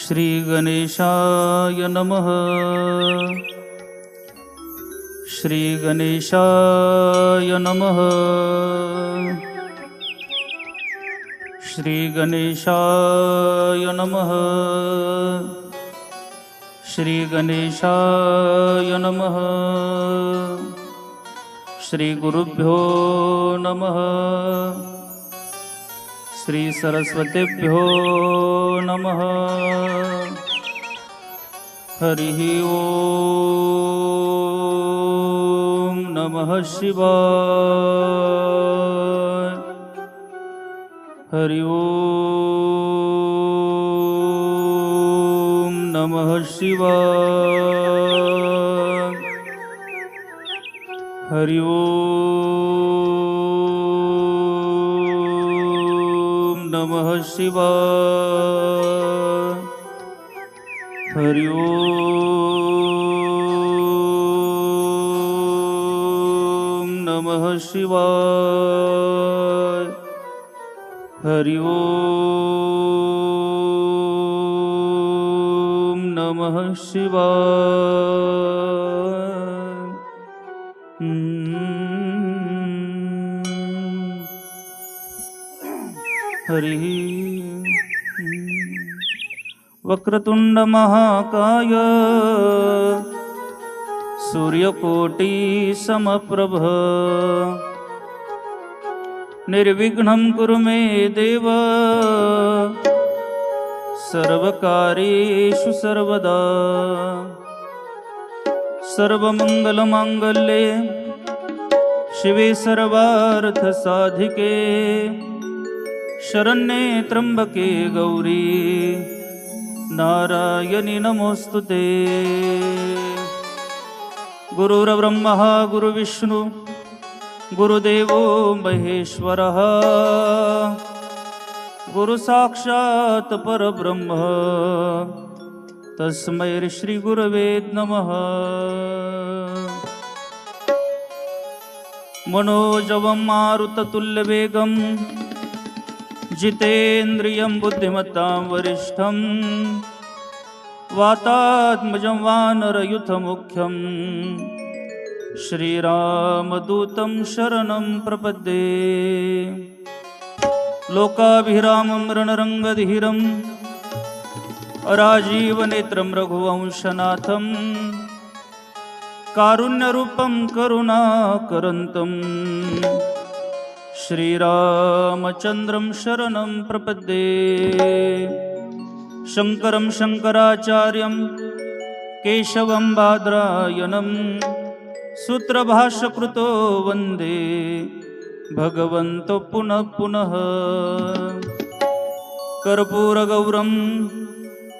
श्री गणेशाय नमः। श्री गणेशाय नमः। श्री गणेशाय नमः। श्री गणेशाय नमः। श्री गुरुभ्यो नमः। श्री सरस्वतीभ्यो नमः। हरिः ओम नमः शिवाय। हरि ओम नमः शिवाय। हरि ओम नमः शिवाय। हरि ओम नमः शिवाय। हरि ओम नमः शिवाय। हरि वक्रतुंड महाकाय सूर्यकोटि समप्रभ निर्विघ्नं कुरु मे देव सर्वकार्येषु सर्वदा। सर्वमंगलमांगल्ये शिवे सर्वार्थसाधिके शरण्ये त्र्यंबके गौरी नारायणी नमोस्तुते। गुरुर्ब्रह्मा गुरुर्विष्णु गुरुदेवो महेश्वरः गुरुसाक्षात् परब्रह्म तस्मै श्री गुरवे नमः। मनोजवं मारुततुल्यवेगं जितेन्द्रियं बुद्धिमतां वरिष्ठं वातात्मजं वानरयूथमुख्यं श्रीरामदूतं शरणं प्रपद्ये। लोकाभिरामं रणरङ्गधीरं अराजीवनेत्रं रघुवंशनाथं कारुण्यरूपं करुणाकरन्तं श्रीरामचन्द्रं शरणं प्रपद्ये। शङ्करं शङ्कराचार्यं केशवं बादरायणं सूत्रभाष्यकृतो वन्दे भगवन्तो पुनः पुनः। कर्पूरगौरं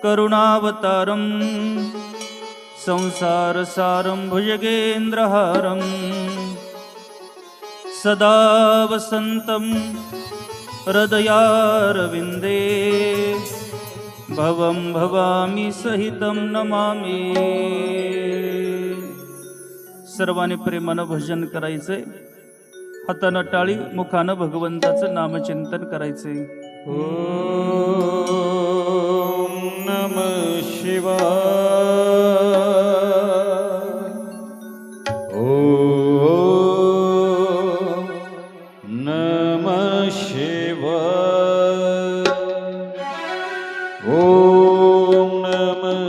करुणावतारं संसारसारं भुजगेन्द्रहारं सदा वसन्तं हृदयारविन्दे भवं भवामी सहितं नमामि। सर्वांनी प्रेमानं भजन करायचे, हातानं टाळी मुखानं भगवंताचं नामचिंतन करायचे। ओम नमः शिवाय। ओम नमः शिवाय। ओम नमः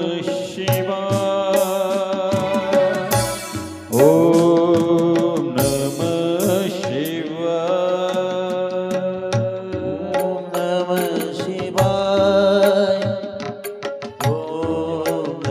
शिवाय। ओम नमः शिवाय। ओम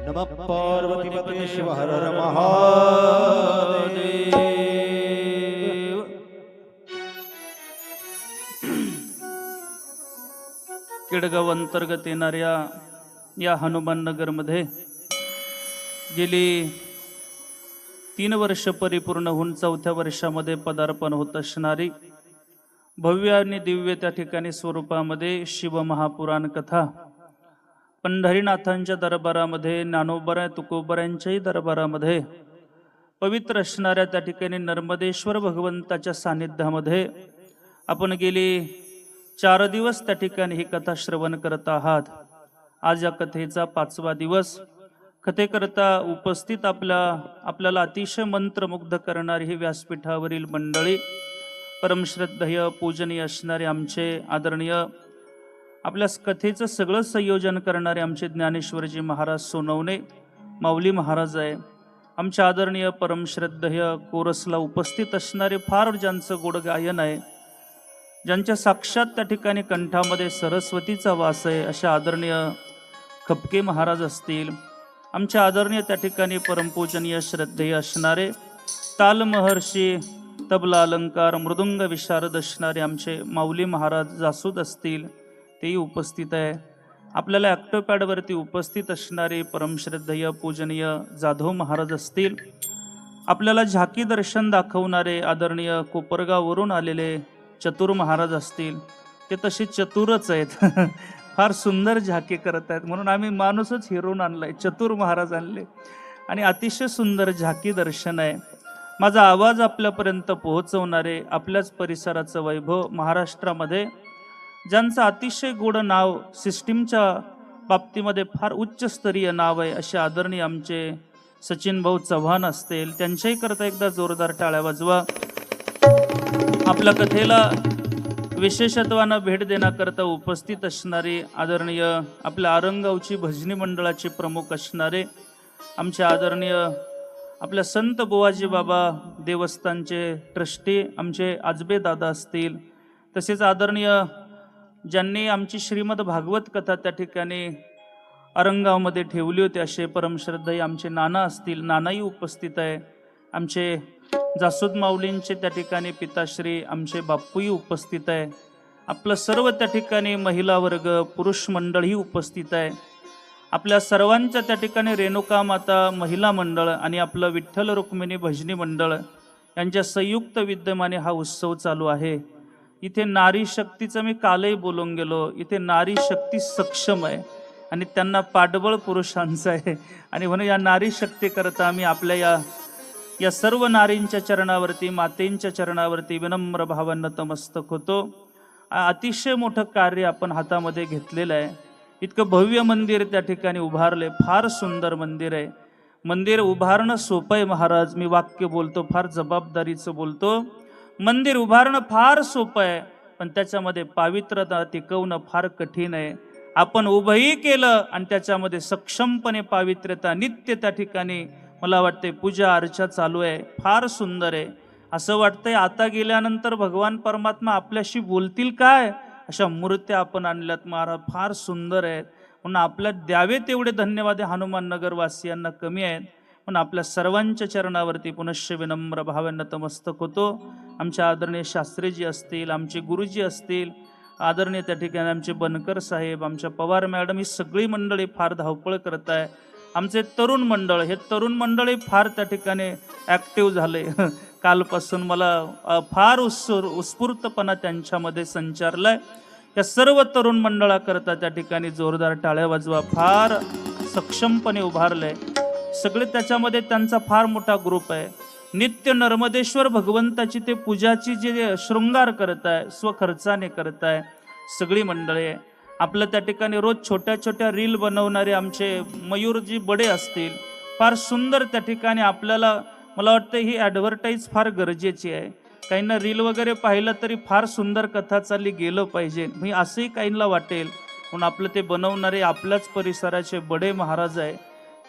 नमः पार्वतीपते शिव हर हर महादेव. देव केडगाव अंतर्गत येणाऱ्या या हनुमान नगरमध्ये गेली 3 वर्ष परिपूर्ण होऊन 4थ्या वर्षामध्ये पदार्पण होत असणारी भव्य आणि दिव्य त्या ठिकाणी स्वरूपामध्ये शिव महापुराण कथा पंढरीनाथांच्या दरबारामध्ये, ज्ञानोबा तुकोबरांच्याही दरबारामध्ये पवित्र असणाऱ्या त्या ठिकाणी नर्मदेश्वर भगवंताच्या सानिध्यामध्ये आपण गेली 4 दिवस त्या ठिकाणी ही कथा श्रवण करत आहात. आज या कथेचा 5वा दिवस. कथेकरता उपस्थित आपल्याला अतिशय मंत्रमुग्ध करणारी ही व्यासपीठावरील मंडळी, परमश्रद्धेय पूजनीय असणारे आमचे आदरणीय, आपल्या कथेचं सगळं संयोजन करणारे आमचे ज्ञानेश्वरजी महाराज सोनवणे माऊली महाराज आहे. आमच्या आदरणीय परमश्रद्धेय कोरसला उपस्थित असणारे, फार ज्यांचं गोड गायन आहे, ज्यांच्या साक्षात त्या ठिकाणी कंठामध्ये सरस्वतीचा वास आहे, अशा आदरणीय खपके महाराज असतील. आमच्या आदरणीय त्या ठिकाणी परमपूजनीय श्रद्धेय असणारे ताल महर्षी, तबला अलंकार, मृदुंग विशारद असणारे आमचे माऊली महाराज जासूद असतील, तेही उपस्थित आहे. आपल्याला ॲक्टोपॅडवरती उपस्थित असणारे परमश्रद्धेय पूजनीय जाधव महाराज असतील. आपल्याला झाकी दर्शन दाखवणारे आदरणीय कोपरगाववरून आलेले चतुर महाराज असतील. ते तसे चतुरच आहेत. फार सुंदर झाकी करत आहेत, म्हणून आम्ही माणूसच हिरून आणलाय, चतुर महाराज आणले आणि अतिशय सुंदर झाकी दर्शन आहे. माझा आवाज आपल्यापर्यंत पोहोचवणारे, आपल्याच परिसराचं वैभव, महाराष्ट्रामध्ये ज्यांचं अतिशय गोड नाव, सिस्टीमच्या बाबतीमध्ये फार उच्चस्तरीय नाव आहे, असे आदरणीय आमचे सचिन भाऊ चव्हाण असतील. त्यांच्याही करता एकदा जोरदार टाळ्या वाजवा. आपल्या कथेला विशेषत्वानं भेट देण्याकरता उपस्थित असणारे आदरणीय आपल्या आरंगावची भजनी मंडळाचे प्रमुख असणारे आमचे आदरणीय आपल्या संत बुवाजी बाबा देवस्थानचे ट्रस्टी आमचे आजबे दादा असतील. तसेच आदरणीय ज्यांनी आमची श्रीमद भागवत कथा त्या ठिकाणी आरंगावमध्ये ठेवली होती, असे परमश्रद्धेय आमचे नाना असतील. नानाही उपस्थित आहे. आमचे जासूद माऊलींचे त्या ठिकाणी पिताश्री आमचे बापूही उपस्थित आहे. आपलं सर्व त्या ठिकाणी महिला वर्ग, पुरुष मंडळही उपस्थित आहे. आपल्या सर्वांच्या त्या ठिकाणी रेणुका माता महिला मंडळ आणि आपलं विठ्ठल रुक्मिणी भजनी मंडळ यांच्या संयुक्त विद्यमाने हा उत्सव चालू आहे. इथे नारी शक्तीचं मी कालही बोलून गेलो. इथे नारी शक्ती सक्षम आहे आणि त्यांना पाठबळ पुरुषांचं आहे. आणि म्हणून या नारी शक्ती करता आम्ही आपल्या या सर्व नारींच्या चरणावरती, मातेंच्या चरणावरती विनम्र भावानं नतमस्तक होतो. अतिशय मोठं कार्य आपण हातामध्ये घेतलेलं आहे. इतकं भव्य मंदिर त्या ठिकाणी उभारले. फार सुंदर मंदिर आहे. मंदिर उभारणं सोपं आहे महाराज, मी वाक्य बोलतो, फार जबाबदारीचं बोलतो. मंदिर उभारणं फार सोपं आहे, पण त्याच्यामध्ये पावित्र्यता टिकवणं फार कठीण आहे. आपण उभंही केलं आणि त्याच्यामध्ये सक्षमपणे पावित्र्यता नित्य त्या ठिकाणी मला वाटते पूजा अर्चा चालू आहे. फार सुंदर आहे. असं वाटतंय आता गेल्यानंतर भगवान परमात्मा आपल्याशी बोलतील काय, अशा मूर्त्या आपण आणल्यात महाराज. फार सुंदर आहेत. म्हणून आपल्या द्यावे तेवढे धन्यवाद हनुमान नगरवासियांना कमी आहेत. पण आपल्या सर्वांच्या चरणावरती पुनश्च विनम्र भावानं नतमस्तक होतो. आमच्या आदरणीय शास्त्रीजी असतील, आमचे गुरुजी असतील, आदरणीय त्या ठिकाणी आमचे बनकर साहेब, आमच्या पवार मॅडम, ही सगळी मंडळी फार धावपळ करत आहे. आमचे तरुण मंडळ, हे तरुण मंडळी फार त्या ठिकाणी ॲक्टिव्ह झाले. कालपासून मला फार उत्स्फूर्तपणा त्यांच्यामध्ये संचारलाय. या सर्व तरुण मंडळाकरता त्या ठिकाणी जोरदार टाळ्या वाजवा. फार सक्षमपणे उभारलंय सगळे. त्याच्यामध्ये त्यांचा फार मोठा ग्रुप आहे. नित्य नर्मदेश्वर भगवंताची ते पूजाची जे शृंगार करत आहे, स्वखर्चाने करत आहे सगळी मंडळी आहे. आपलं त्या ठिकाणी रोज छोट्या छोट्या रील बनवणारे आमचे मयूरजी बडे असतील, फार सुंदर त्या ठिकाणी. आपल्याला मला वाटतं ही ॲडव्हर्टाईज फार गरजेची आहे. काहींना रील वगैरे पाहिलं तरी फार सुंदर कथा चालली गेलं पाहिजे, मी असंही काहींना वाटेल. म्हणून आपलं ते बनवणारे आपल्याच परिसराचे बडे महाराज आहे,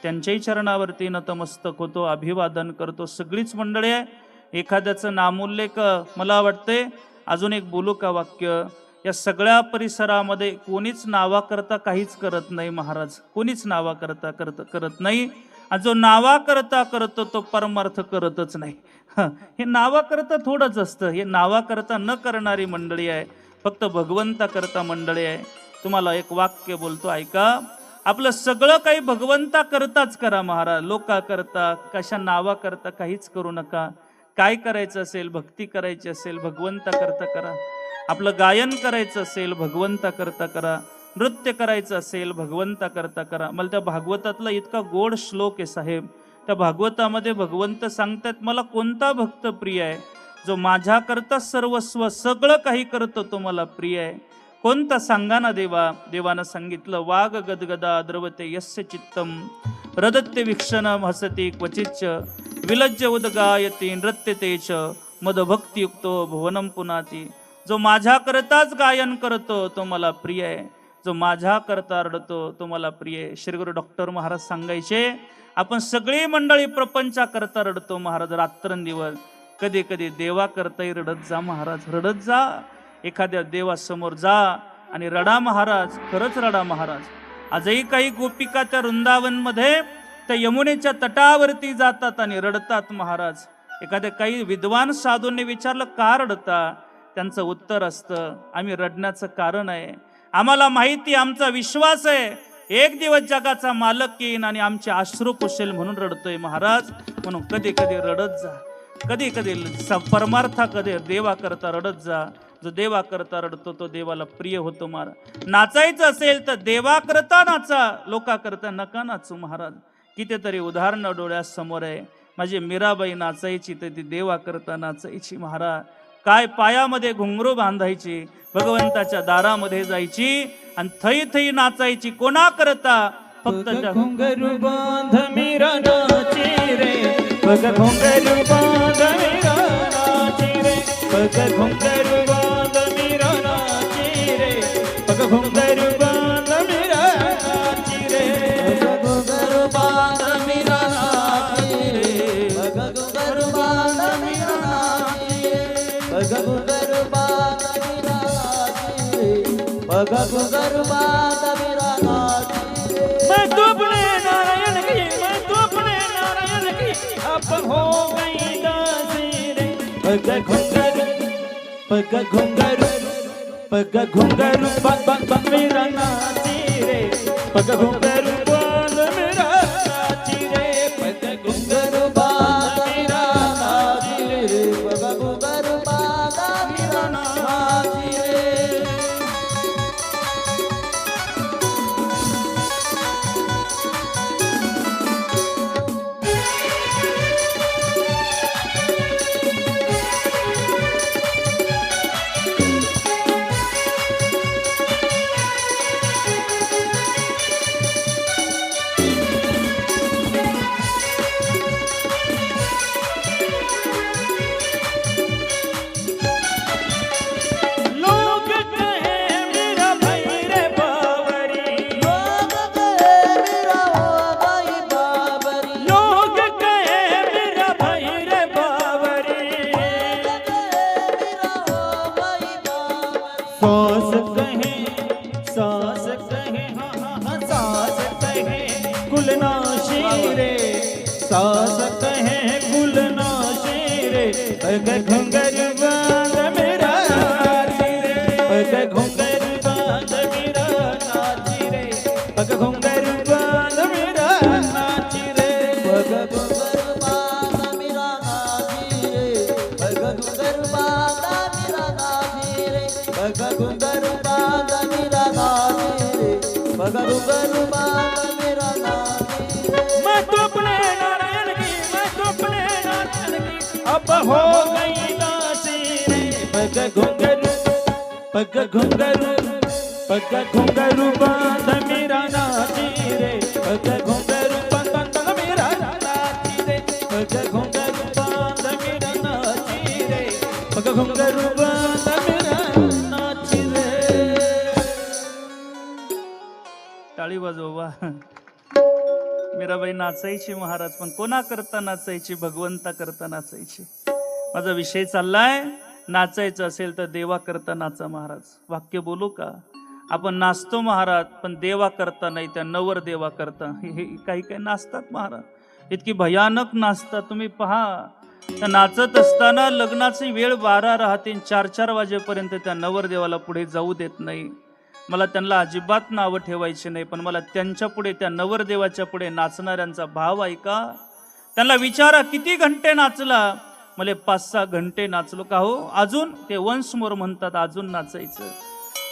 त्यांच्याही चरणावरती नतमस्तक होतो, अभिवादन करतो. सगळीच मंडळी आहे. एखाद्याचं नामोल्लेख मला वाटते अजून एक बोलू का वाक्य. या सगळ्या परिसरामध्ये कोणीच नावाकरता काहीच करत नाही महाराज, कोणीच नावाकरता करत नाही. आणि जो नावाकरता करतो तो परमार्थ करतच नाही. हे नावाकरता थोडंच असतं, हे नावाकरता न करणारी मंडळी आहे, फक्त भगवंताकरता मंडळी आहे. तुम्हाला एक वाक्य बोलतो ऐका. आपलं सगळं काही भगवंता करताच करा महाराज, लोका करता कशा नावा करता काहीच करू नका. काय करायचं असेल, भक्ती करायची असेल भगवंता करता करा. आपलं गायन करायचं असेल भगवंता करता करा. नृत्य करायचं असेल भगवंता करता करा. मला त्या भागवतातला इतका गोड श्लोक आहे साहेब. त्या भागवतामध्ये भगवंत सांगतात मला कोणता भक्त प्रिय आहे, जो माझ्याकरता सर्वस्व सगळं काही करतो तो मला प्रिय आहे. कोणता सांगा ना देवा. देवानं सांगितलं वाग गदगदा द्रवते यस्य चित्तम रदत्ते वीक्षणम हसती क्वचिच्च विलज्ज उदगायती नृत्यतेच मदभक्तियुक्तो भुवनम पुनाती. जो माझ्याकरताच गायन करतो तो मला प्रिय आहे, जो माझ्याकरता रडतो तो मला प्रिय आहे. श्रीगुरु डॉक्टर महाराज सांगायचे आपण सगळी मंडळी प्रपंचाकरता रडतो महाराज रात्रंदिवस. कधी कधी देवाकरताही रडत जा महाराज, रडत जा. एखाद्या देवासमोर जा आणि रडा महाराज, खरंच रडा महाराज. आजही काही गोपिका त्या वृंदावनमध्ये त्या यमुनेच्या तटावरती जातात आणि रडतात महाराज. एखाद्या काही विद्वान साधूंनी विचारलं का रडता, त्यांचं उत्तर असतं आम्ही रडण्याचं कारण आहे, आम्हाला माहिती, आमचा विश्वास आहे एक दिवस जगाचा मालक येईन आणि आमचे अश्रू पुसेल म्हणून रडतोय महाराज. म्हणून कधी कधी रडत जा, कधी कधी परमार्था कधी देवा करता रडत जा. जो देवा करता रडतो तो देवाला प्रिय होतो महाराज. नाचायचं असेल तर देवा करता नाचा, लोका करता नका नाचू महाराज. कितीतरी उदाहरणं डोळ्यासमोर आहे. माझी मीराबाई नाचायची तर ती देवा करता नाचायची महाराज. काय पायामध्ये घुंगरू बांधायची, भगवंताच्या दारामध्ये जायची आणि थई थई नाचायची. कोणा करता, फक्त घुंगरू बांध मीरा नाची रे, बघ घुंगरू बांध मीरा नाची रे, बघ घुंगरू बांध मीरा नाची रे, बघ घुंगरू बांध मीरा नाची रे, घुंगरू बांध मीरा नाची रे, बघ घुंगरू बांध मीरा नाची रे, बघ घुंगरू बांध मीरा नाची रे, बघ घुंगरू बांध मीरा नाची रे. मैं तो अपने नारायण की, मैं तो अपने नारायण की अब हो गई दासी रे. पग घुंघरू, पग घुंघरू, पग घुंघरू बांध मेरा नाची रे, पग घुंघरू बांध मेरा नाची रे, पग घुंघरू बांध मेरा नाची रे, पग घुंघरू बांध मेरा नाची रे. सास कहे हाँ सास कहे कुलनाशी रे, सास कहे कुलनाशी रे, पग घुंघरू बांध मेरा नाची रे, पग घुंघरू बांध मेरा नाची रे, पग घुंघरू बांध मेरा नाची रे, पग घुंघरू बांध मेरा नाची रे, पग घुंघरू बांध मेरा नाची रे, पग घुंघरू बांध मेरा नाची रे, पग घुंघरू बांध मेरा नाची रे. मैं तो अपने नारायण की, मैं तो अपने नारायण की अब हो गई दासी रे, पग घुंघरू, पग घुंघरू, पग घुंघरू बांध मेरा नाची रे, पग घुंघरू बांध मेरा नाची रे, पग घुंघरू बांध मेरा नाची रे, पग घुंघरू बांध मेरा नाची रे. टाळी वाजवा. मीराबाई नाचायची महाराज, पण कोणा करता नाचायची, भगवंता करता नाचायची. माझा विषय चाललाय नाचायचं असेल तर देवा करता नाचा महाराज. वाक्य बोलू का? आपण नाचतो महाराज, पण देवा करता नाही, त्या नवर देवा करता. हे काही काही नाचतात महाराज, इतकी भयानक नाचतात. तुम्ही पहा, त्या नाचत असताना लग्नाची वेळ 12 राहते, 4-4 वाजेपर्यंत त्या नवरदेवाला पुढे जाऊ देत नाही. मला त्यांना अजिबात नावं ठेवायची नाही, पण मला त्यांच्या पुढे, त्या नवरदेवाच्या पुढे नाचणाऱ्यांचा भाव ऐका. त्यांना विचारा, किती घंटे नाचला? मला 5-6 घंटे नाचलो. का हो? अजून? ते वन्स मोर म्हणतात, अजून नाचायचं.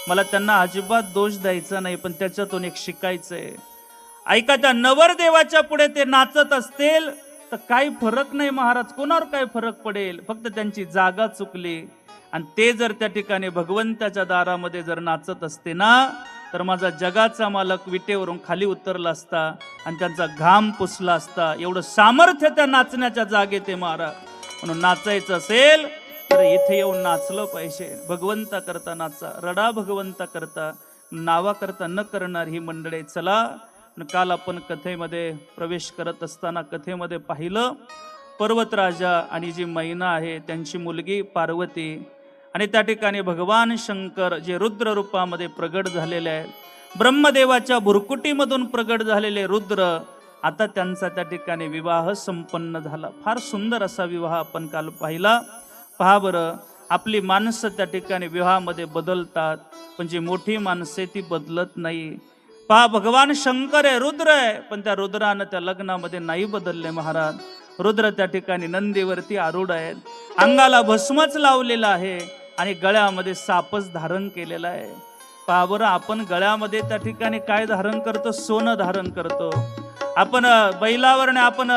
मला त्यांना अजिबात दोष द्यायचा नाही, पण त्याच्यातून एक शिकायचंय. ऐका, त्या नवरदेवाच्या पुढे ते नाचत असतील तर काही फरक नाही महाराज. कोणावर काय फरक पडेल? फक्त त्यांची जागा चुकली. आणि ते जर त्या ठिकाणी भगवंताच्या दारामध्ये जर नाचत असते ना, तर माझा जगाचा मालक विटेवरून खाली उतरला असता आणि त्यांचा घाम पुसला असता. एवढं सामर्थ्य त्या नाचण्याच्या जागेत आहे महाराज. म्हणून नाचायचं असेल तर इथे येऊन नाचलं पाहिजे. भगवंता करता नाचा, रडा भगवंता करता, नावा करता न करणार ही मंडळी. चला, काल आपण कथेमध्ये प्रवेश करत असताना कथेमध्ये पाहिलं, पर्वतराजा आणि जी मैना आहे त्यांची मुलगी पार्वती, आणि त्या ठिकाणी भगवान शंकर जे रुद्र रूपामध्ये प्रगट झालेले आहेत, ब्रह्मदेवाच्या भुरकुटीमधून प्रगट झालेले रुद्र, आता त्यांचा त्या ठिकाणी विवाह संपन्न झाला. फार सुंदर असा विवाह आपण काल पाहिला. पहा बरं, आपली माणसं त्या ठिकाणी विवाहामध्ये बदलतात, पण जी मोठी माणसे ती बदलत नाही. पहा, भगवान शंकर आहे, रुद्र आहे, पण त्या रुद्रानं त्या लग्नामध्ये नाही बदलले महाराज. रुद्र त्या ठिकाणी नंदीवरती आरूढ आहेत, अंगाला भस्मच लावलेला आहे आणि गळ्यामध्ये सापच धारण केलेला आहे. पहा बरं, आपण गळ्यामध्ये त्या ठिकाणी काय धारण करतो? सोनं धारण करतो. आपण बैलावर, आपण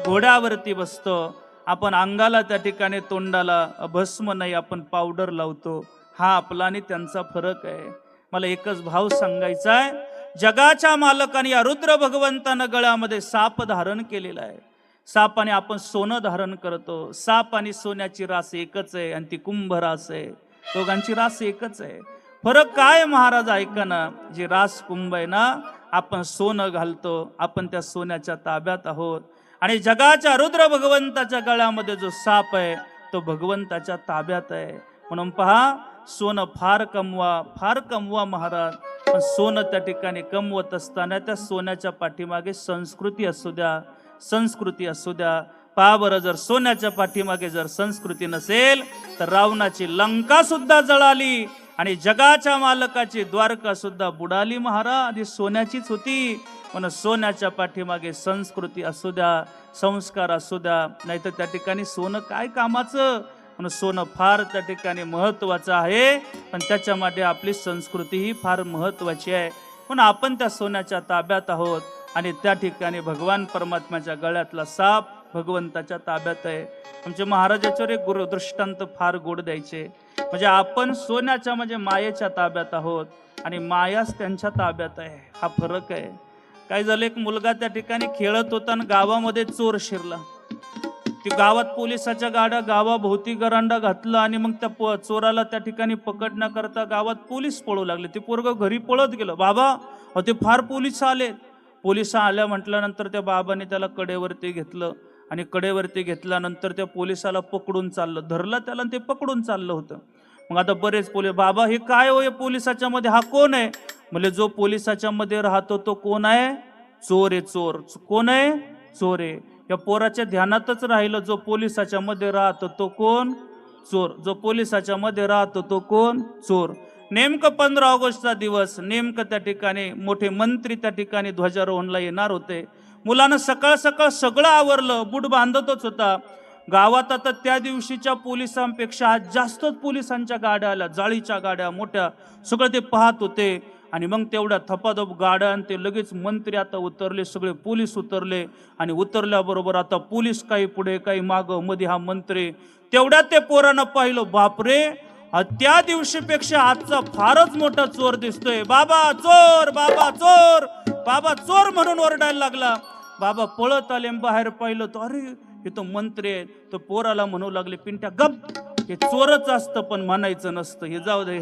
घोड्यावरती बसतो, आपण अंगाला त्या ठिकाणी तोंडाला भस्म नाही, आपण पावडर लावतो. हा आपला आणि त्यांचा फरक आहे. मला एकच भाव सांगायचा आहे, जगाच्या मालकाने या रुद्र भगवंतानं गळ्यामध्ये साप धारण केलेला आहे. सापाने आपण सोनं धारण करतो. साप आणि सोन्याची रास एकच आहे आणि ती कुंभ रास आहे. दोघांची रास एकच आहे. फरक काय महाराज? ऐका ना, जी रास कुंभ आहे ना, आपण सोनं घालतो, आपण त्या सोन्याच्या ताब्यात आहोत. आणि जगाच्या रुद्र भगवंताच्या गळ्यामध्ये जो साप आहे तो भगवंताच्या ताब्यात आहे. म्हणून पहा, सोनं फार कमवा महाराज, पण सोनं त्या ठिकाणी कमवत असताना त्या सोन्याच्या पाठीमागे संस्कृती असू द्या. पहा बरं, जर सोन्याच्या पाठीमागे जर संस्कृती नसेल तर रावणाची लंका सुद्धा जळाली आणि जगाच्या मालकाची द्वारका सुद्धा बुडाली महाराज. ही सोन्याचीच होती. म्हणून सोन्याच्या पाठीमागे संस्कृती असू द्या, संस्कार असू द्या, नाहीतर त्या ठिकाणी सोनं काय कामाचं. म्हणून सोनं फार त्या ठिकाणी महत्वाचं आहे, पण त्याच्या मागे आपली संस्कृती ही फार महत्वाची आहे. म्हणून आपण त्या सोन्याच्या ताब्यात आहोत आणि त्या ठिकाणी भगवान परमात्म्याच्या गळ्यातला साप भगवंताच्या ताब्यात आहे. आमचे महाराजाच्यावर एक दृष्टांत फार गोड द्यायचे. म्हणजे आपण सोन्याच्या म्हणजे मायेच्या ताब्यात आहोत आणि मायाच त्यांच्या ताब्यात आहे. हा फरक आहे. काय झालं, एक मुलगा त्या ठिकाणी खेळत होता आणि गावामध्ये चोर शिरला. ती गावात पोलिसाच्या गाड्या गावाभोवती गरांडा घातला आणि मग त्या चोराला त्या ठिकाणी पकडण्याकरता गावात पोलीस पळू लागले. ते पोरगं घरी पळत गेलं. बाबा, ते फार पोलीस आले. पोलिस आल्या म्हटल्यानंतर त्या बाबाने त्याला कडेवरती घेतलं आणि कडेवरती घेतल्यानंतर त्या पोलिसाला पकडून चाललं, धरलं त्याला आणि ते पकडून चाललं होतं. मग आता बरेच पोलीस, बाबा हे काय होय पोलिसाच्या मध्ये, हा कोण आहे? म्हणजे जो पोलिसाच्या मध्ये राहतो तो कोण आहे? चोर आहे. चोर कोण आहे? चोर आहे. या पोराच्या ध्यानातच राहिलं, जो पोलिसाच्या मध्ये राहतो तो कोण? चोर. जो पोलिसाच्या मध्ये राहतो तो कोण? चोर. नेमकं 15 ऑगस्टचा दिवस, नेमकं त्या ठिकाणी मोठे मंत्री त्या ठिकाणी ध्वजारोहणला येणार होते. मुलानं सकाळ सकाळ सगळं आवरलं, बूट बांधतच होता. गावात आता त्या दिवशीच्या पोलिसांपेक्षा आज जास्तच पोलिसांच्या गाड्या आल्या, जाळीच्या गाड्या मोठ्या, सगळं ते पाहत होते. आणि मग तेवढ्या थपाथप गाड्या आणि ते लगेच मंत्री आता उतरले, सगळे पोलीस उतरले आणि उतरल्याबरोबर आता पोलीस काही पुढे काही मागं, मध्ये हा मंत्री. तेवढ्यात ते पोरानं पाहिलं, बापरे, त्या दिवशीपेक्षा आजचा फारच मोठा चोर दिसतोय. बाबा चोर, बाबा चोर, बाबा चोर म्हणून ओरडायला लागला. बाबा पळत आले, बाहेर पाहिलं तर अरे हे तो मंत्री आहे. तो पोराला म्हणू लागले, पिंट्या गप, हे चोरच असतं पण म्हणायचं नसतं, हे जाऊ दे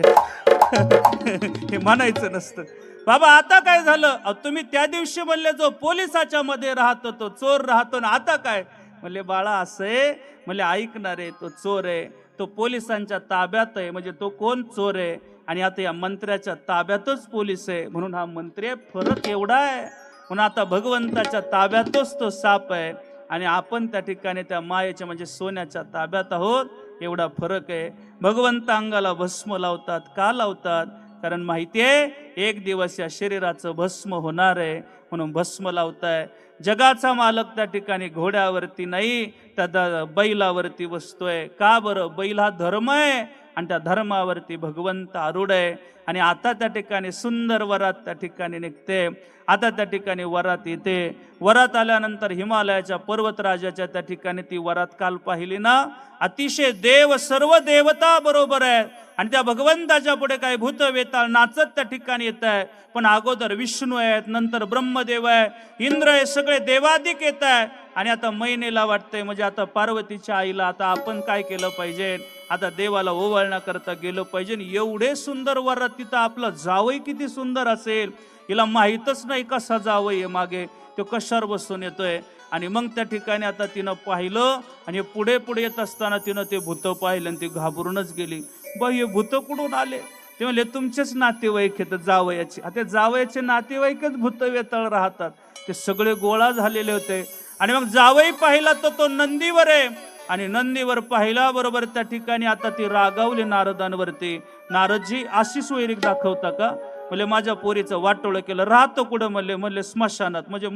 हे म्हणायचं नसतं. बाबा आता काय झालं? तुम्ही त्या दिवशी म्हणले जो पोलिसाच्या मध्ये राहतो तो चोर राहतो ना, आता काय? म्हणले बाळा असं आहे, म्हणले ऐकणार आहे, तो चोर आहे. तो पोलिसांच्या ताब्यात आहे, म्हणजे तो कोण चोर आहे आणि आता या मंत्र्याच्या ताब्यातच पोलीस आहे, म्हणून हा मंत्री आहे. फरक एवढा आहे. म्हणून आता भगवंताच्या ताब्यातच तो साप आहे आणि आपण त्या ठिकाणी त्या मायेच्या म्हणजे सोन्याच्या ताब्यात आहोत. एवढा फरक आहे. भगवंत अंगाला भस्म लावतात. का लावतात? कारण माहिती आहे एक दिवस या शरीराचं भस्म होणार आहे, म्हणून भस्म लावताय. जगाचा मालक त्या ठिकाणी घोड्यावरती नाही, त्या बैलावरती बसतोय. का बरं? बैल हा धर्म आहे आणि त्या धर्मावरती भगवंत आरूढ आहे. आणि आता त्या ठिकाणी सुंदर वरात त्या ठिकाणी निघते. आता त्या ठिकाणी वरात येते. वरात आल्यानंतर हिमालयाच्या पर्वतराजाच्या त्या ठिकाणी ती वरात काल पाहिली ना, अतिशय देव सर्व देवता बरोबर आहे आणि त्या भगवंताच्या पुढे काही भूत वेताळ नाचत त्या ठिकाणी येत आहे. पण अगोदर विष्णू आहेत, नंतर ब्रह्मदेव आहे, इंद्र आहे, सगळे देवादिक येत आहे. आणि आता मैनेला वाटतंय म्हणजे आता पार्वतीच्या आईला आता आपण काय केलं पाहिजे, आता देवाला ओवाळणा करता गेलं पाहिजे. एवढे सुंदर वरात, तिथं आपलं जावई किती सुंदर असेल, हिला माहीतच नाही कसा जावई आहे मागे, तो कशावर बसून येतोय. आणि मग त्या ठिकाणी आता तिनं पाहिलं आणि पुढे पुढे येत असताना तिनं ते भूत पाहिलं आणि ती घाबरूनच गेली. बाई हे भूत कुठून आले? ते म्हणले तुमचेच नातेवाईक आहेत जावयाचे. आता जावयाचे नातेवाईकच भूत वेताळ राहतात. ते सगळे गोळा झालेले होते. आणि मग जावई पाहिला तर तो नंदीवर आहे आणि नंदीवर पाहिला बरोबर त्या ठिकाणी आता ती रागावली नारदांवरती. नारदजी अशी सोयरीक दाखवता का? म्हणजे माझ्या पोरीचं वाटोळं केलं. राहतो कुठं? म्हणले स्मशानात. म्हणजे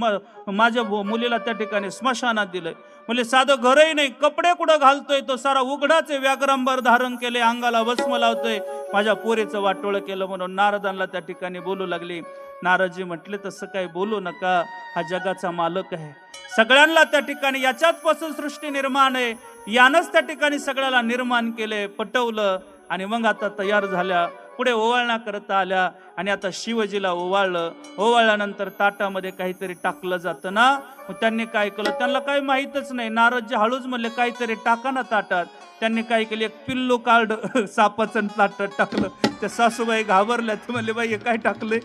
माझ्या मुलीला त्या ठिकाणी स्मशानात दिलंय. म्हणजे साधं घरही नाही, कपडे कुठं घालतोय तो सारा उघडाचे, व्याघ्रांबर धारण केले, अंगाला भस्म लावतोय. माझ्या पोरीचं वाटोळं केलं म्हणून नारदांना त्या ठिकाणी बोलू लागली. नारदजी म्हटले तसं काही बोलू नका, हा जगाचा मालक आहे, सगळ्यांना त्या ठिकाणी याच्याच पासून सृष्टी निर्माण आहे, यानंच त्या ठिकाणी सगळ्याला निर्माण केले, पटवलं. आणि मग आता तयार झाल्या, पुढे ओवाळणा करता आल्या आणि आता शिवजीला ओवाळलं. ओवाळल्यानंतर ताटामध्ये काहीतरी टाकलं जातं ना, मग त्यांनी काय केलं त्यांना काही माहीतच नाही. नारदजी हळूच म्हणले काहीतरी टाका ना ताटात. त्यांनी काय केलं, एक पिल्लू काढलं, सापाचं ताटात टाकलं. त्या सासूबाई घाबरल्या. ते म्हणले बाई हे काय टाकले?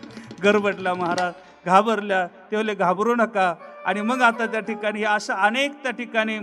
गरबडला महाराज, घाबरल्या. ते म्हणले घाबरू नका. आणि मग आता त्या ठिकाणी अशा अनेक त्या ठिकाणी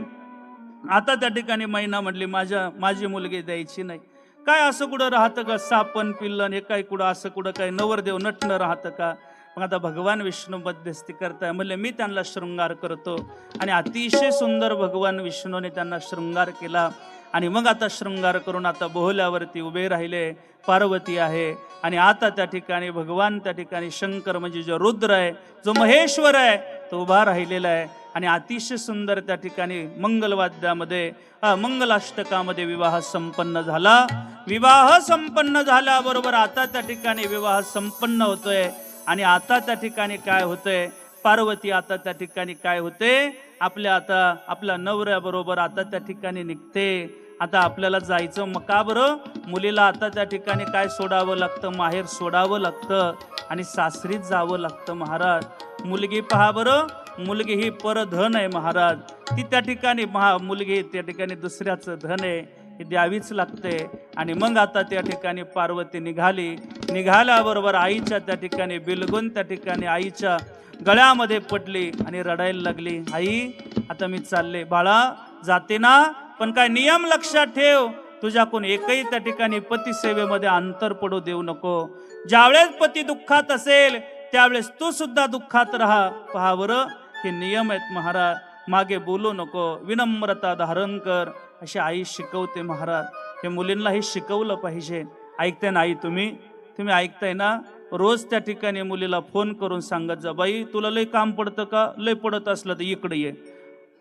आता त्या ठिकाणी मैना म्हटली माझी मुलगी द्यायची नाही. काय असं कुठं राहतं का? सापन पिल्लन हे काय कुठं असं कुठं काय नवरदेव नटणं राहतं का? मग आता भगवान विष्णू मध्यस्थी करताय. म्हणले मी त्यांना शृंगार करतो. आणि अतिशय सुंदर भगवान विष्णूने त्यांना शृंगार केला. आणि मग आता शृंगार करून आता बोहल्यावरती उभे राहिले. पार्वती आहे आणि आता त्या ठिकाणी भगवान त्या ठिकाणी शंकर म्हणजे जो रुद्र आहे, जो महेश्वर आहे, तो उभा राहिलेला आहे. आणि अतिशय सुंदर त्या ठिकाणी मंगलवाद्यामध्ये मंगलाष्टकामध्ये विवाह संपन्न झाला. विवाह संपन्न झाल्याबरोबर आता त्या ठिकाणी विवाह संपन्न होतोय. आणि आता त्या ठिकाणी काय होतंय, पार्वती आता त्या ठिकाणी काय होते, आपल्या नवऱ्याबरोबर आता त्या ठिकाणी निघते. आता आपल्याला जायचं, मग का बरं? मुलीला आता त्या ठिकाणी काय सोडावं लागतं, माहेर सोडावं लागतं आणि सासरीत जावं लागतं महाराज. मुलगी पहा बरं, मुलगी ही परधन आहे महाराज. ती त्या ठिकाणी मुलगी त्या ठिकाणी दुसऱ्याचं धन आहे, हे द्यावीच लागते. आणि मग आता त्या ठिकाणी पार्वती निघाल्याबरोबर आईच्या त्या ठिकाणी बिलगून त्या ठिकाणी आईच्या गळ्यामध्ये पडली आणि रडायला लागली. आई आता मी चालले. बाळा जाते ना, पण काय नियम लक्षात ठेव, तुझ्याकडून एकही त्या ठिकाणी पती सेवेमध्ये अंतर पडू देऊ नको. ज्यावेळेस पती दुःखात असेल त्यावेळेस तू सुद्धा दुःखात राहा. पहा बरं, हे नियम आहेत महाराज. मागे बोलू नको, विनम्रता धारण कर, अशी आई शिकवते महाराज. हे मुलींना हे शिकवलं पाहिजे. ऐकताय ना आई? तुम्ही ऐकताय ना? रोज त्या ठिकाणी मुलीला फोन करून सांगत जा, बाई तुला लय काम पडतं का? लय पडत असलं तर इकडे ये.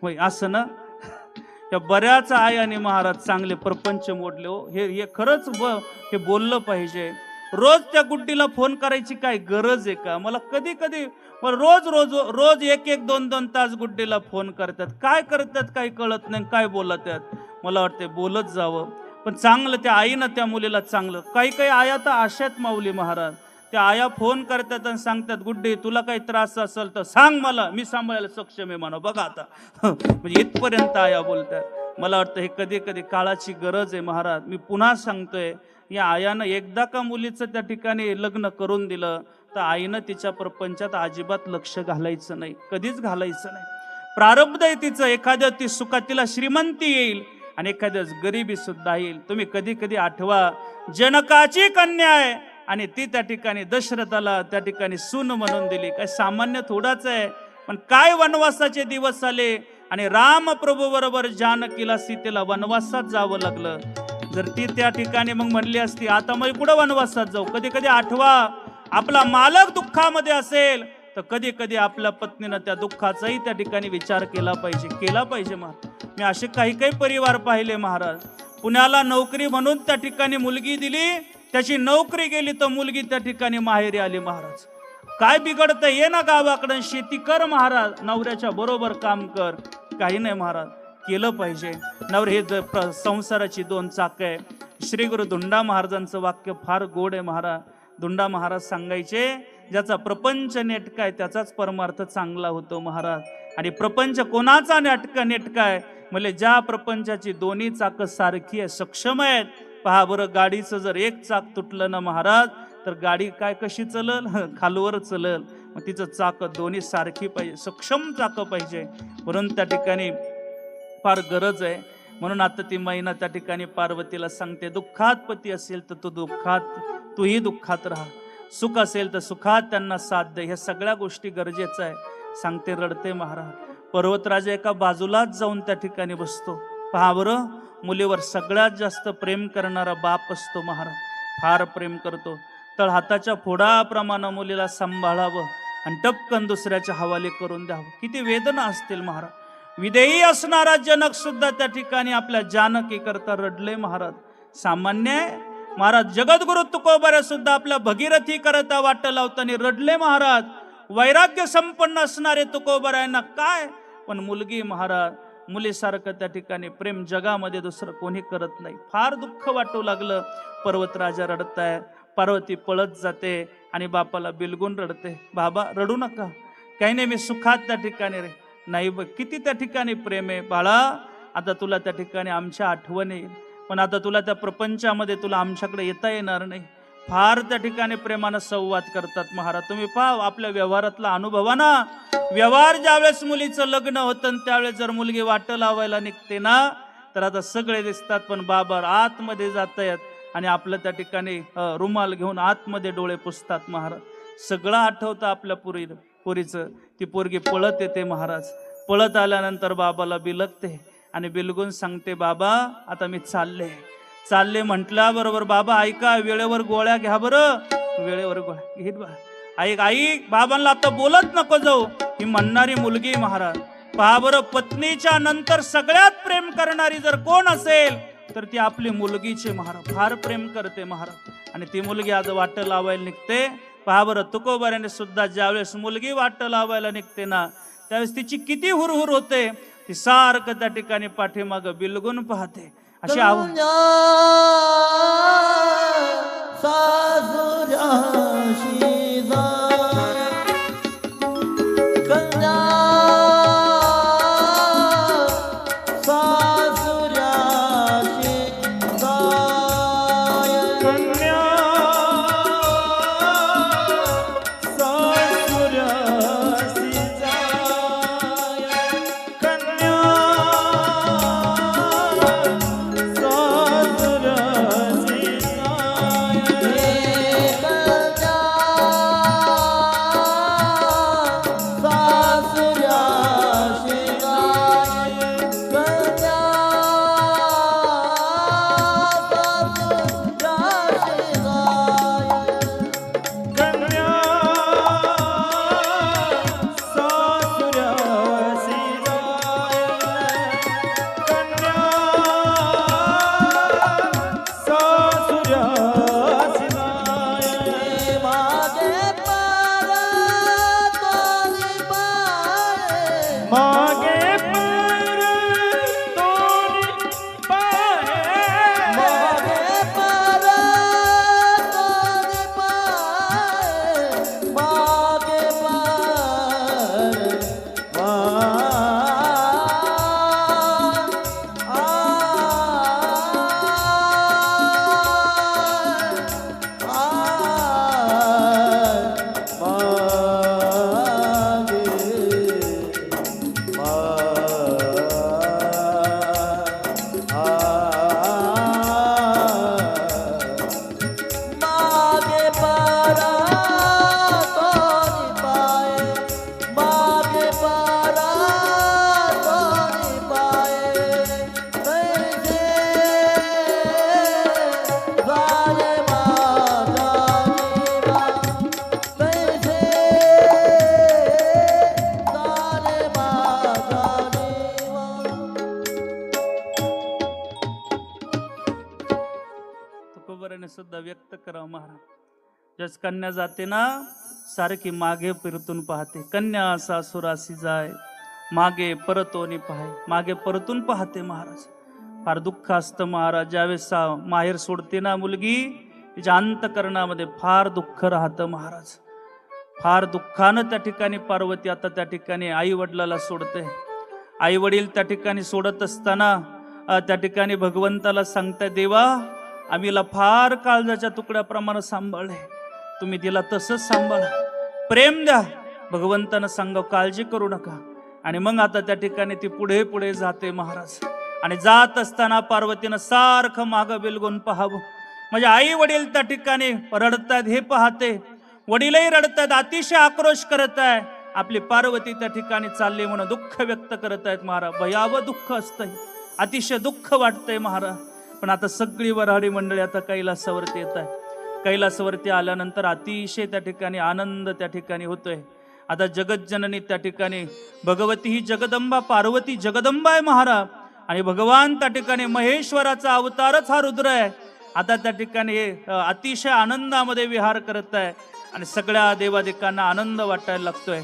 होय असं ना? या बऱ्याच आई आणि महाराज चांगले प्रपंच मोडले हो. हे खरंच हे बोललं पाहिजे. रोज त्या गुड्डीला फोन करायची काय गरज आहे का? मला कधी रोज एक 2 तास गुड्डीला फोन करतात. काय करतात काय कळत नाही, काय बोलत आहेत. मला वाटते बोलत जावं, पण चांगलं त्या आईनं त्या मुलीला चांगलं. काही आया तर अशात माऊली महाराज, त्या आया फोन करतात आणि सांगतात, गुड्डी तुला काही त्रास असेल तर सांग मला, मी सांभाळायला सक्षम आहे म्हणा. बघा आता म्हणजे इथपर्यंत आया बोलतात. मला वाटतं हे कधी काळाची गरज आहे महाराज. मी पुन्हा सांगतोय, या आयानं एकदा का मुलीचं त्या ठिकाणी लग्न करून दिलं तर आईनं तिच्या प्रपंचात अजिबात लक्ष घालायचं नाही, कधीच घालायचं नाही. प्रारब्ध आहे तिचं, एखाद्या ती सुखात तिला श्रीमंती येईल आणि एखाद्याच गरिबी सुद्धा येईल. तुम्ही कधी कधी आठवा, जनकाची कन्या आहे आणि ती त्या ठिकाणी दशरथाला त्या ठिकाणी सून म्हणून दिली. काय सामान्य थोडाच आहे, पण काय वनवासाचे दिवस आले आणि रामप्रभू बरोबर जानकीला सीतेला वनवासात जावं लागलं. जर ती त्या ठिकाणी मग म्हणली असती आता मग कुठं वनवासात जाऊ. कधी कधी आठवा, आपला मालक दुःखामध्ये असेल तर कधी कधी आपल्या पत्नीनं त्या दुःखाचाही त्या ठिकाणी विचार केला पाहिजे महाराज. मी असे काही परिवार पाहिले महाराज. पुण्याला नोकरी म्हणून त्या ठिकाणी मुलगी दिली, त्याची नोकरी गेली तर मुलगी त्या ठिकाणी माहेरी आली महाराज. काय बिघडतं, ये ना गावाकडं शेती कर महाराज, नवऱ्याच्या बरोबर काम कर. काही नाही महाराज, केलं पाहिजे. नवरे हे संसाराची दोन चाक आहे. श्री गुरु धुंडा महाराजांचं वाक्य फार गोड आहे महाराज. धुंडा महाराज सांगायचे, ज्याचा प्रपंच नेटका आहे त्याचाच परमार्थ चांगला होतो महाराज. आणि प्रपंच कोणाचा नेटका आहे म्हणजे ज्या प्रपंचाची दोन्ही चाक सारखी आहे, सक्षम आहेत. पहा बरं, गाडीचं जर एक चाक तुटलं ना महाराज तर गाडी काय कशी चलल, खालवर चलल. मग तिचं चाक दोन्ही सारखी पाहिजे, सक्षम चाक पाहिजे. म्हणून त्या ठिकाणी फार गरज आहे. म्हणून आता ती मैना त्या ठिकाणी पार्वतीला सांगते, दुःखात पती असेल तर तूही दुःखात राहा, सुख असेल तर सुखात त्यांना साथ दे. ह्या सगळ्या गोष्टी गरजेचं आहे. सांगते, रडते महाराज. पर्वतराजा एका बाजूलाच जाऊन त्या ठिकाणी बसतो. पहा बरं, मुलीवर सगळ्यात जास्त प्रेम करणारा बाप असतो महाराज. फार प्रेम करतो. तर हाताच्या फोडाप्रमाणे मुलीला सांभाळावं आणि टपकन दुसऱ्याच्या हवाले करून द्यावं. किती वेदना असतील महाराज. विदेही असणारा जनक सुद्धा त्या ठिकाणी आपल्या जानकी करता रडले महाराज. सामान्य महाराज. जगद्गुरु तुकोबऱ्या सुद्धा आपल्या भगीरथी करता वाट लावताना रडले महाराज. वैराग्य संपन्न असणारे तुकोबऱ्यांना काय, पण मुलगी महाराज, मुलीसारखं त्या ठिकाणी प्रेम जगामध्ये दुसरं कोणी करत नाही. फार दुःख वाटू लागलं. पर्वतराजा रडताय, पार्वती पळत जाते आणि बापाला बिलगून रडते, बाबा रडू नका, काही नाही, मी सुखात त्या ठिकाणी रे. नाही बघ, किती त्या ठिकाणी प्रेम आहे बाळा. आता तुला त्या ठिकाणी आमच्या आठवण येईल, पण आता तुला त्या प्रपंचामध्ये तुला आमच्याकडे येता येणार नाही. फार त्या ठिकाणी प्रेमानं संवाद करतात महाराज. तुम्ही पहा आपल्या व्यवहारातला अनुभवाना. व्यवहार ज्यावेळेस मुलीचं लग्न होतं त्यावेळेस जर मुलगी वाट लावायला निघते ना तर आता सगळे दिसतात, पण बाबा आतमध्ये जात आहेत आणि आपलं त्या ठिकाणी रुमाल घेऊन आतमध्ये डोळे पुसतात महाराज. सगळं आठवतं आपल्या पोरीचं. ती पोरगी पळत येते महाराज. पळत आल्यानंतर बाबाला बिलगते आणि बिलगून सांगते, बाबा आता मी चालले म्हटल्याबरोबर बाबा ऐका, वेळेवर गोळ्या घ्या बरं, वेळेवर गोळ्या घेत बा. आई बाबांना आता बोलत नको जाऊ. ही म्हणणारी मुलगी महाराज. पहा बरं, पत्नीच्या नंतर सगळ्यात प्रेम करणारी जर कोण असेल तर ती आपली मुलगीचे महाराज. फार प्रेम करते महाराज. आणि ती मुलगी आज वाट लावायला निघते. पहा बरं, तुकोबाऱ्याने सुद्धा ज्यावेळेस मुलगी वाट लावायला निघते ना त्यावेळेस तिची किती हुरहुर होते. ती सारखं त्या ठिकाणी पाठीमाग बिलगून पाहते. अशी आ पद्धतीने सुद्धा व्यक्त करावं महाराज. ज्याच कन्या जाते ना सारखी मागे परतून पाहते, कन्या सासुरासी जाय मागे परतोनी पाहाय, मागे परतून पाहते महाराज. फार दुःख असतं महाराज, ज्यावेळेस माहेर सोडते ना मुलगी, तिच्या अंतकरणामध्ये फार दुःख राहतं महाराज. फार दुःखानं त्या ठिकाणी पार्वती आता त्या ठिकाणी आई वडिलाला सोडते. आई वडील त्या ठिकाणी सोडत असताना त्या ठिकाणी भगवंताला सांगताय, देवा आम्हीला फार काळजाच्या तुकड्याप्रमाणे सांभाळले, तुम्ही तिला तसंच सांभाळा, प्रेम द्या. भगवंतानं सांगाव काळजी करू नका. आणि मग आता त्या ठिकाणी ती पुढे पुढे जाते महाराज. आणि जात असताना पार्वतीनं सारखं मागं बिलगून पाहावं, म्हणजे आई वडील त्या ठिकाणी रडतायत हे पाहते, वडीलही रडतायत, अतिशय आक्रोश करत आहे. आपली पार्वती त्या ठिकाणी चालली म्हणून दुःख व्यक्त करत आहेत महाराज. भयावह दुःख असतंय, अतिशय दुःख वाटतंय महाराज. पण आता सगळी वऱ्हाडी मंडळी आता कैलासावरती येत आहे. कैलासावरती आल्यानंतर अतिशय त्या ठिकाणी आनंद त्या ठिकाणी होतोय. आता जगज्जननी त्या ठिकाणी भगवती ही जगदंबा, पार्वती जगदंबा आहे महाराज. आणि भगवान त्या ठिकाणी महेश्वराचा अवतारच हा रुद्र आहे. आता त्या ठिकाणी अतिशय आनंदामध्ये विहार करत आहे. आणि सगळ्या देवादिकांना आनंद वाटायला लागतोय.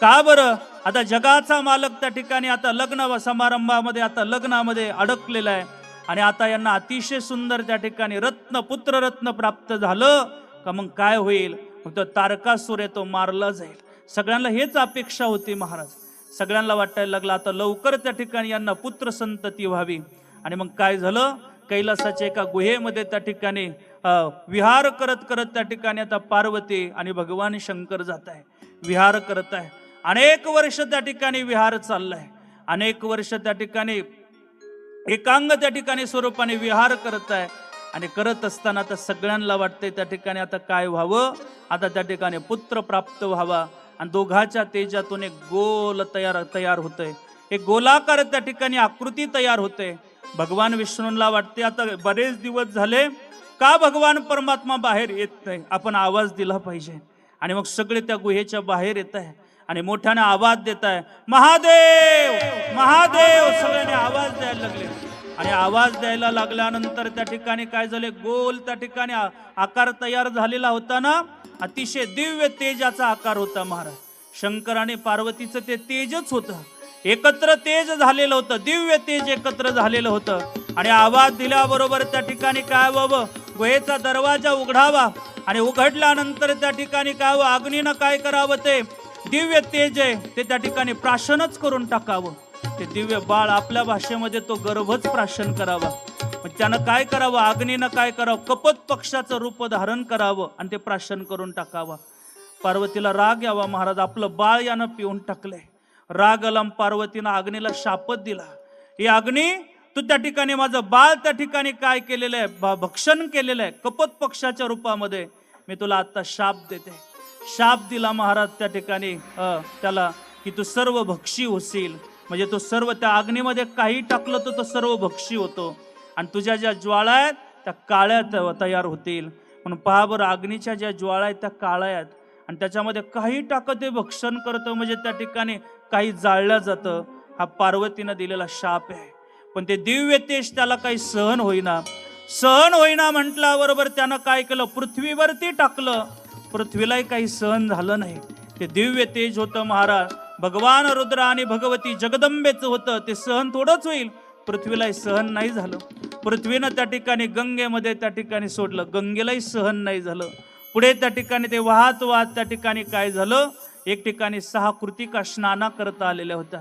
का बरं? आता जगाचा मालक त्या ठिकाणी आता लग्न समारंभामध्ये, आता लग्नामध्ये अडकलेला आहे. आणि आता यांना अतिशय सुंदर त्या ठिकाणी रत्न, पुत्र रत्न प्राप्त झालं का मग काय होईल? मग तो तारकासूर आहे, तो मारला जाईल. सगळ्यांना हेच अपेक्षा होती महाराज. सगळ्यांना वाटायला लागलं आता लवकर त्या ठिकाणी यांना पुत्र संतती व्हावी. आणि मग काय झालं? कैलासाच्या एका गुहेमध्ये त्या ठिकाणी विहार करत करत त्या ठिकाणी आता पार्वती आणि भगवान शंकर जात आहे, विहार करत आहे. अनेक वर्ष त्या ठिकाणी विहार चाललाय. अनेक वर्ष त्या ठिकाणी एकांग त्या ठिकाणी स्वरूपाने विहार करत आहे. आणि करत असताना आता सगळ्यांना वाटतंय त्या ठिकाणी आता काय व्हावं? आता त्या ठिकाणी पुत्र प्राप्त व्हावा. आणि दोघाच्या तेजातून एक गोल तयार होतंय, एक गोलाकार त्या ठिकाणी आकृती तयार होते. भगवान विष्णूंना वाटते आता बरेच दिवस झाले का भगवान परमात्मा बाहेर येत नाही, आपण आवाज दिला पाहिजे. आणि मग सगळे त्या गुहेच्या बाहेर येत आहे आणि मोठ्याने आवाज देत आहे, महादेव महादेव. सगळ्यांनी आवाज द्यायला लागले. आणि आवाज द्यायला लागल्यानंतर त्या ठिकाणी काय झाले? गोल त्या ठिकाणी आकार तयार झालेला होता ना, अतिशय दिव्य तेजाचा आकार होता महाराज. शंकर आणि पार्वतीचं ते तेजच होतं, एकत्र तेज झालेलं होतं, दिव्य तेज एकत्र झालेलं होतं. आणि आवाज दिल्याबरोबर त्या ठिकाणी काय व्हावं? गुहेचा दरवाजा उघडावा. आणि उघडल्यानंतर त्या ठिकाणी काय व्हावं? अग्नीनं काय करावं? ते दिव्य तेज आहे ते त्या ठिकाणी प्राशनच करून टाकावं. ते दिव्य बाळ, आपल्या भाषेमध्ये तो गर्भच प्राशन करावा. त्यानं काय करावं? अग्नीनं काय करावं? कपत पक्षाचं रूप धारण करावं आणि ते प्राशन करून टाकावं. पार्वतीला राग यावा, महाराज आपलं बाळ यानं पिऊन टाकलंय. राग आला, पार्वतीनं अग्नीला शापच दिला, हे अग्नी तू त्या ठिकाणी माझं बाळ त्या ठिकाणी काय केलेलं आहे? भक्षण केलेलं आहे कपत पक्षाच्या रूपामध्ये. मी तुला आता शाप देते. शाप दिला महाराज त्या ठिकाणी त्याला की तू सर्व भक्षी होशील. म्हणजे तो सर्व त्या अग्नीमध्ये काही टाकलं तर तो सर्व भक्षी होतो. आणि तुझ्या ज्या ज्वाळा आहेत त्या काळ्या तयार होतील. म्हणून पहा बरं, अग्नीच्या ज्या ज्वाळा आहेत त्या काळ्या आहेत आणि त्याच्यामध्ये काही टाकत ते भक्षण करतं, म्हणजे त्या ठिकाणी काही जाळलं जातं. हा पार्वतीनं दिलेला शाप आहे. पण ते दिव्य तेज त्याला काही सहन होईना म्हटल्याबरोबर त्यानं काय केलं? पृथ्वीवरती टाकलं. पृथ्वीलाही काही सहन झालं नाही. ते दिव्य तेज होतं महाराज, भगवान रुद्र आणि भगवती जगदंबेचं होतं. ते सहन थोडंच होईल, पृथ्वीलाही सहन नाही झालं. पृथ्वीनं त्या ठिकाणी गंगेमध्ये त्या ठिकाणी सोडलं, गंगेलाही सहन नाही झालं. पुढे त्या ठिकाणी ते वाहत त्या ठिकाणी काय झालं? एक ठिकाणी 6 कृतिका स्नाना करता आलेल्या होत्या.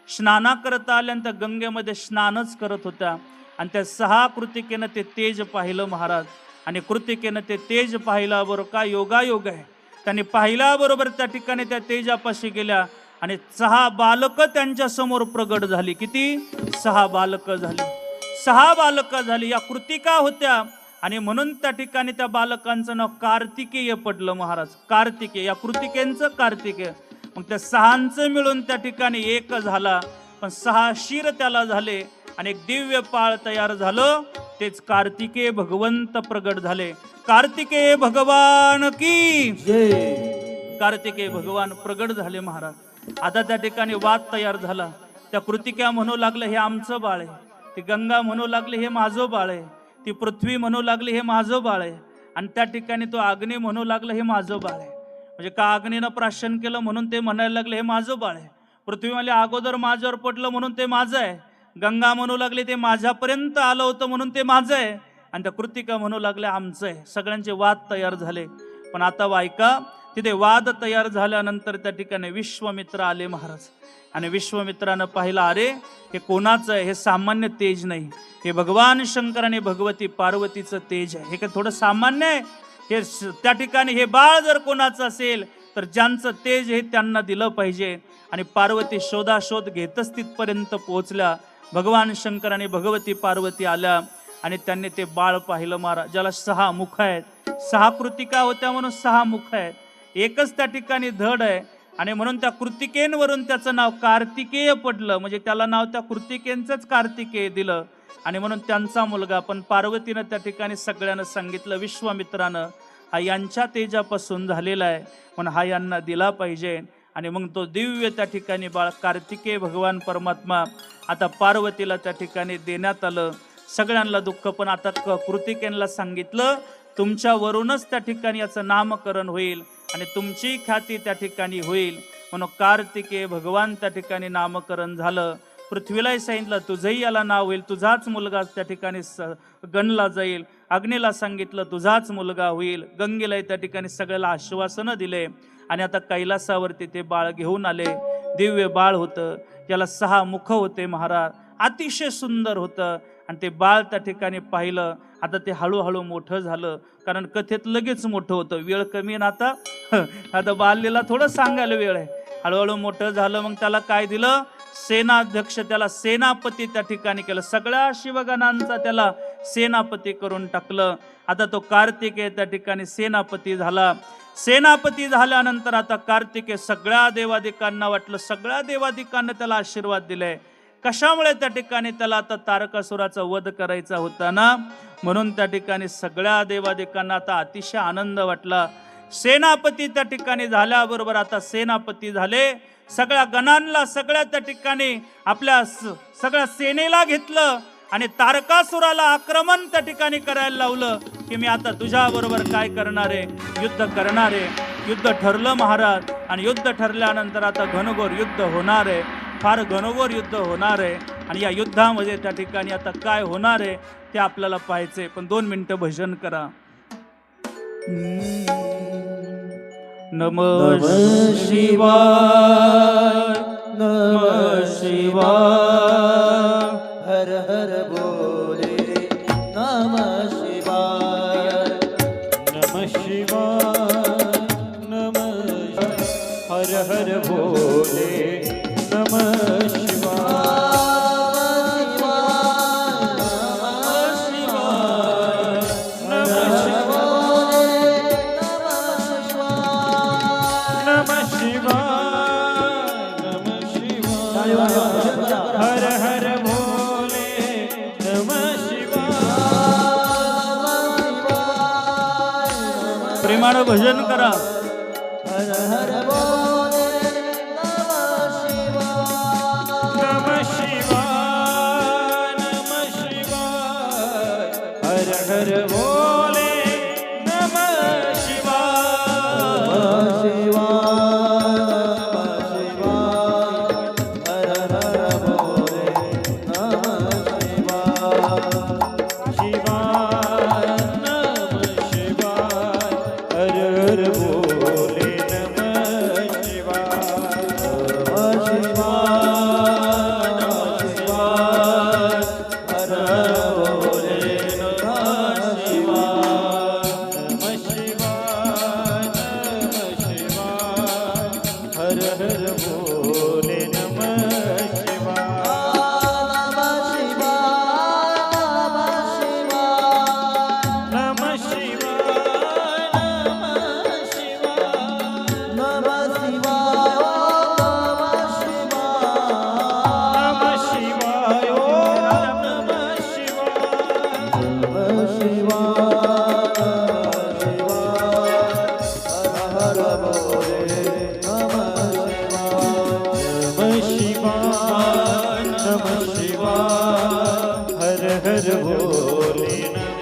स्नाना करता आल्यानंतर गंगेमध्ये स्नानच करत होत्या. आणि त्या 6 कृतिकेनं ते तेज पाहिलं महाराज. आणि कृतिकेनं ते तेज पाहिल्याबरोबर काय योगायोग आहे, त्यांनी पाहिल्याबरोबर त्या ठिकाणी त्या तेजापाशी गेल्या आणि 6 बालकं त्यांच्या समोर प्रगट झाली. किती? 6 बालकं झाली. 6 बालकं झाली. या कृतिका होत्या आणि म्हणून त्या ठिकाणी त्या बालकांचं नाव कार्तिकेय पडलं महाराज. कार्तिकेय, या कृतिकेंचं कार्तिकेय. मग त्या 6 मिळून त्या ठिकाणी एक झाला, पण 6 शिर त्याला झाले आणि एक दिव्य पाळ तयार झालं. तेच कार्तिकेय भगवंत प्रगट झाले. कार्तिकेय भगवान की जय. कार्तिकेय भगवान प्रगट झाले महाराज. आता त्या ठिकाणी वाद तयार झाला. त्या कृतिका म्हणू लागले हे आमचं बाळ आहे, ती गंगा म्हणू लागले हे माझं बाळ आहे. ती पृथ्वी म्हणू लागली हे माझं बाळ आहे, आणि त्या ठिकाणी तो अग्नी म्हणू लागला हे माझं बाळ आहे. म्हणजे का अग्नीनं प्राशन केलं म्हणून ते म्हणायला लागले हे माझं बाळ आहे. पृथ्वी म्हणले अगोदर माझ्यावर पडलं म्हणून ते माझं आहे. गंगा म्हणू लागली ते माझ्यापर्यंत आलं होतं म्हणून ते माझं आहे. आणि त्या कृतिका म्हणू लागले आमचं आहे. सगळ्यांचे वाद तयार झाले. पण आता ऐका, तिथे वाद तयार झाल्यानंतर त्या ठिकाणी विश्वामित्र आले महाराज. आणि विश्वामित्रानं पाहिलं, अरे हे कोणाचं आहे? हे सामान्य तेज नाही, हे भगवान शंकर आणि भगवती पार्वतीचं तेज आहे. हे काय थोडं सामान्य आहे? हे त्या ठिकाणी हे बाळ जर कोणाचं असेल तर ज्यांचं तेज हे त्यांना दिलं पाहिजे. आणि पार्वती शोधाशोध घेतच तिथपर्यंत पोहोचल्या. भगवान शंकर आणि भगवती पार्वती आल्या आणि त्यांनी ते बाळ पाहिलं महाराज, ज्याला 6 मुख आहेत. 6 कृतिका होत्या म्हणून 6 मुख आहेत. एकच त्या ठिकाणी धड आहे. आणि म्हणून त्या कृतिकेंवरून त्याचं नाव कार्तिकेय पडलं. म्हणजे त्याला नाव त्या कृतिकेंचंच कार्तिकेय दिलं. आणि म्हणून त्यांचा मुलगा. पण पार्वतीनं त्या ठिकाणी सगळ्यांना सांगितलं विश्वामित्रानं, हा यांच्या तेजापासून झालेला आहे म्हणून हा यांना दिला पाहिजे. आणि मग तो दिव्य त्या ठिकाणी बाळ कार्तिकेय भगवान परमात्मा आता पार्वतीला त्या ठिकाणी देण्यात आलं. सगळ्यांना दुःख, पण आता कृतिकेंना सांगितलं तुमच्यावरूनच त्या ठिकाणी याचं नामकरण होईल आणि तुमची ख्याती त्या ठिकाणी होईल. म्हणून कार्तिकेय भगवान त्या ठिकाणी नामकरण झालं. पृथ्वीलाही सांगितलं तुझंही याला नाव होईल, तुझाच मुलगा त्या ठिकाणी गणला जाईल. अग्नीला सांगितलं तुझाच मुलगा होईल. गंगेलाही त्या ठिकाणी सगळ्याला आश्वासनं दिले. आणि आता कैलासावरती ते बाळ घेऊन आले. दिव्य बाळ होतं, त्याला 6 मुख होते महाराज, अतिशय सुंदर होतं. आणि ते बाळ त्या ठिकाणी पाहिलं. आता ते हळूहळू मोठं झालं, कारण कथेत लगेच मोठं होतं, वेळ कमी ना. आता बाललीला थोडं सांगायला वेळ आहे. हळूहळू मोठं झालं. मग त्याला काय दिलं? सेनाध्यक्ष, त्याला सेनापती त्या ठिकाणी केलं. सगळ्या शिवगणांचा त्याला सेनापती करून टाकलं. आता तो कार्तिकेय त्या ठिकाणी सेनापती झाला. सेनापती झाल्यानंतर आता कार्तिकेय सगळ्या देवादिकांना वाटलं, सगळ्या देवादिकांना त्याला आशीर्वाद दिले. कशामुळे? त्या ठिकाणी त्याला आता तारकासुराचा वध करायचा होता ना, म्हणून त्या ठिकाणी सगळ्या देवादिकांना आता अतिशय आनंद वाटला. सेनापती त्या ठिकाणी झाल्याबरोबर आता सेनापती झाले. सगळ्या गणांना, सगळ्या त्या ठिकाणी आपल्या सगळ्या सेनेला घेतलं आणि तारकासुराला आक्रमण त्या ठिकाणी करायला लावलं की मी आता तुझ्या बरोबर काय करणार आहे? युद्ध करणार आहे. युद्ध ठरलं महाराज. आणि युद्ध ठरल्यानंतर आता घनघोर युद्ध होणार आहे, फार घनघोर युद्ध होणार आहे. आणि या युद्धामध्ये त्या ठिकाणी आता काय होणार आहे ते आपल्याला पाहायचंय. पण 2 मिनिटं भजन करा. नमः शिवाय, नमः शिवाय, हर हर बोले नमः शिवाय, नमः शिवाय, नमः हर हर बोले नमः शिवाय, हर हर भोले नमः शिवाय, प्रेमानं भजन करा. हर हर भोले नमः शिवाय, नमः शिवाय, हर हर भोले नमः शिवाय, हर हर भोले नमः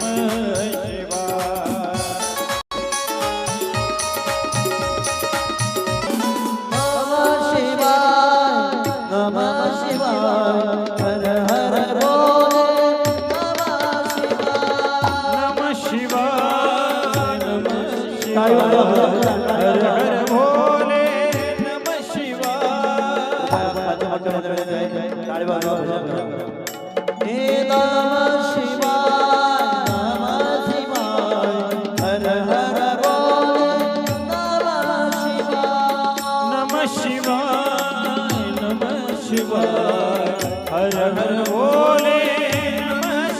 टाळी वाजवा भजन करा हे नमः शिवाय हर हर बोले नमः शिवाय हर हर बोले नमः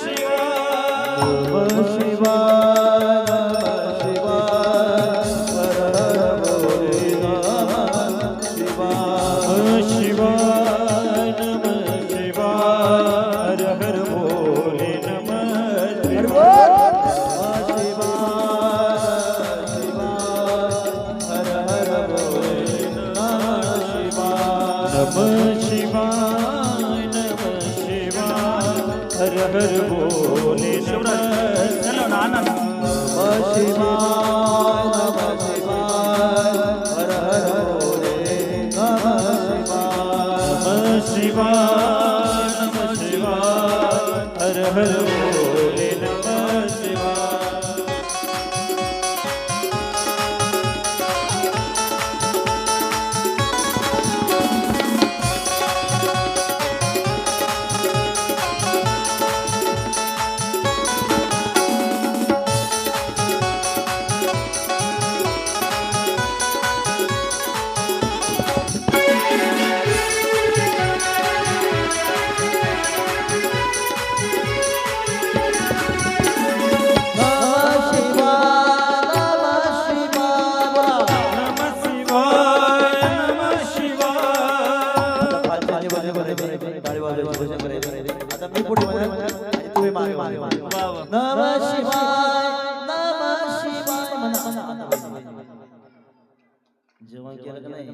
जेवण केलं का नाही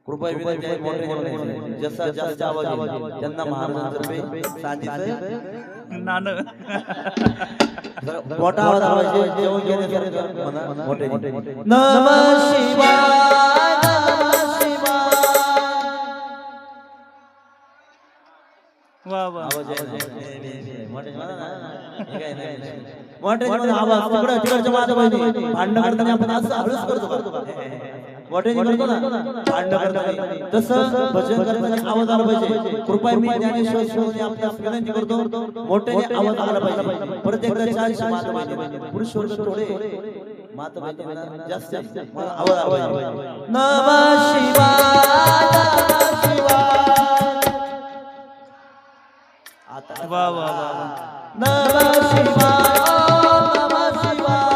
कृपा विनंती आहे मोठे जसा जास्त आवाज येईल त्यांना महाराजांतर्फे सांजीचं नाणं मोठा आवाज पाहिजे जेवण घेण्यासाठी मोठे नमः शिवाय नमः शिवाय वा वा आवाज आहे मोठे हे काय नाही मोठे आवाज तिकडच्या माझ्या पाहिजे भांडण करताना आपण असं हळूच करतो मोठे करतो ना भांडण करताना तसं भजन करताना आवाज आला पाहिजे कृपा मी ज्ञानेश्वर स्वामी आपल्या विनंती करतो मोठ्याने आवाज आला पाहिजे परत एकदा चार माता पाहिजे पुरुष वर्ग थोडे माता पाहिजे जास्त आवाज आला पाहिजे नमः शिवाय नमः शिवाय आता वा वा वा नमः शिवाय नमः शिवाय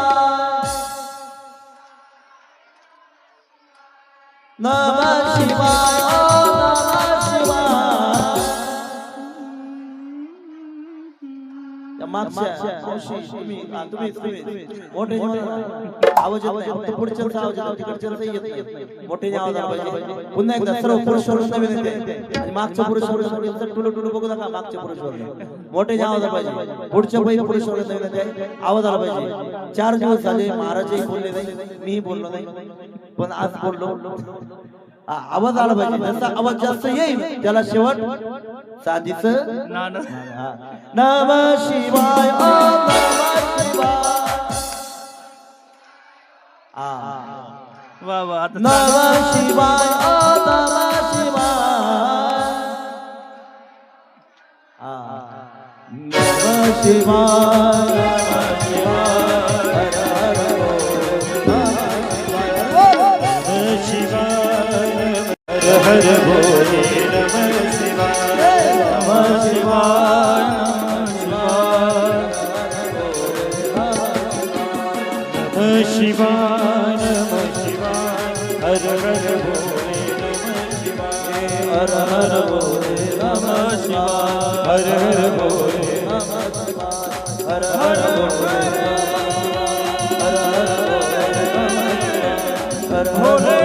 नमः शिवाय नमः शिवाय या मागच्या मावशी तुम्ही मोठे आवाज येत नाही फक्त पुढच्या आवाज येतो तिकडच्या येत नाही मोठे आवाज आला पाहिजे पुन्हा एकदा सर्व पुरुष वर्ग विनंती आहे आणि मागच्या पुरुष वर्ग टुलू टुलू बघू नका मागच्या पुरुष वर्ग मोठे आवाज आला पाहिजे पुढच्या पहिल्या पुरुष वर्ग विनंती आहे आवाज आला पाहिजे 4 दिवस झाले महाराजही बोलले नाही मीही बोललो नाही पण आज बोललो आवाज आला पाहिजे जसा आवाज जास्त येईल त्याला शेवट साधीचं नाणं नमः शिवाय ओम नमः शिवाय वा वा आता नमः शिवाय ओम नमः शिवाय नमः शिवाय नमः शिवाय हर हर बोले नमः शिवाय नमः शिवाय नमः शिवाय नमः शिवाय हर हर बोले नमः शिवाय हर हर बोले नमः शिवाय हर हर बोले नमः शिवाय हर हर बोले हर हर बोले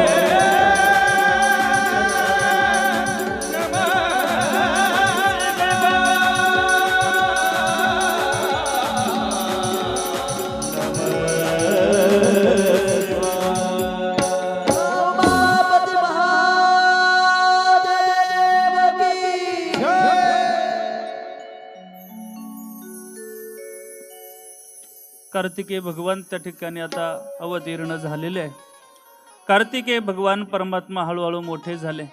कार्तिकेय भगवान त्या ठिकाणी आता अवतीर्ण झालेले आहे. कार्तिकेय भगवान परमात्मा हळूहळू मोठे झाले.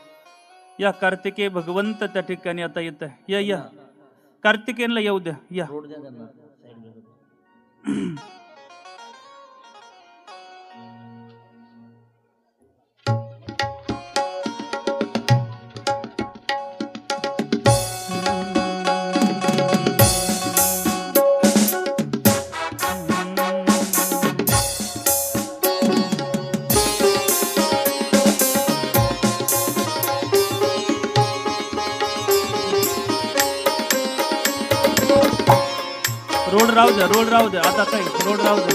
या कार्तिकेय भगवंत त्या ठिकाणी आता येत आहे. या या कार्तिकेयनला येऊ द्या. या रोड द्या त्यांना साईडला. रोड राहू द्या, रोड राहू द्या. आता काय रोड राहू द्या.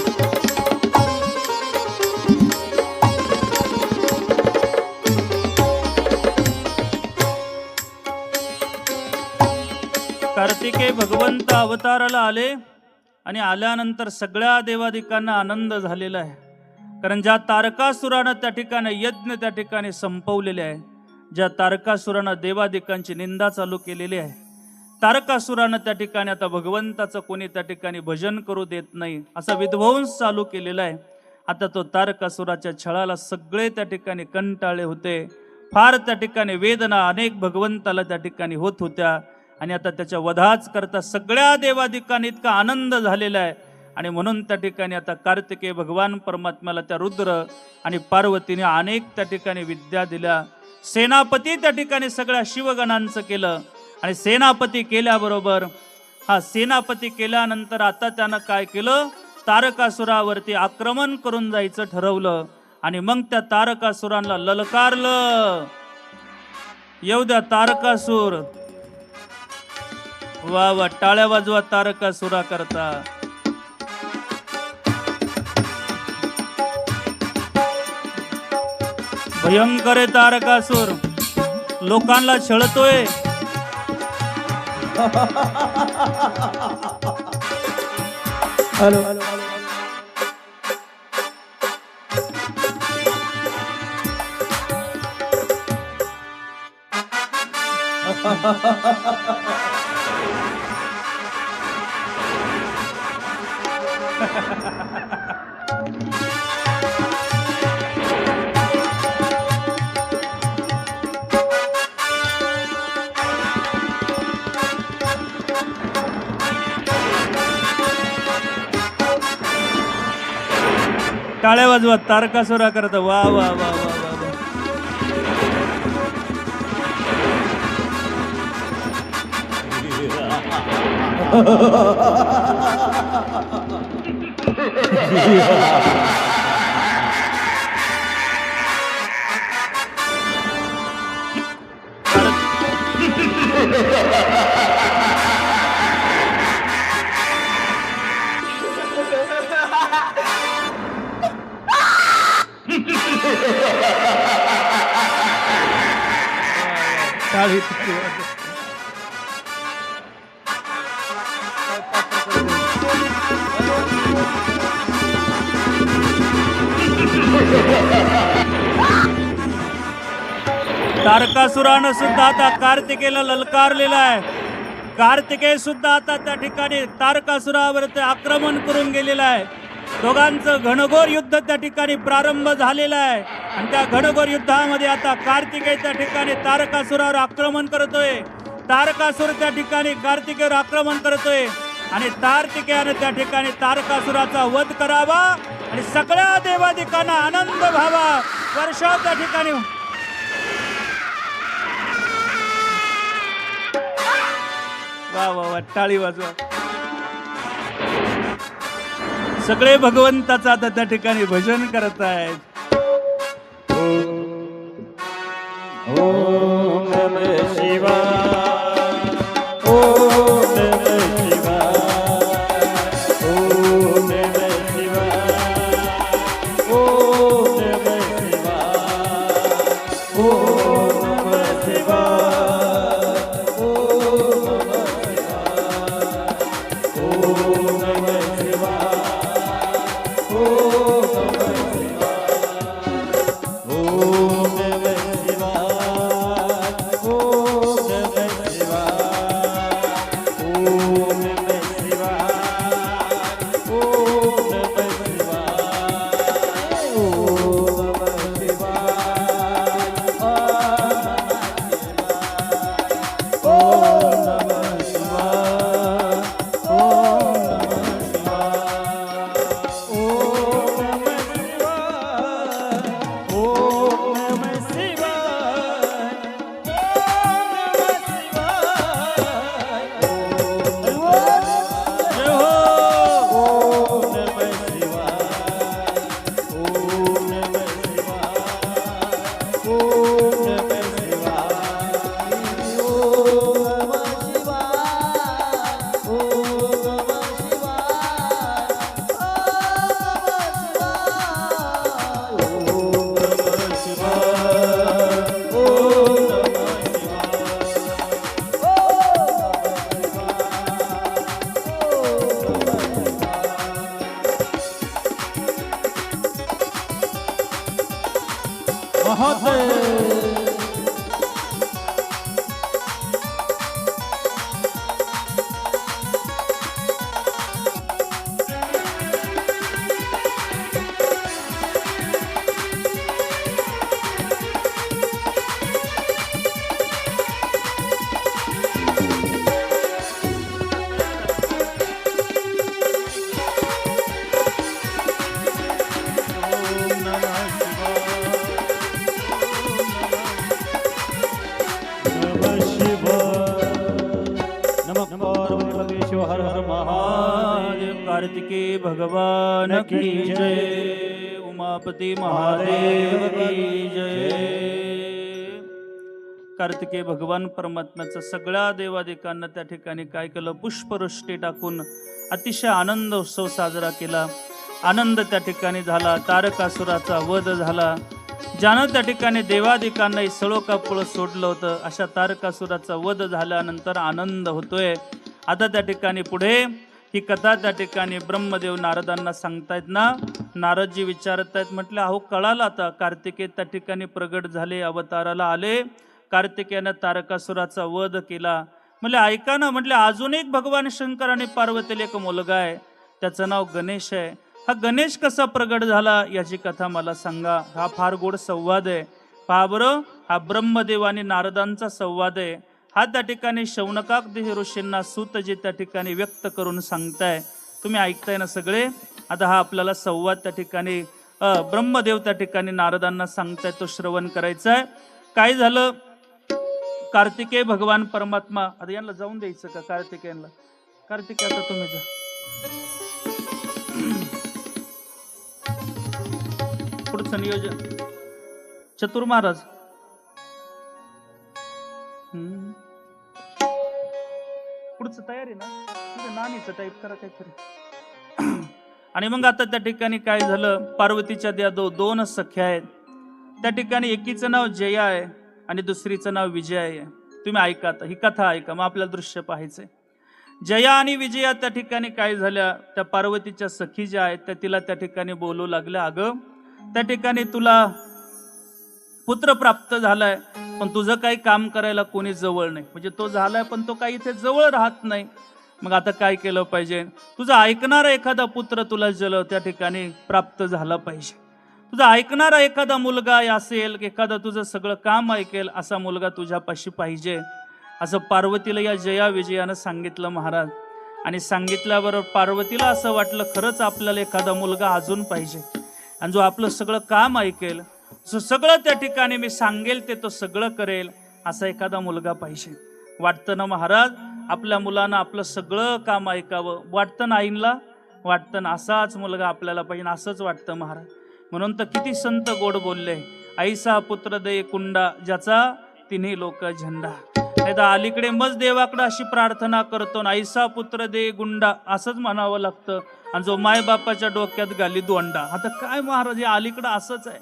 कार्तिकेय भगवंत अवताराला आले आणि आल्यानंतर सगळ्या देवादिकांना आनंद झालेला आहे. कारण ज्या तारकासुरानं त्या ठिकाणी यज्ञ त्या ठिकाणी संपवलेले आहे, ज्या तारकासुरानं देवादिकांची निंदा चालू केलेली आहे, तारकासुरानं त्या ठिकाणी आता भगवंताचं कोणी त्या ठिकाणी भजन करू देत नाही असा विध्वंस चालू केलेला आहे. आता तो तारकासुराच्या छळाला सगळे त्या ठिकाणी कंटाळले होते. फार त्या ठिकाणी वेदना अनेक भगवंताला त्या ठिकाणी होत होत्या आणि आता त्याच्या वधाच करता सगळ्या देवादिकांनी इतका आनंद झालेला आहे. आणि म्हणून त्या ठिकाणी आता कार्तिकेय भगवान परमात्म्याला त्या रुद्र आणि पार्वतीने अनेक त्या ठिकाणी विद्या दिल्या. सेनापती त्या ठिकाणी सगळ्या शिवगणांचं केलं आणि सेनापती केल्याबरोबर सेनापती केल्यानंतर आता त्यानं काय केलं, तारकासुरावरती आक्रमण करून जायचं ठरवलं आणि मग त्या तारकासुरांना ललकारलं. येऊ द्या तारकासूर. वा वा, टाळ्या वाजवा तारकासुरा करता. भयंकर आहे तारकासूर, लोकांना छळतोय. हॅलो टाळ्या वाजवा तारकासुरा करता. वा वा वा वा वा वा. टाळी तारकासुरानं सुद्धा आता कार्तिकेयला ललकारलेला आहे. कार्तिकेय सुद्धा आता त्या ठिकाणी तारकासुरावरती आक्रमण करून गेलेला आहे. दोघांचं घनघोर युद्ध त्या ठिकाणी प्रारंभ झालेला आहे आणि त्या घनघोर युद्धामध्ये आता कार्तिकेय त्या ठिकाणी तारकासुरावर आक्रमण करतोय. तारकासुर त्या ठिकाणी कार्तिकेयवर आक्रमण करतोय आणि कार्तिकेयाने त्या ठिकाणी तारकासुराचा वध करावा आणि सगळ्या देवादिकांना आनंद व्हावा. वर्षा त्या ठिकाणी वा वा वा, टाळी वाजवा. सगळे भगवंताचं आता त्या ठिकाणी भजन करत आहेत. ओम नमः शिवाय, ओम नमः शिवाय, ओम नमः शिवाय, ओम नमः शिवाय, ओम नमः शिवाय, ओम नमः शिवाय, ओम नमः शिवाय, ओम नमः शिवाय, ओम नमः शिवाय, शिव हर हर महादेव। कार्तिकेय भगवान की जय, उमापती महादेव की जय। कार्तिकेय भगवान परमात्म्याचं सगळ्या देवादिकांना त्या ठिकाणी काय केलं, पुष्पवृष्टी टाकून अतिशय आनंद उत्सव साजरा केला. आनंद त्या ठिकाणी झाला. तारकासुराचा वध झाला. ज्यानं त्या ठिकाणी देवादिकांना सळोकापुळं सोडलं होतं, अशा तारकासुराचा वध झाल्यानंतर आनंद होतोय. आता त्या ठिकाणी पुढे ही कथा त्या ठिकाणी ब्रह्मदेव नारदांना सांगतायत ना. नारदजी विचारत आहेत, म्हटलं अहो कळालं आता, कार्तिकेय त्या ठिकाणी प्रगट झाले, अवताराला आले, कार्तिकेयानं तारकासुराचा वध केला. म्हणजे ऐका ना, म्हटलं अजून एक भगवान शंकर आणि पार्वतीला एक मुलगा आहे, त्याचं नाव गणेश आहे. हा गणेश कसा प्रगट झाला याची कथा मला सांगा. हा फार गोड संवाद आहे. पहा बरं, हा ब्रह्मदेव आणि नारदांचा संवाद आहे. हा त्या ठिकाणी शौनकादी ऋषींना सूतजी त्या ठिकाणी व्यक्त करून सांगताय. तुम्ही ऐकताय ना सगळे. आता हा आपल्याला संवाद त्या ठिकाणी ब्रह्मदेव त्या ठिकाणी नारदांना सांगताय, तो श्रवण करायचा आहे. काय झालं, कार्तिकेय भगवान परमात्मा, आता यांना जाऊन द्यायचं का कार्तिकेयांना? कार्तिकेय आता तुम्ही जा. पुढचं नियोजन चतुर महाराज. पुढचं तयारी ना, नानीचं टाईप करा काहीतरी. आणि मग आता त्या ठिकाणी काय झालं, पार्वतीच्या त्या दोन सख्या आहेत. त्या ठिकाणी एकीचं नाव जया आहे आणि दुसरीचं नाव विजया आहे. तुम्ही ऐका आता, ही कथा ऐका, मग आपल्याला दृश्य पाहायचंय. जया आणि विजया त्या ठिकाणी काय झाल्या, त्या पार्वतीच्या सखी ज्या आहेत त्या तिला त्या ठिकाणी बोलू लागल्या, अगं त्या ठिकाणी तुला पुत्र प्राप्त झालाय, पण तुझं काही काम करायला कोणी जवळ नाही. म्हणजे तो झालाय पण तो काही इथे जवळ राहत नाही. मग आता काय केलं पाहिजे, तुझा ऐकणारा एखादा पुत्र तुला जल त्या ठिकाणी प्राप्त झाला पाहिजे. तुझा ऐकणारा एखादा मुलगा असेल, एखादा तुझं सगळं काम ऐकेल असा मुलगा तुझ्यापाशी पाहिजे, असं पार्वतीला या जया विजयानं सांगितलं महाराज. आणि सांगितल्याबरोबर पार्वतीला असं वाटलं, खरंच आपल्याला एखादा मुलगा अजून पाहिजे, आणि जो आपलं सगळं काम ऐकेल, जो सगळं त्या ठिकाणी मी सांगेल ते तो सगळं करेल, असा एखादा मुलगा पाहिजे. वाटतं ना महाराज, आपल्या मुलांना आपलं सगळं काम ऐकावं. वाटतं ना आईनला, वाटतं ना असाच मुलगा आपल्याला पाहिजे, असंच वाटतं महाराज. म्हणून तर किती संत गोड बोलले, ऐसा पुत्र दे कुंडा, ज्याचा तिन्ही लोक झेंडा. नाही तर अलीकडे मज देवाकडे अशी प्रार्थना करतो ना, ऐसा पुत्र दे गुंडा असंच म्हणावं लागतं, आणि जो माय बापाच्या डोक्यात घाली दोंडा. आता काय महाराज, हे अलीकडं असंच आहे.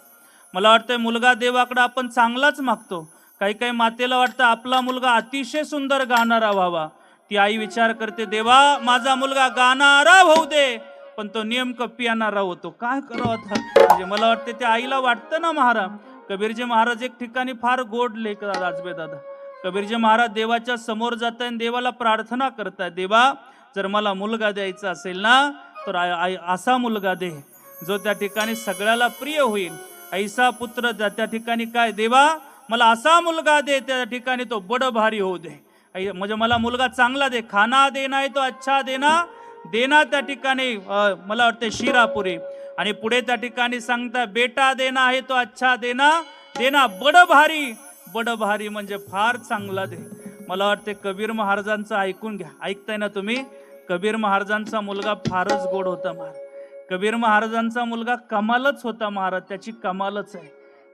मला वाटतंय मुलगा देवाकडे आपण चांगलाच मागतो. काही काही मातेला वाटतं आपला मुलगा अतिशय सुंदर गाणारा व्हावा. ती आई विचार करते, देवा माझा मुलगा गाणारा होऊ दे, पण तो नेमकं पियानारा होतो, काय करावं आता. म्हणजे मला वाटतं त्या आईला वाटतं ना महाराज. कबीरजी महाराज एक ठिकाणी फार गोड लेख राजबे दादा. कबीरजी महाराज देवाच्या समोर जात आहे, देवाला प्रार्थना करताय, देवा जर मला मुलगा द्यायचा असेल ना, तर असा मुलगा दे जो त्या ठिकाणी सगळ्याला प्रिय होईल. ऐसा पुत्र त्या ठिकाणी काय, देवा मला असा मुलगा दे त्या ठिकाणी तो बड भारी होऊ दे. म्हणजे मला मुलगा चांगला दे, खाना देना आहे तो अच्छा देना, देना त्या ठिकाणी मला वाटते शिरापुरी. आणि पुढे त्या ठिकाणी सांगता, बेटा देना आहे तो अच्छा देना, देना बड भारी, बड भारी म्हणजे फार चांगला दे. मला वाटते कबीर महाराजांचं ऐकून घ्या. ऐकताय ना तुम्ही, कबीर महाराजांचा मुलगा फारच गोड होता महाराज. कबीर महाराजांचा मुलगा कमालच होता महाराज, त्याची कमालच आहे.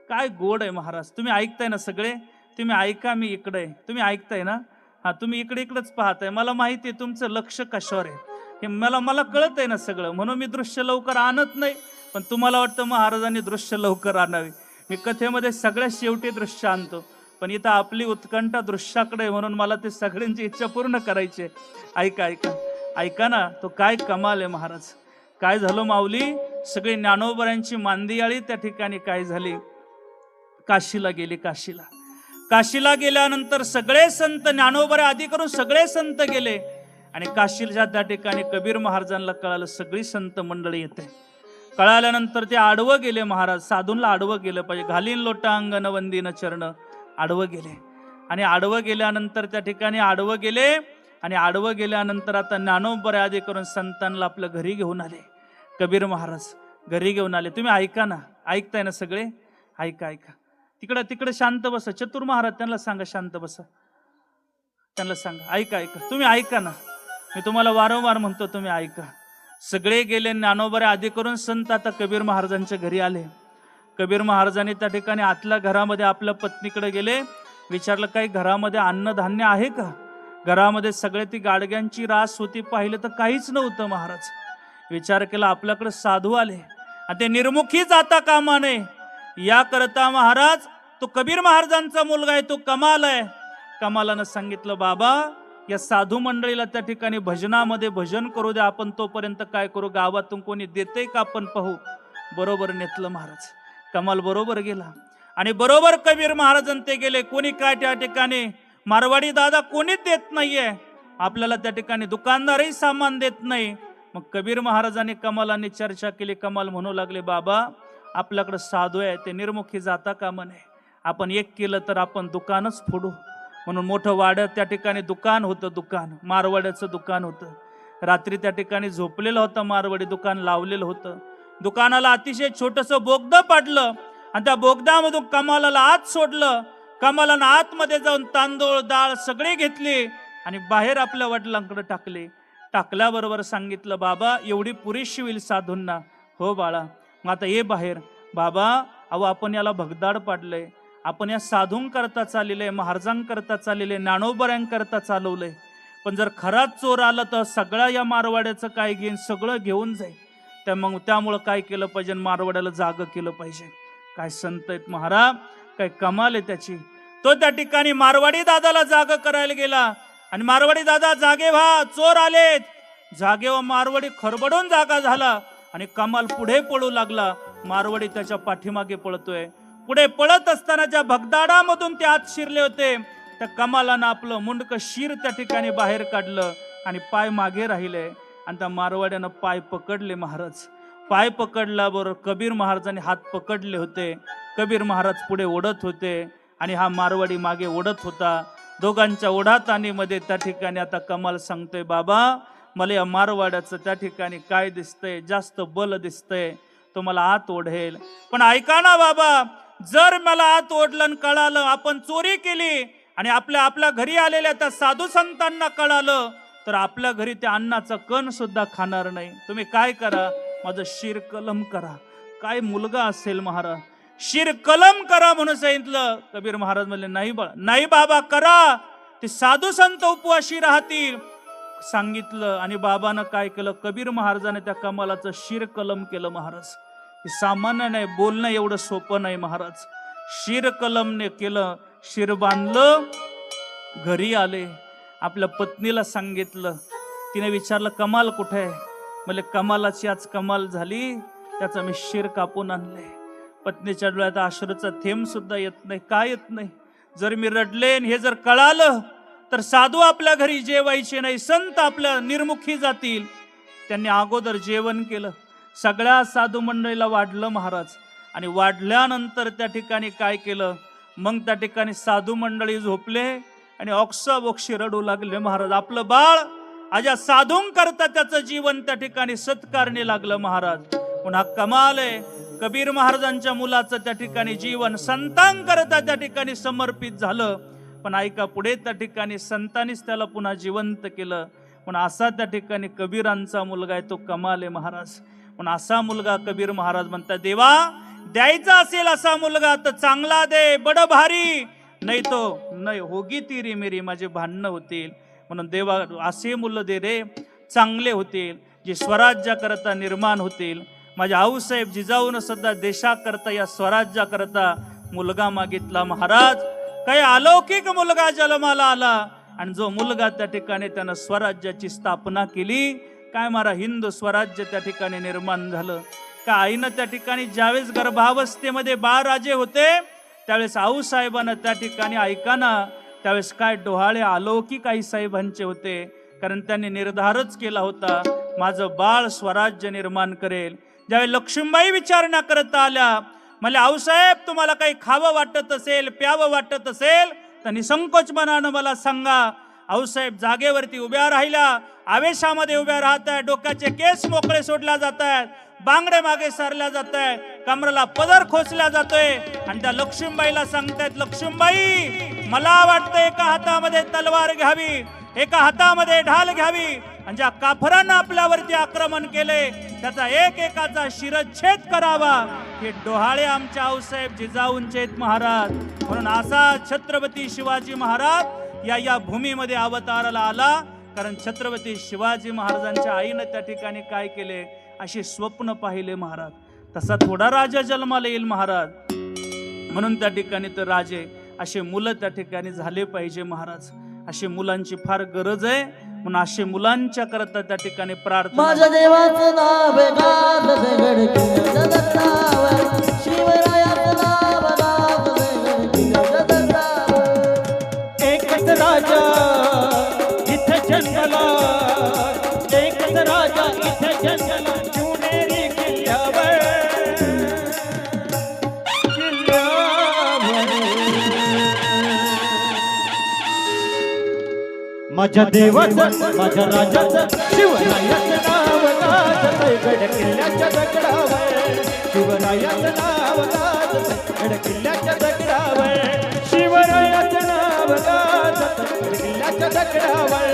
काय गोड आहे महाराज. तुम्ही ऐकताय ना सगळे, तुम्ही ऐका, मी इकडे आहे, तुम्ही ऐकताय ना. हा, तुम्ही इकडेच पाहताय. मला माहिती आहे तुमचं लक्ष कशावर आहे, हे मला कळत आहे ना सगळं, म्हणून मी दृश्य लवकर आणत नाही. पण तुम्हाला वाटतं महाराजांनी दृश्य लवकर आणावे. मी कथेमध्ये सगळ्यात शेवटी दृश्य आणतो, पण इथं आपली उत्कंठा दृश्याकडे आहे, म्हणून मला ते सगळ्यांची इच्छा पूर्ण करायची आहे. ऐका ऐका ऐका ना, तो काय कमाल आहे महाराज. काय झालं माऊली, सगळी ज्ञानोबरांची मांदियाळी त्या ठिकाणी काय झाली, काशीला गेली. काशीला गेल्यानंतर सगळे संत, ज्ञानोबरा आधी करून सगळे संत गेले. आणि काशीच्या त्या ठिकाणी कबीर महाराजांना कळालं सगळी संत मंडळी येते. कळाल्यानंतर ते आडवं गेले महाराज. साधूंना आडवं गेलं पाहिजे. घालीन लोटा अंगण वंदीन चरण, आडवं गेले. आणि आडवं गेल्यानंतर त्या ठिकाणी आडवं गेले. आणि आडवं गेल्यानंतर आता ज्ञानोबरा आधी करून संतांना आपल्या घरी घेऊन आले. कबीर महाराज घरी घेऊन आले. तुम्ही ऐका ना, ऐकताय ना सगळे, ऐका ऐका. तिकडे शांत बसा. चतुर महाराज त्यांना सांगा शांत बसा, त्यांना सांगा. ऐका ऐका, तुम्ही ऐका ना. मी तुम्हाला वारंवार म्हणतो, तुम्ही ऐका. सगळे गेले, ज्ञानोबा आधी करून संत आता कबीर महाराजांच्या घरी आले. कबीर महाराजांनी त्या ठिकाणी आतल्या घरामध्ये आपल्या पत्नीकडे गेले, विचारलं काही घरामध्ये अन्नधान्य आहे का? घरामध्ये सगळे ती गाडग्यांची रास होती, पाहिलं तर काहीच नव्हतं. महाराज विचार केला, आपल्याकडे साधू आले आणि ते निर्मुखी जाता कामा नये याकरता महाराज तो कबीर महाराजांचा मुलगा आहे, तो कमाल आहे. कमालानं सांगितलं, बाबा या साधू मंडळीला त्या ठिकाणी भजनामध्ये भजन करू द्या, आपण तोपर्यंत काय करू, गावातून कोणी देते का आपण पाहू. बरोबर नेतलं महाराज. कमाल बरोबर गेला आणि बरोबर कबीर महाराजां ते गेले. कोणी काय त्या ठिकाणी मारवाडी दादा कोणीच देत नाहीये आपल्याला, त्या ठिकाणी दुकानदारही सामान देत नाही. मग कबीर महाराजांनी कमालाने चर्चा केली. कमाल म्हणू लागले, बाबा आपल्याकडे साधू आहे, ते निर्मुखी जाता कामा नये, आपण एक केलं तर आपण दुकानच फोडू. म्हणून मोठं वाड्यात त्या ठिकाणी दुकान होतं, दुकान मारवाड्याचं दुकान होतं. रात्री त्या ठिकाणी झोपलेलं होतं, मारवाडी दुकान लावलेलं होतं. दुकानाला अतिशय छोटंसं बोगदं पाडलं आणि त्या बोगद्यामधून कमालाला आत सोडलं. कमालानं आतमध्ये जाऊन तांदूळ डाळ सगळे घेतले आणि बाहेर आपल्या वडिलांकडे टाकले. टाकल्याबरोबर सांगितलं, बाबा एवढी पुरेशी होईल साधूंना. हो बाळा, मग आता ये बाहेर. बाबा अहो आपण याला भगदाड पाडलंय, आपण या साधूंकरता चाललेलंय, महाराजांकरता चाललेलंय, ज्ञानोबऱ्यांकरता चालवलंय. पण जर खराच चोर आला तर सगळ्या या मारवाड्याचं काय घेईन, सगळं घेऊन जाईल. त्यामुळं काय केलं पाहिजे, मारवाड्याला जाग केलं पाहिजे. काय संत आहेत महाराज, काय कमाल आहे त्याची. तो त्या ठिकाणी मारवाडी दादाला जाग करायला गेला आणि मारवाडी दादा जागे व्हा, चोर आलेत. जागेवर मारवाडी खरबडून जागा झाला आणि कमाल पुढे पळू लागला. मारवाडी त्याच्या पाठीमागे पळतोय. पुढे पळत असताना ज्या भगदाडामधून ते आत शिरले होते, त्या कमालानं आपलं मुंडकं शिर त्या ठिकाणी बाहेर काढलं आणि पाय मागे राहिले आणि त्या मारवाड्यानं पाय पकडले. महाराज पाय पकडल्याबरोबर कबीर महाराजांनी हात पकडले होते. कबीर महाराज पुढे ओढत होते आणि हा मारवाडी मागे ओढत होता. दोघांच्या ओढाताणीमध्ये त्या ठिकाणी आता कमाल सांगतोय, बाबा मला या मारवाड्याचं त्या ठिकाणी काय दिसतंय, जास्त बल दिसतंय, तो मला आत ओढेल. पण ऐका ना बाबा, जर मला आत ओढलं कळालं आपण चोरी केली आणि आपल्या घरी आलेल्या त्या साधू संतांना कळालं तर आपल्या घरी त्या अन्नाचा कण सुद्धा खाणार नाही. तुम्ही काय करा, माझं शिर कलम करा. काय मुलगा असेल महाराज, शिर कलम करा म्हणून सांगितलं. कबीर महाराज म्हणले, नाही बाबा करा, ते साधू संत उपवाशी राहतील सांगितलं. आणि बाबानं काय केलं, कबीर महाराजाने त्या कमालाचं शिर कलम केलं. महाराज हे सामान्य नाही, बोलणं एवढं सोपं नाही. महाराज शिर कलमने केलं, शिर बांधलं, घरी आले. आपल्या पत्नीला सांगितलं. तिने विचारलं, कमाल कुठे आहे? म्हणजे कमालाची आज कमाल झाली, त्याचं मी शिर कापून आणले. पत्नीच्या डोळ्यात अश्रूचा थेंब सुद्धा येत नाही. काय येत नाही? जर मी रडले हे जर कळालं तर साधू आपल्या घरी जेवायचे नाही, संत आपल्या निर्मुखी जातील. त्यांनी अगोदर जेवण केलं, सगळ्या साधू मंडळीला वाढलं महाराज. आणि वाढल्यानंतर त्या ठिकाणी काय केलं, मग त्या ठिकाणी साधू मंडळी झोपले आणि ऑक्साबोक्षी रडू लागले. महाराज आपलं बाळ आजा साधूंकरता त्याचं जीवन त्या ठिकाणी सत्कारणे लागलं. महाराज पुन्हा कमाल आहे, कबीर महाराजांच्या मुलाचं त्या ठिकाणी जीवन संतांकरता त्या ठिकाणी समर्पित झालं. पण ऐका, पुढे त्या ठिकाणी संतांनीच त्याला पुन्हा जिवंत केलं. पण असा त्या ठिकाणी कबीरांचा मुलगा आहे, तो कमाल आहे महाराज. पण असा मुलगा कबीर महाराज म्हणतात, देवा द्यायचा असेल असा मुलगा तर चांगला दे, बड भारी, नाही तो नाही होगी तिरी मेरी, माझे भांडणं होतील. म्हणून देवा असे मुलं दे रे, चांगले होतील, जे स्वराज्याकरता निर्माण होतील. माझ्या आऊसाहेब जिजाऊन सध्या देशाकरता या स्वराज्याकरता मुलगा मागितला. महाराज काही अलौकिक मुलगा जन्माला आला आणि जो मुलगा त्या ठिकाणी त्यानं स्वराज्याची स्थापना केली. काय मारा हिंदू स्वराज्य त्या ठिकाणी निर्माण झालं. का आईनं त्या ठिकाणी ज्यावेळेस गर्भावस्थेमध्ये बाळराजे होते त्यावेळेस आऊसाहेबांना त्या ठिकाणी ऐकाना त्यावेळेस काय डोहाळे अलौकिक आई साहेबांचे होते. कारण त्यांनी निर्धारच केला होता, माझं बाळ स्वराज्य निर्माण करेल. ज्यावेळी लक्ष्मीबाई विचारणा करता आल्या, मला आऊसाहेब तुम्हाला काही खावं वाटत असेल, प्यावं वाटत असेल तर निसंकोच मनानं मला सांगा. आऊसाहेब जागेवरती उभ्या राहिल्या, आवेशामध्ये उभ्या राहत आहे, डोक्याचे केस मोकळे सोडल्या जात आहेत, बांगडे मागे सारल्या जात आहे, कमरेला पदर खोचल्या जातोय आणि त्या लक्ष्मीबाईला सांगतायत, लक्ष्मीबाई मला वाटतं एका हातामध्ये तलवार घ्यावी, एका हातामध्ये ढाल घ्यावी आणि ज्या काफरानं आपल्यावरती आक्रमण केले त्याचा एक एकाचा शिरच्छेद करावा. हे डोहाळे आमच्या आऊसाहेब जिजाऊंचे महाराज. म्हणून असा छत्रपती शिवाजी महाराज या भूमीमध्ये अवताराला आला. कारण छत्रपती शिवाजी महाराजांच्या आईनं त्या ठिकाणी काय केले, असे स्वप्न पाहिले महाराज. तसा थोडा राजा जन्माला येईल महाराज. म्हणून त्या ठिकाणी तर राजे असे मुलं त्या ठिकाणी झाले पाहिजे महाराज. असे मुलांची फार गरज आहे. म्हणून असे मुलांच्या करता त्या ठिकाणी प्रार्थना. माझ्या देवाचं नाव गाजत गडकिल्ल्याचं नाव, शिवरायाचं नाव गाजत गडकिल्ल्याचं नाव. एकच राजा इथे जन्मला, एकच राजा इथे जन्मला, शिवनेरी किल्ल्यावर, किल्ल्यावर. माझ्या देवाचं माझ्या राजाचं शिवरायाचं नाव गाजत गडकिल्ल्याच्या दगडावर, शिवरायाचं नाव गाजत गडकिल्ल्याच्या दगडावर, शिवरायाचं नाव गाजत गडकिल्ल्याच्या दगडावर.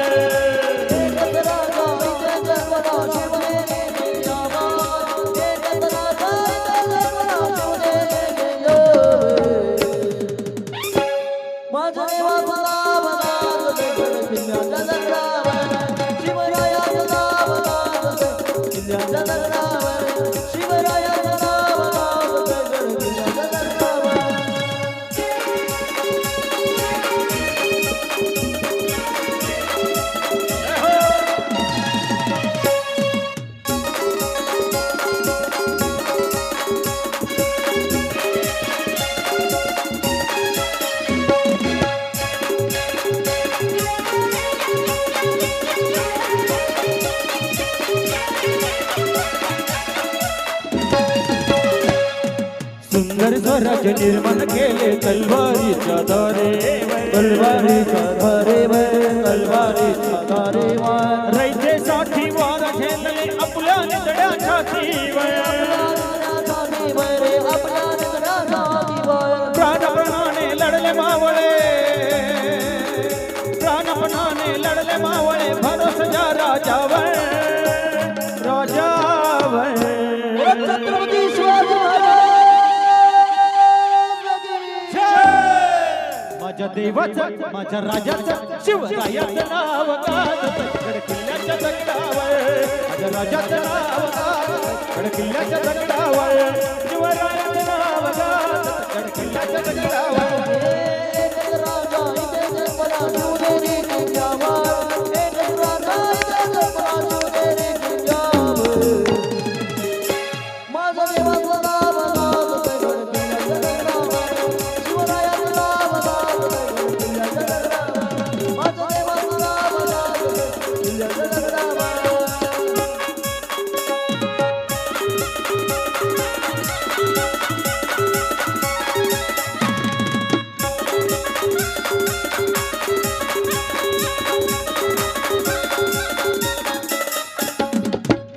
सुंदर स्वराज निर्माण केले तलवारीच्या दारे, तलवारीच्या दारे, तलवारीच्या दारे. रयतेसाठी वार झेलले आपल्या निधड्या छातीवर, प्राणपणाने लढले मावळे, प्राणपणाने लढले मावळे, भरोसा राजावर, राजावर. छत्रपती शिवाजी महाराज. माझ्या देवाचं माझ्या राजाचं शिवरायाचं नाव गाजत गडकिल्ल्याच्या दगडावर, माझ्या राजाचं नाव गाजत गडकिल्ल्याच्या दगडावर, शिवरायाचं नाव गाजत गडकिल्ल्याच्या दगडावर.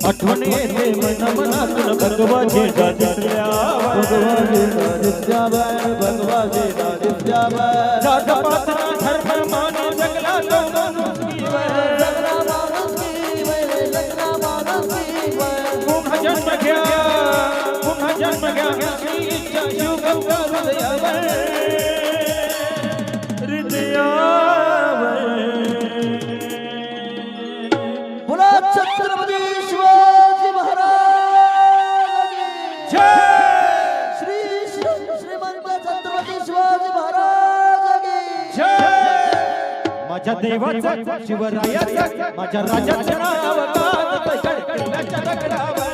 आठवण येते मन मनातून भगवाचे दिसल्यावर, भगवाचे दिसल्यावर, भगवाचे दिसल्यावर. जात पातना धर्म मान जगला तो माणुसकीवर, जगला माणुसकीवर, जगला माणुसकीवर. पुन्हा जन्म घ्या, पुन्हा जन्म घ्या, ही इच्छा शिवगंगा हृदयावर, हृदयावर. बोला छत्रपती शिवाजी महाराज की जय. श्रीमंत छत्रपती शिवाजी महाराज की जय. माझ्या देवाचं शिवरायाचं माझ्या राजाचं नाव गाजत गडकिल्ल्याच्या दगडावर,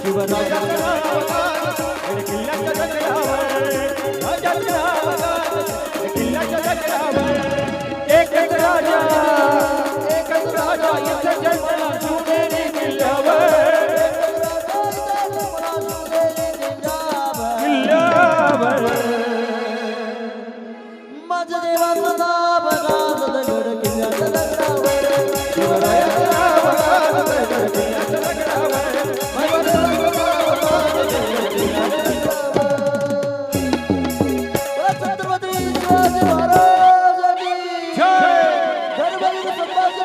शिवरायाचं नाव गाजत गडकिल्ल्याच्या दगडावर, राजाचं नाव गाजत गडकिल्ल्याच्या दगडावर. एकच राजा, एकच राजा इथं जन्मला शिवनेरी किल्ल्यावर, किल्ल्यावर. माझ्या देवाचं नाव गाजत गडकिल्ल्याच्या दगडावर, शिवरायाचं नाव गाजत गडकिल्ल्याच्या दगडावर, छत्रपती शिवाजी महाराज की जय. धर्मवीर संभाजी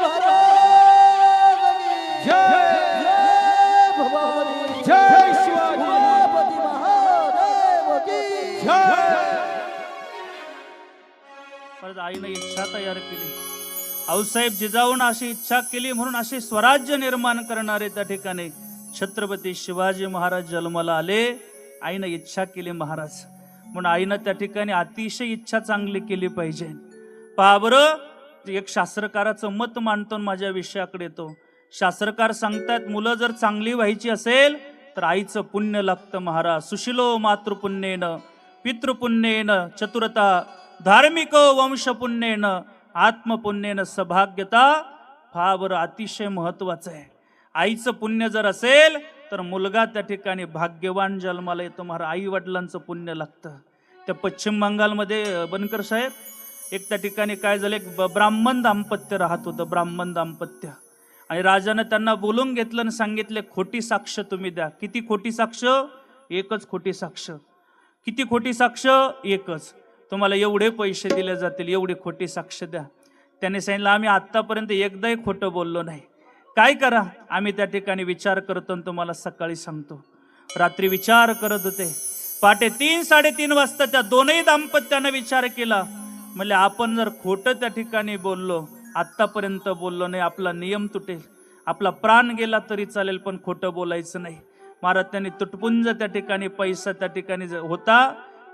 आईनं इच्छा तयार केली. आऊसाहेब जिजाऊन अशी इच्छा केली म्हणून असे स्वराज्य निर्माण करणारे त्या ठिकाणी छत्रपती शिवाजी महाराज जन्माला आले. आईनं इच्छा केली महाराज, म्हणून आईनं त्या ठिकाणी अतिशय इच्छा चांगली केली पाहिजे. पहा बरं, एक शास्त्रकाराचं मत मांडतो माझ्या विषयाकडे येतो. शास्त्रकार सांगतात मुलं जर चांगली व्हायची असेल तर आईचं पुण्य लागतं महाराज. सुशिलो मातृपुण्येन पितृपुण्येन चतुरता धार्मिक वंशपुण्येन आत्मपुण्येन सभाग्यता. पहा बरं, अतिशय महत्वाचं आहे. आईचं पुण्य जर असेल तर मुलगा त्या ठिकाणी भाग्यवान जन्माला येतो महाराज. आई वडिलांचं पुण्य लागतं. त्या पश्चिम बंगालमध्ये बनकर साहेब एक त्या ठिकाणी काय झालं, एक ब्राह्मण दाम्पत्य राहत होतं, ब्राह्मण दाम्पत्य. आणि राजानं त्यांना बोलून घेतलं आणि सांगितले खोटी साक्ष तुम्ही द्या. किती खोटी साक्ष? एकच खोटी साक्ष. किती खोटी साक्ष? एकच. तुम्हाला एवढे पैसे दिले जातील, एवढी खोटी साक्ष द्या. त्याने सांगितलं आम्ही आत्तापर्यंत एकदाही खोटं बोललो नाही. काय करा, आम्ही त्या ठिकाणी विचार करतो आणि तुम्हाला सकाळी सांगतो. रात्री विचार करत होते. पहाटे 3-3:30 वाजता त्या दोनही दाम्पत्यानं विचार केला. म्हणजे आपण जर खोटं त्या ठिकाणी बोललो, आत्तापर्यंत बोललो नाही, आपला नियम तुटेल, आपला प्राण गेला तरी चालेल, पण खोटं बोलायचं नाही. महाराज त्यांनी तुटपुंज त्या ठिकाणी पैसा त्या ठिकाणी होता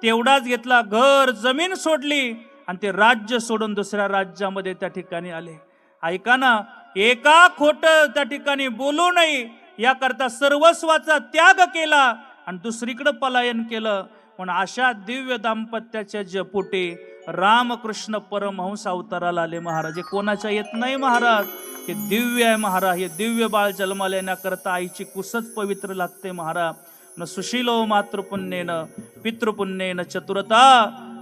तेवढाच घेतला, घर जमीन सोडली आणि ते राज्य सोडून दुसऱ्या राज्यामध्ये त्या ठिकाणी आले. ऐका ना, एका खोट त्या ठिकाणी बोलू नये याकरता सर्वस्वाचा त्याग केला आणि दुसरीकडे पलायन केलं. पण अशा दिव्य दाम्पत्याच्या जपोटे रामकृष्ण परमहंस अवताराला आले महाराज. हे कोणाच्या येत नाही महाराज, हे दिव्य आहे महाराज. हे दिव्य बाळ जन्माला येण्याकरता आईची कुसच पवित्र लागते महाराज. न सुशीलो मातृपुण्येन पितृपुण्येन चतुरता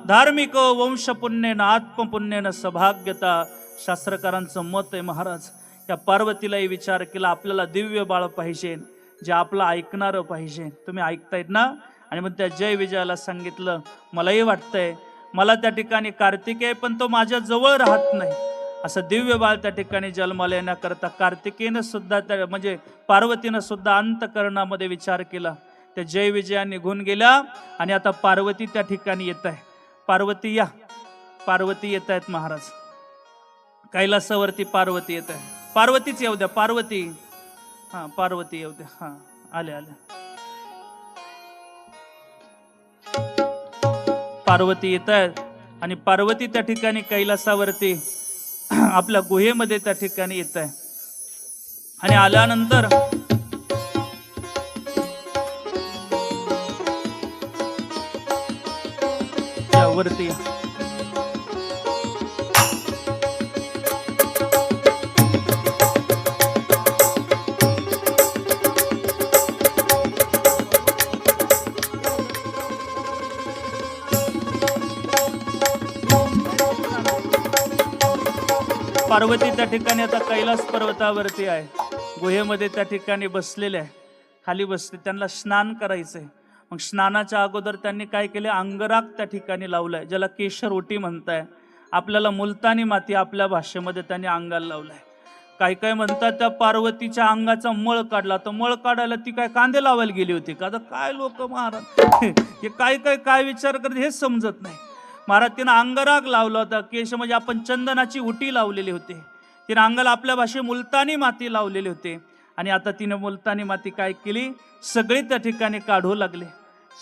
धार्मिक वंशपुण्येन आत्मपुण्येन सभाग्यता. शास्त्रकारांचं मत आहे महाराज. या पार्वतीलाही विचार केला आपल्याला दिव्य बाळ पाहिजे, जे आपलं ऐकणारं पाहिजे. तुम्ही ऐकतायत ना? आणि मग त्या जय विजयाला सांगितलं मलाही वाटतंय, मला त्या ठिकाणी कार्तिकेय पण तो माझ्या जवळ राहत नाही. असं दिव्य बाळ त्या ठिकाणी जन्माला येण्याकरता कार्तिकेयनं सुद्धा त्या म्हणजे पार्वतीनं सुद्धा अंतकरणामध्ये विचार केला. त्या जय विजया निघून गेल्या आणि आता पार्वती त्या ठिकाणी येत आहे. पार्वती या, पार्वती येत आहेत महाराज. कैलासावरती पार्वती येत आहे. पार्वतीच येऊ द्या, पार्वती. हा, पार्वती येऊ द्या. हा, आले आले. पार्वती येत आहेत आणि पार्वती त्या ठिकाणी कैलासावरती आपल्या गुहेमध्ये त्या ठिकाणी येत आहे. आणि आल्यानंतर वरती पार्वती त्या ठिकाणी आता कैलास पर्वतावरती आहे, गुहेमध्ये त्या ठिकाणी बसलेले आहे. खाली बसले, त्यांना स्नान करायचंय. मग स्नानाच्या अगोदर त्यांनी काय केले, अंगराग त्या ठिकाणी लावलाय, ज्याला केशर ओटी म्हणताय. आपल्याला मुलतानी माती आपल्या भाषेमध्ये त्यांनी अंगाला लावलाय. काय काय म्हणतात त्या पार्वतीच्या अंगाचा मळ काढला. तर मळ काढायला ती काय कांदे लावायला गेली होती का? तर काय लोक महाराज हे काय विचार करते हेच समजत नाही. महाराज तिनं अंगराग लावला होता. केश म्हणजे आपण चंदनाची उटी लावलेली होती. तिनं अंगाला आपल्या भाषेत मुलतानी माती लावलेली होती. आणि आता तिनं मुलतानी माती काय केली, सगळी त्या ठिकाणी काढू लागले.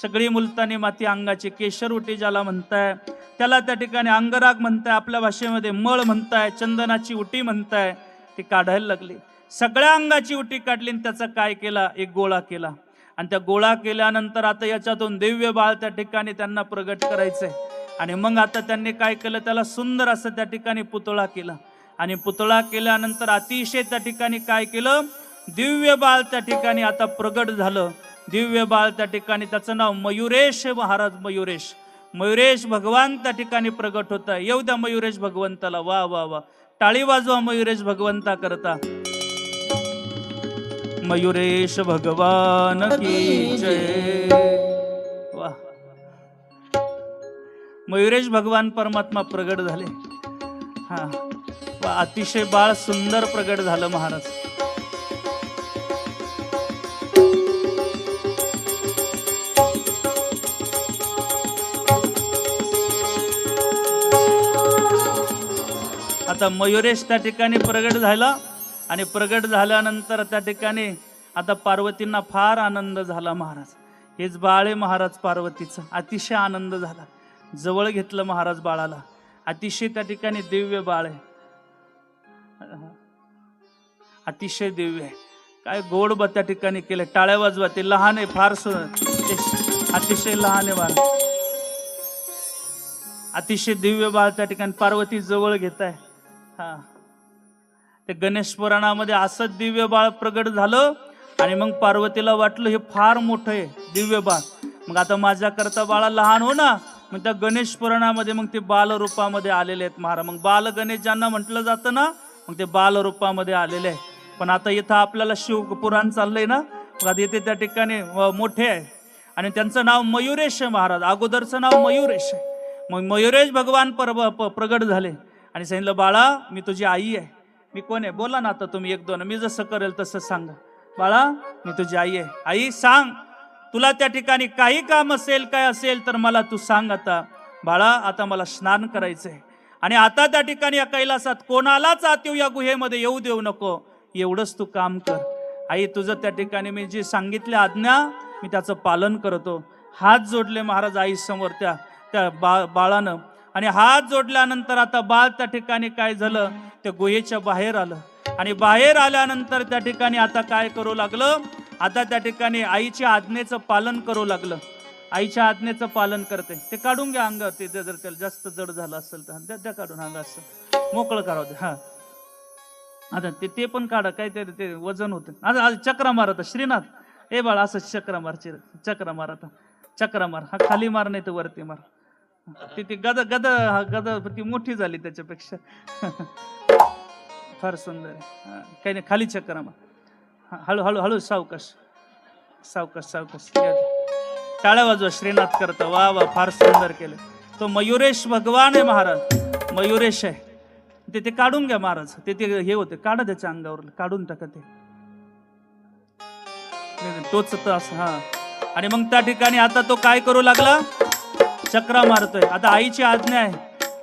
सगळी मुलतानी माती अंगाची केशर उटी ज्याला म्हणताय त्याला त्या ठिकाणी अंगराग म्हणताय, आपल्या भाषेमध्ये मळ म्हणताय, चंदनाची उटी म्हणताय, ती काढायला लागली. सगळ्या अंगाची उटी काढली आणि त्याचा काय केला, एक गोळा केला. आणि त्या गोळा केल्यानंतर आता याच्यातून दिव्य बाळ त्या ठिकाणी त्यांना प्रगट करायचंय. आणि मग आता त्यांनी काय केलं, त्याला सुंदर असं त्या ठिकाणी पुतळा केला. आणि पुतळा केल्यानंतर अतिशय त्या ठिकाणी काय केलं, दिव्य बाळ त्या ठिकाणी आता प्रगट झालं. दिव्य बाळ त्या ठिकाणी, त्याचं नाव मयुरेश महाराज. मयुरेश भगवान त्या ठिकाणी प्रगट होत आहे. येऊ द्या मयुरेश भगवंताला. वा वा वा, टाळी वाजवा मयुरेश भगवंता करता. मयुरेश भगवान की जय. वा, मयुरेश भगवान परमात्मा प्रगट झाले. हा, अतिशय बाळ सुंदर प्रगट झालं महाराज. आता मयुरेश त्या ठिकाणी प्रगट झाला आणि प्रगट झाल्यानंतर त्या ठिकाणी आता पार्वतींना फार आनंद झाला. महाराज हेच बाळ आहे महाराज पार्वतीचं. अतिशय आनंद झाला. जवळ घेतलं महाराज बाळाला. अतिशय त्या ठिकाणी दिव्य बाळ आहे. अतिशय दिव्य आहे. काय गोड बा त्या ठिकाणी केलं. टाळ्या वाजवा. ते लहान आहे फार अतिशय लहान आहे बाळ. अतिशय दिव्य बाळ त्या ठिकाणी पार्वती जवळ घेत आहे. हा ते गणेश पुराणामध्ये असं दिव्य बाळ प्रगट झालं आणि मग पार्वतीला वाटलं हे फार मोठं आहे दिव्य बाळ. मग आता माझ्या करता बाळा लहान हो ना. मग त्या गणेश पुराणामध्ये मग ते बाल रूपामध्ये आलेले आहेत महाराज. मग बाल गणेश ज्यांना म्हटलं जातं ना मग ते बाल रूपामध्ये आलेले आहे. पण आता इथं आपल्याला शिवपुराण चाललंय ना. मग आता इथे त्या ठिकाणी मोठे आहे आणि त्यांचं नाव मयुरेश आहे महाराज. अगोदरचं नाव मयुरेश आहे. मग मयुरेश भगवान प्रगट झाले आणि सांगितलं बाळा मी तुझी आई आहे. मी कोण आहे बोला ना आता तुम्ही एक दोन. मी जसं करेल तसं सांगा. बाळा मी तुझी आई आहे. आई सांग तुला त्या ठिकाणी काही काम असेल काय असेल तर मला तू सांग. आता बाळा आता मला स्नान करायचंय आणि आता त्या ठिकाणी या कैलासात कोणालाच आत या गुहेमध्ये येऊ देऊ नको. एवढंच तू काम कर. आई तुझं त्या ठिकाणी मी जी सांगितली आज्ञा मी त्याचं पालन करतो. हात जोडले महाराज आई समोर त्या बाळानं आणि हात जोडल्यानंतर आता बाळ त्या ठिकाणी काय झालं त्या गुहेच्या बाहेर आलं आणि बाहेर आल्यानंतर त्या ठिकाणी आता काय करू लागलं. आता त्या ठिकाणी आईच्या आज्ञेचं पालन करू लागलं. आईच्या आज्ञेचं पालन करते. ते काढून घ्या अंगावर. ते जर त्याला जास्त जड झालं असेल तर त्या काढून अंग असं मोकळं करावं दे. हा आता ते पण काढा. काय ते वजन होतं. आता चक्रा मार. आता श्रीनाथ ए बाळा असं चक्रा मार. चक्रा मार. आता चक्रा मार. हा खाली मार नाही तर वरती मार. ती गद ती मोठी झाली त्याच्यापेक्षा. फार सुंदर आहे. काही नाही खाली चक्रा मार. हळू हळू हळू सावकाश सावकाश सावकाश. टाळ्या वाजवा. श्रीनाथ करता. वा वा फार सुंदर केलं. तो मयुरेश भगवान आहे महाराज. मयुरेश आहे. ते काढून घ्या महाराज. ते हे होते काढा त्याच्या अंगावर काढून टाका. ते तोच असं. हा आणि मग त्या ठिकाणी आता तो काय करू लागला चक्रा मारतोय. आता आईची आज्ञा आहे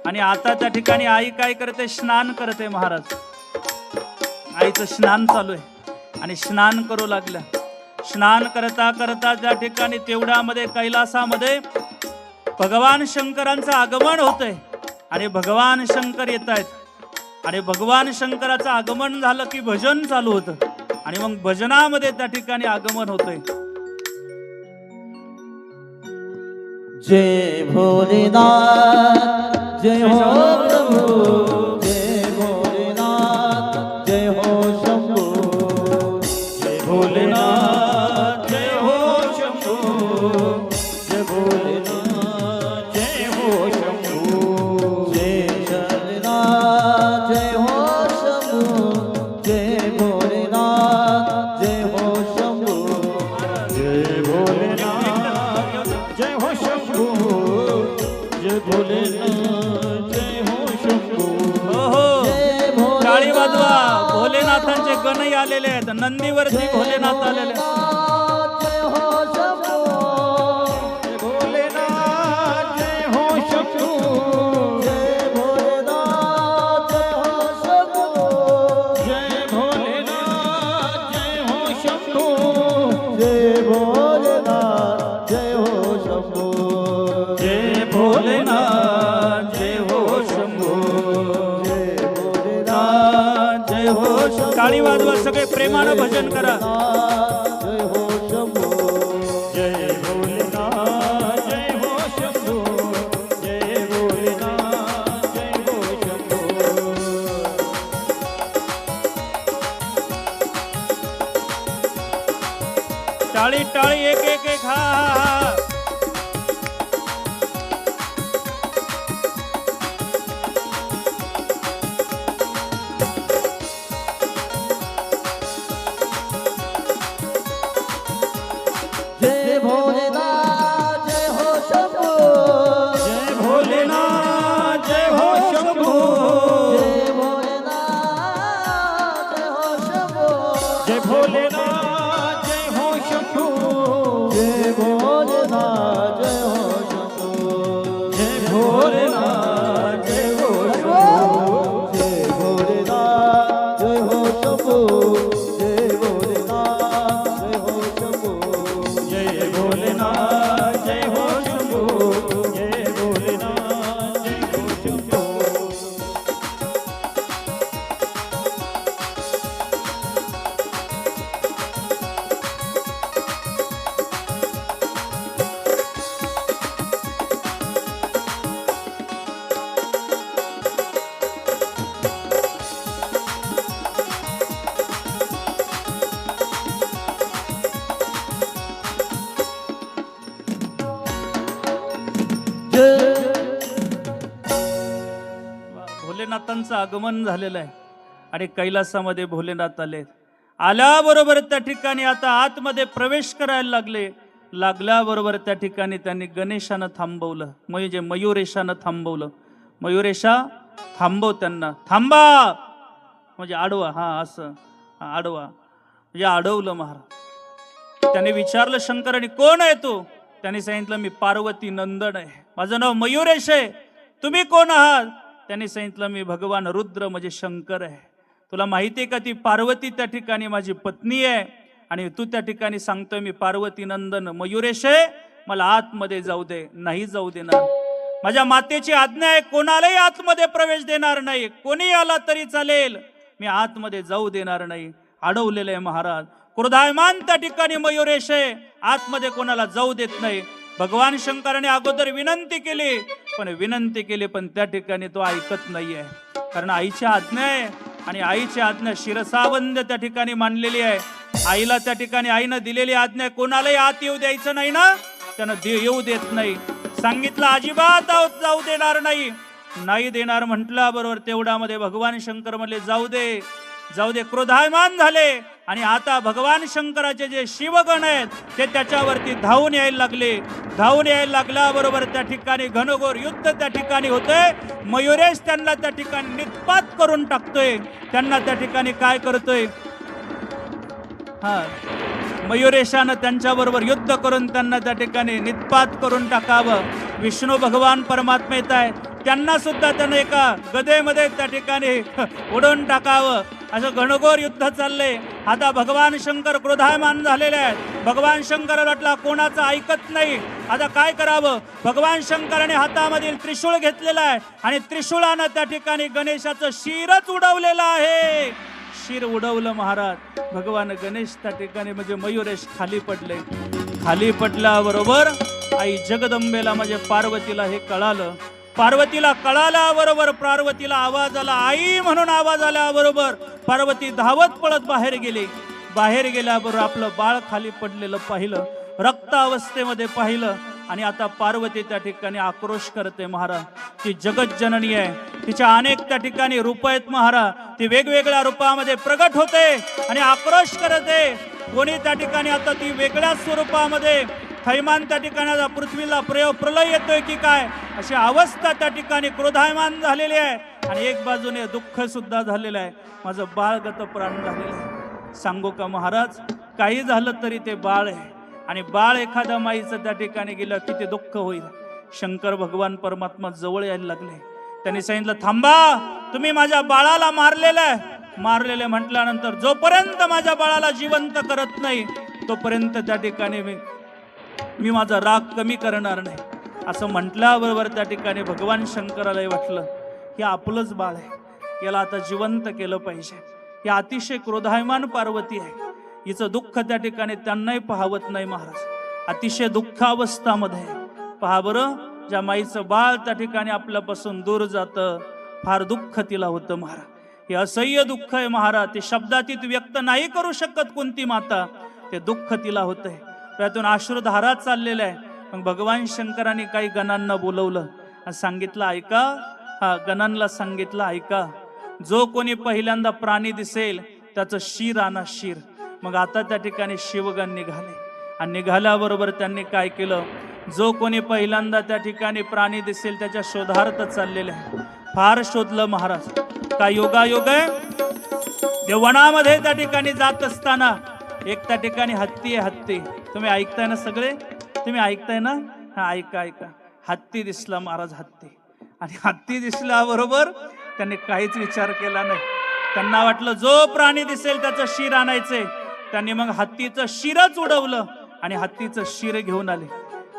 आणि आता त्या ठिकाणी आई काय करते स्नान करते महाराज. आईचं स्नान चालू आहे आणि स्नान करू लागलं. स्नान करता करता त्या ठिकाणी तेवढ्यामध्ये कैलासामध्ये भगवान शंकरांचं आगमन होतंय आणि भगवान शंकर येत आहेत आणि भगवान शंकराचं आगमन झालं की भजन चालू होतं आणि मग भजनामध्ये त्या ठिकाणी आगमन होतंय. जय भोलेनाथ जय हो प्रभु. जय भोलेनाथ जय हो शंभू. जय भोलेनाथ जय हो शंभू. जय भोलेनाथ जय हो शंभू. जय शरनाथ जय हो शंभू. जय भोलेनाथ जय हो शंभू. जय भोलेनाथ जय हो शंभू. जय भोलेनाथ जय हो शंभू. हो टाळी वाजवा. भोलेनाथांचे गणही आलेले आहेत. नंदीवरती भोलेनाथ आलेले. जय हो शंभू. जय भोलेनाथ जय हो शंभू. जय भोलेनाथ जय हो शंभू. जय भोलेनाथ जय हो शंभू. जय भोलेनाथ जय हो शंभू. जय भोलेनाथ जय हो शंभू. जय भोलेनाथ जय हो टाळी वाजवा. सगळे प्रेमानं भजन करा. जय हो शंभू. जय भोलेनाथ जय हो शंभू. जय भोलेनाथ जय हो शंभू. टाळी टाळी एक एक एक. हा हा हा. जय भोलेनाथ जय हो शंभू. जय भोलेनाथ जय हो शंभू. जय भोलेनाथ जय हो शंभू. जय भोलेनाथ जय हो शंभू. जय भोलेनाथ जय हो शंभू. जय भोलेनाथ जय हो शंभू. जय जय भोलेनाथ जय हो शंभो जय भोलेनाथ जय हो शंभो जय भोलेनाथ जय हो शंभो भोलेनाथांचं आगमन झालेलं आहे आणि कैलासामध्ये भोलेनाथ आले. आल्याबरोबर त्या ठिकाणी आता आतमध्ये प्रवेश करायला लागल्याबरोबर त्या ठिकाणी त्यांनी गणेशानं थांबवलं, म्हणजे मयुरेशानं थांबवलं. मयुरेशा थांबव, त्यांना थांबा म्हणजे आडवा, हा असं आडवा म्हणजे अडवलं महाराज. त्याने विचारलं शंकराने, कोण आहे तू? त्याने सांगितलं, मी पार्वती नंदन आहे, माझं नाव मयुरेश आहे, तुम्ही कोण आहात? त्यांनी सांगितलं, मी भगवान रुद्र म्हणजे शंकर आहे. तुला माहिती आहे का, ती पार्वती त्या ठिकाणी माझी पत्नी आहे आणि तू त्या ठिकाणी सांगतोय मी पार्वती नंदन मयुरेश आहे, मला आतमध्ये जाऊ दे. नाही जाऊ देणार, माझ्या मातेची आज्ञा आहे, कोणालाही आतमध्ये प्रवेश देणार नाही, कोणी आला तरी चालेल, मी आतमध्ये जाऊ देणार नाही. अडवलेलं आहे महाराज. क्रोधायमान त्या ठिकाणी मयुरेश आहे, आतमध्ये कोणाला जाऊ देत नाही. भगवान शंकराने अगोदर विनंती केली पण त्या ठिकाणी तो ऐकत नाहीये, कारण आईची आज्ञा आहे आणि आईची आज्ञा शिरसाबंद त्या ठिकाणी मांडलेली आहे. आईला त्या ठिकाणी आईनं दिलेली आज्ञा, कोणालाही आत येऊ द्यायचं नाही ना, त्यानं येऊ देत नाही. सांगितलं अजिबात जाऊ देणार नाही. नाही देणार म्हटल्याबरोबर तेवढ्यामध्ये भगवान शंकर म्हणले, जाऊ दे जाऊ दे. क्रोधायमान झाले आणि आता भगवान शंकराचे जे शिवगण आहेत ते त्याच्यावरती धावून यायला लागल्याबरोबर त्या ठिकाणी घनघोर युद्ध त्या ठिकाणी होतंय. मयुरेश त्यांना त्या ठिकाणी निष्पात करून टाकतोय. त्यांना त्या ठिकाणी काय करतोय, मयुरेशानं त्यांच्याबरोबर युद्ध करून त्यांना त्या ठिकाणी निष्पात करून टाकावं. विष्णू भगवान परमात्मा येत आहे, त्यांना सुद्धा त्यानं एका गदेमध्ये त्या ठिकाणी उडवून टाकावं. असं घनघोर युद्ध चाललंय. आता भगवान शंकर क्रोधायमान झालेले आहेत. भगवान शंकर वाटला कोणाचं ऐकत नाही, आता काय करावं. भगवान शंकराने हातामधील त्रिशूळ घेतलेला आहे आणि त्रिशूळानं त्या ठिकाणी गणेशाचं शिरच उडवलेलं आहे. शिर उडवलं महाराज. भगवान गणेश त्या ठिकाणी म्हणजे मयुरेश खाली पडले. खाली पडल्याबरोबर आई जगदंबेला म्हणजे पार्वतीला हे कळालं. पार्वतीला कळाल्याबरोबर पार्वतीला आवाज आला, आई म्हणून आवाज आल्याबरोबर पार्वती धावत पळत बाहेर गेली. बाहेर गेल्याबरोबर आपलं बाळ खाली पडलेलं पाहिलं, रक्त अवस्थेमध्ये पाहिलं आणि आता पार्वती त्या ठिकाणी आक्रोश करते महाराज. ती जगत जननी आहे, तिच्या अनेक त्या ठिकाणी रूप आहेत महाराज. ती वेगवेगळ्या रूपामध्ये प्रगट होते आणि आक्रोश करते. कोणी त्या ठिकाणी आता ती वेगळ्या स्वरूपामध्ये थैमान त्या ठिकाणी पृथ्वीला प्रलय येतोय की काय अशी अवस्था त्या ठिकाणी क्रोधायमान झालेली आहे आणि एक बाजूने दुःख सुद्धा झालेलं आहे. माझं बाळ गत प्राण झालेलं आहे. सांगू का महाराज, काही झालं तरी ते बाळ आहे आणि बाळ एखाद्या माईचं त्या ठिकाणी गेलं किती दुःख होईल. शंकर भगवान परमात्मा जवळ यायला लागले. त्यांनी सांगितलं, थांबा, तुम्ही माझ्या बाळाला मारलेले म्हटल्यानंतर जोपर्यंत माझ्या बाळाला जिवंत करत नाही तोपर्यंत त्या ठिकाणी मी माझा राग कमी करणार नाही. असं म्हटल्याबरोबर त्या ठिकाणी भगवान शंकरालाही वाटलं हे आपलंच बाळ आहे, याला आता जिवंत केलं पाहिजे. ही अतिशय क्रोधायमान पार्वती आहे, हिचं दुःख त्या ठिकाणी त्यांनाही पाहवत नाही महाराज. अतिशय दुःखावस्थामध्ये पहा बरं, ज्या माईचं बाळ त्या ठिकाणी आपल्यापासून दूर जातं फार दुःख तिला होतं महाराज. हे असह्य दुःख आहे महाराज, ते शब्दातीत व्यक्त नाही करू शकत कोणती माता. ते दुःख तिला होतंय, त्यातून अश्रुधारा चाललेल्या आहे. मग भगवान शंकरांनी काही गणांना बोलवलं आणि सांगितलं, ऐका, गणांना सांगितलं, ऐका, जो कोणी पहिल्यांदा प्राणी दिसेल त्याचं शिर आणा, शिर. मग आता त्या ठिकाणी शिवगण निघाले आणि निघाल्याबरोबर त्यांनी काय केलं, जो कोणी पहिल्यांदा त्या ठिकाणी प्राणी दिसेल त्याच्या शोधार्थ चाललेले आहे. फार शोधलं महाराज. काय योगायोग आहे. वनामध्ये त्या ठिकाणी जात असताना एक त्या ठिकाणी हत्ती आहे. हत्ती तुम्ही ऐकताय ना, सगळे तुम्ही ऐकताय ना, हा ऐका ऐका. हत्ती दिसला महाराज, हत्ती. आणि हत्ती दिसल्याबरोबर त्यांनी काहीच विचार केला नाही. त्यांना वाटलं जो प्राणी दिसेल त्याचं शिर आणायचंय. त्यांनी मग हत्तीचं शिरच उडवलं आणि हत्तीचं शिर घेऊन आले.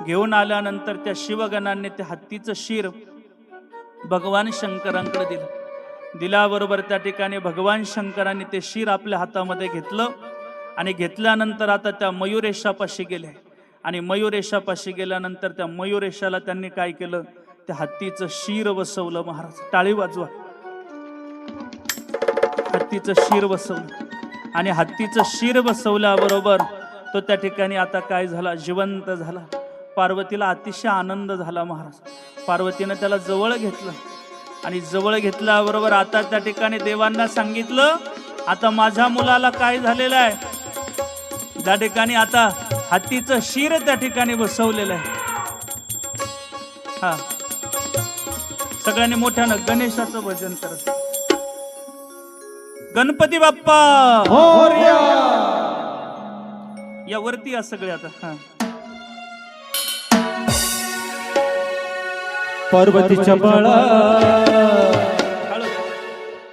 घेऊन आल्यानंतर त्या शिवगणांनी ते हत्तीचं शिर भगवान शंकरांकडे दिलं. दिल्याबरोबर त्या ठिकाणी भगवान शंकरांनी ते शिर आपल्या हातामध्ये घेतलं आणि घेतल्यानंतर आता त्या मयुरेशापाशी गेले. आणि मयुरेशापाशी गेल्यानंतर त्या मयुरेशाला त्यांनी काय केलं, त्या हत्तीचं शिर बसवलं. महाराज टाळी वाजवा. हत्तीचं शिर बसवलं आणि हत्तीचं शिर बसवल्याबरोबर तो त्या ठिकाणी आता काय झाला, जिवंत झाला. पार्वतीला अतिशय आनंद झाला. महाराज पार्वतीनं त्याला जवळ घेतलं आणि जवळ घेतल्याबरोबर आता त्या ठिकाणी देवांना सांगितलं, आता माझ्या मुलाला काय झालेलं आहे. त्या ठिकाणी आता हत्तीचं शिर त्या ठिकाणी बसवलेलं आहे. हा, सगळ्यांनी मोठ्यानं गणेशाचं भजन करत. गणपती बाप्पा मोरया. या वरती या सगळे आता. हा, पार्वतीच्या बाळा,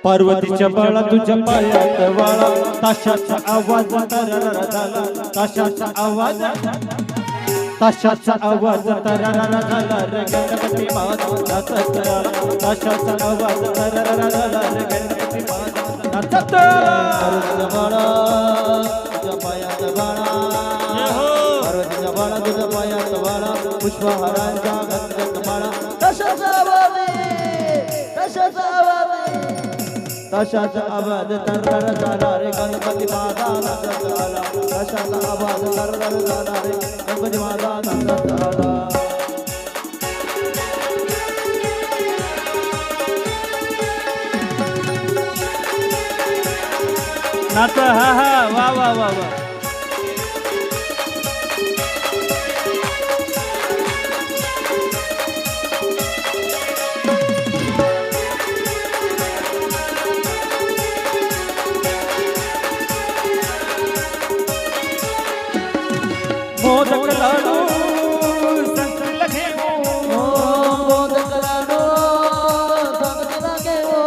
पार्वतीच्या बाळा तुझ्या पायात वाळा, ताशाचा आवाज तररर झाला, ताशाचा आवाज, ताशाचा आवाज तररर झाला रे गणपती बाळा नाचत आला, ताशाचा आवाज तररर झाला रे गणपती बाळा नाचत आला. पार्वतीच्या बाळा तुझ्या पायात वाळा, पार्वतीच्या बाळा तुझ्या पायात वाळा, पुष्पहारांचा गंधगंध माळा, ताशाचा आवाज, ताशाचा आवाज, ताशाचा आवाज तररर झाला रे गणपती बाळा नाचत आला, ताशाचा आवाज तररर झाला रे गणपती बाळा नाचत आला. नाच. हा हा, वा वा वा वा. मोदक लाडू संत लगे हो, मोदक लाडू संत लगे हो,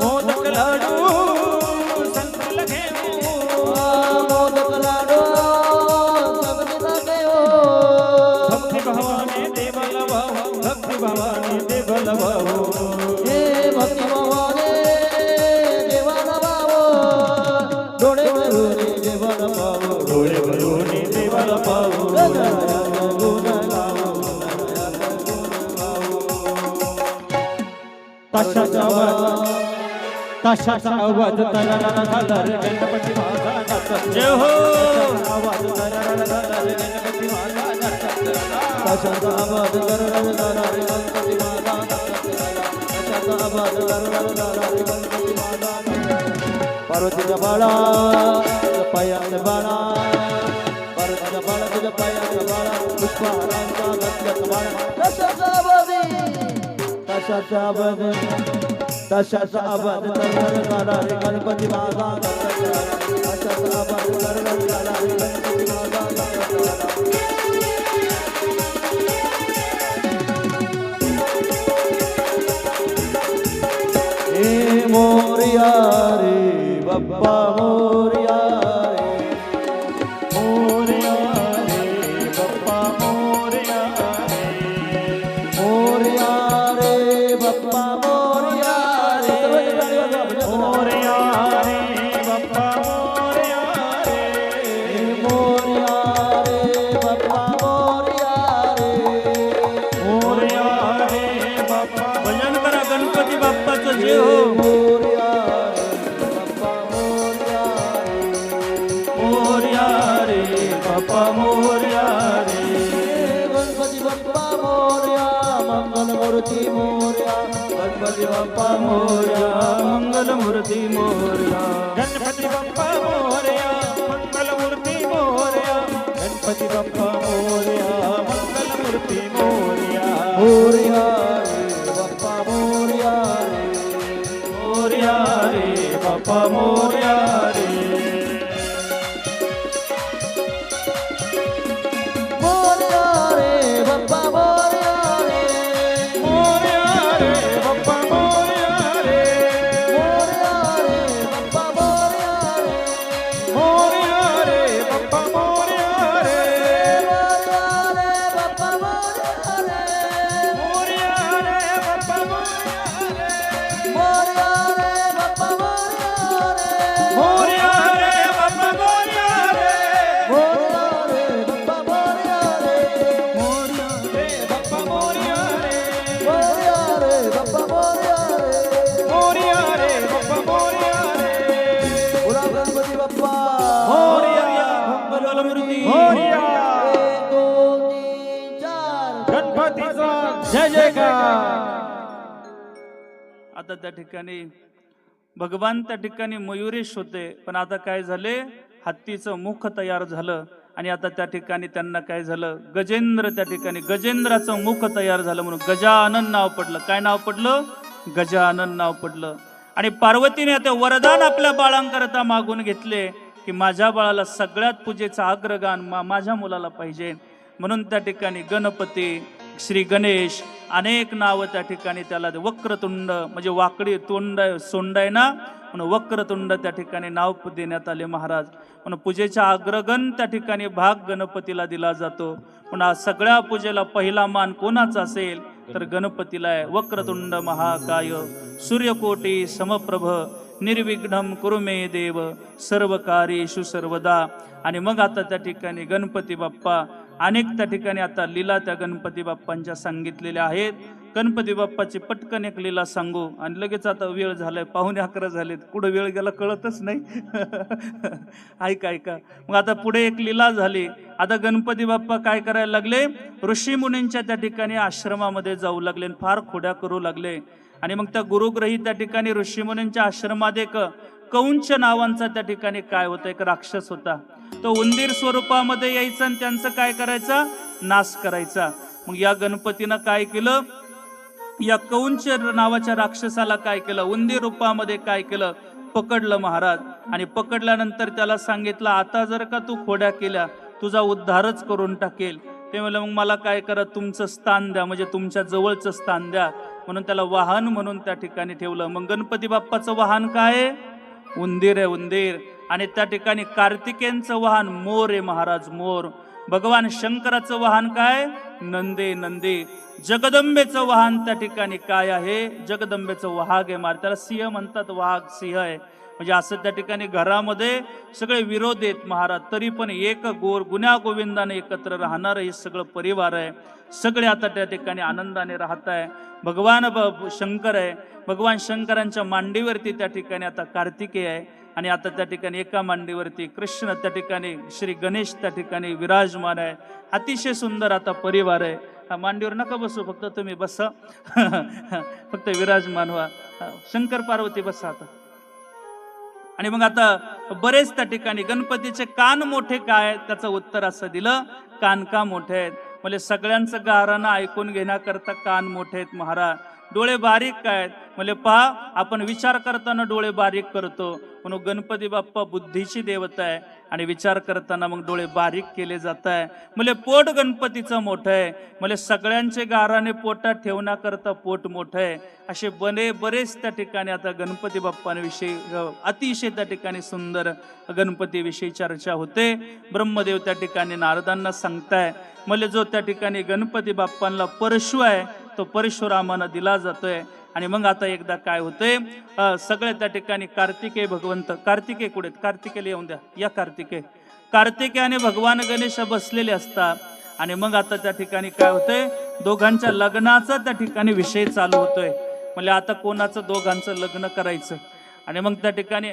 मोदक लाडू संत लगे हो, मोदक लाडू संत लगे हो. भक्ती भावाने देवाला वाहो, भक्ती भावाने देवाला वाहो, हे भक्ती भावाने देवाला वाहो, डोळे भरून देवाला वाहो, डोळे भरून देवाला पाहू, ताशाचा आवाज, ताशाचा आवाज तररर झाला रे गणपती बाळा नाचत. जय हो. आवाज तररर झाला रे गणपती बाळा नाचत. ताशाचा आवाज तररर झाला रे गणपती बाळा नाचत. ताशाचा आवाज तररर झाला रे गणपती बाळा नाचत. पार्वतीच्या बाळा पायात बाळा, पार्वतीच्या बाळा तुझ्या पायात बाळा, पुष्पहारांचा गंधगंध माळा, ताशाचा आवाज, ताशाचा आवाज, ताशाचा आवाज तररर झाला रे गणपती बाळा नाचत आला, ताशाचा आवाज तररर झाला रे गणपती बाळा नाचत आला. हे मोरया रे बाप्पा मोरया रे, मोरया रे बाप्पा मोरया रे, मोरया रे बाप्पा मोरया रे, मोरया रे बाप्पा मोरया रे, मोरया रे बाप्पा मोरया रे, मोरया रे बाप्पा. भजन करा गणपती बाप्पाचं. जय हो. मोरया रे बाप्पा मोरया रे, मोरया रे बाप्पा मोरया रे. गणपती बाप्पा मोरया, मंगलमूर्ती मोरया, गणपती बाप्पा मोरया, मंगलमूर्ती मोरया. गणपती बाप्पा मोरया, मंगलमूर्ती मोरया, गणपती बाप्पा मोरया, मंगलमूर्ती मोरया, मोरया रे बाप्पा मोरया रे, मोरया रे बाप्पा मोरया रे. मोरया रे बाप्पा मोरया रे, मोरया रे बाप्पा मोरया रे, मोरया आता त्या ठिकाणी भगवान त्या ठिकाणी मयुरेश होते, पण आता काय झाले, हत्तीचं मुख तयार झालं आणि आता त्या ठिकाणी त्यांना काय झालं, गजेंद्र, त्या ठिकाणी गजेंद्राचं मुख तयार झालं म्हणून गजानन नाव पडलं. काय नाव पडलं? गजानन नाव पडलं. आणि पार्वतीने आता वरदान आपल्या बाळांकरता मागून घेतले की माझ्या बाळाला सगळ्यात पूजेचा अग्रगान माझ्या मुलाला पाहिजे. म्हणून त्या ठिकाणी गणपती, श्री गणेश, अनेक नावं त्या ठिकाणी त्याला, वक्रतुंड म्हणजे वाकडी तोंड सोंड आहे ना, म्हणून वक्रतुंड त्या ठिकाणी नाव देण्यात आले महाराज. म्हणून पूजेचा अग्रगण त्या ठिकाणी भाग गणपतीला दिला जातो. पुन्हा सगळ्या पूजेला पहिला मान कोणाचा असेल तर गणपतीला आहे. वक्रतुंड महाकाय सूर्यकोटी समप्रभ निर्विघ्नं कुरु मे देव सर्व कार्येषु सर्वदा. आणि मग आता त्या ठिकाणी गणपती बाप्पा अनेक त्या ठिकाणी आता लीला त्या गणपती बाप्पांच्या सांगितलेल्या आहेत. गणपती बाप्पाची पटकन एक लीला सांगू आणि लगेच आता वेळ झालाय, 11:15 झालेत, कुठं वेळ गेला कळतच नाही. ऐका. मग आता पुढे एक लीला झाली. आता गणपती बाप्पा काय करायला लागले, ऋषी मुनींच्या त्या ठिकाणी आश्रमामध्ये जाऊ लागले, फार खोड्या करू लागले. आणि मग त्या गुरुग्रही त्या ठिकाणी ऋषी मुनींच्या आश्रमात एक कौंच नावांचा त्या ठिकाणी काय होता, एक राक्षस होता. तो उंदीर स्वरूपामध्ये यायचा आणि त्यांचं काय करायचा, नाश करायचा. मग या गणपतीनं काय केलं, या कौंच नावाच्या राक्षसाला काय केलं, उंदीर रूपामध्ये काय केलं, पकडलं महाराज. आणि पकडल्यानंतर त्याला सांगितलं, आता जर का तू खोड्या केल्या तुझा उद्धारच करून टाकेल. ते म्हणलं मग मला काय करा, तुमचं स्थान द्या, म्हणजे तुमच्या जवळचं स्थान द्या. म्हणून त्याला वाहन म्हणून त्या ठिकाणी ठेवलं. मग गणपती बाप्पाचं वाहन काय, उंदीर आहे, उंदीर. आणि त्या ठिकाणी कार्तिकेयांचं वाहन मोर आहे महाराज, मोर. भगवान शंकराचं वाहन काय, नंदी, नंदी. जगदंबेचं वाहन त्या ठिकाणी काय आहे, जगदंबेचं वाघ आहे महाराज. त्याला सिंह म्हणतात, वाघ सिंह आहे. म्हणजे असं त्या ठिकाणी घरामध्ये सगळे विरोध आहेत महाराज, तरी पण एक गुण्या गोविंदाने एकत्र राहणार हे सगळं परिवार आहे. सगळे आता त्या ठिकाणी आनंदाने राहत आहे. भगवान शंकर आहे, भगवान शंकरांच्या मांडीवरती त्या ठिकाणी आता कार्तिकेय आहे. आणि आता त्या ठिकाणी एका मांडीवरती कृष्ण, त्या ठिकाणी श्री गणेश त्या ठिकाणी विराजमान आहे. अतिशय सुंदर आता परिवार आहे. मांडीवर नका बसू, फक्त तुम्ही बसा. फक्त विराजमान व्हा. शंकर पार्वती बसा आता. आणि मग आता बरेच त्या ठिकाणी गणपतीचे कान मोठे काय, त्याचं उत्तर असं दिलं, कान का मोठे आहेत, म्हणजे सगळ्यांचं गारानं ऐकून घेण्याकरता कान मोठे आहेत महाराज. डोळे बारीक काय, म्हणजे पहा आपण विचार करताना डोळे बारीक करतो, म्हणून गणपती बाप्पा बुद्धीची देवता आहे आणि विचार करताना मग डोळे बारीक केले जात आहे. म्हणजे पोट गणपतीचं मोठं आहे, म्हणजे सगळ्यांचे गाराने पोटात ठेवण्याकरता पोट मोठं आहे. असे बरेच त्या ठिकाणी आता गणपती बाप्पांविषयी अतिशय त्या ठिकाणी सुंदर गणपतीविषयी चर्चा होते. ब्रह्मदेव त्या ठिकाणी नारदांना सांगताय, म्हणजे जो त्या ठिकाणी गणपती बाप्पांना परशु आहे तो परशुरामानं दिला जातोय. आणि मग आता एकदा काय होतंय, सगळे त्या ठिकाणी कार्तिकेय भगवंत, कार्तिकेय कुठे, कार्तिकेय येऊन द्या, या कार्तिकेय आणि भगवान गणेश बसलेले असतात. आणि मग आता त्या ठिकाणी काय होतंय, दोघांच्या लग्नाचा त्या ठिकाणी विषय चालू होतोय. म्हणजे आता कोणाचं दोघांचं लग्न करायचं. आणि मग त्या ठिकाणी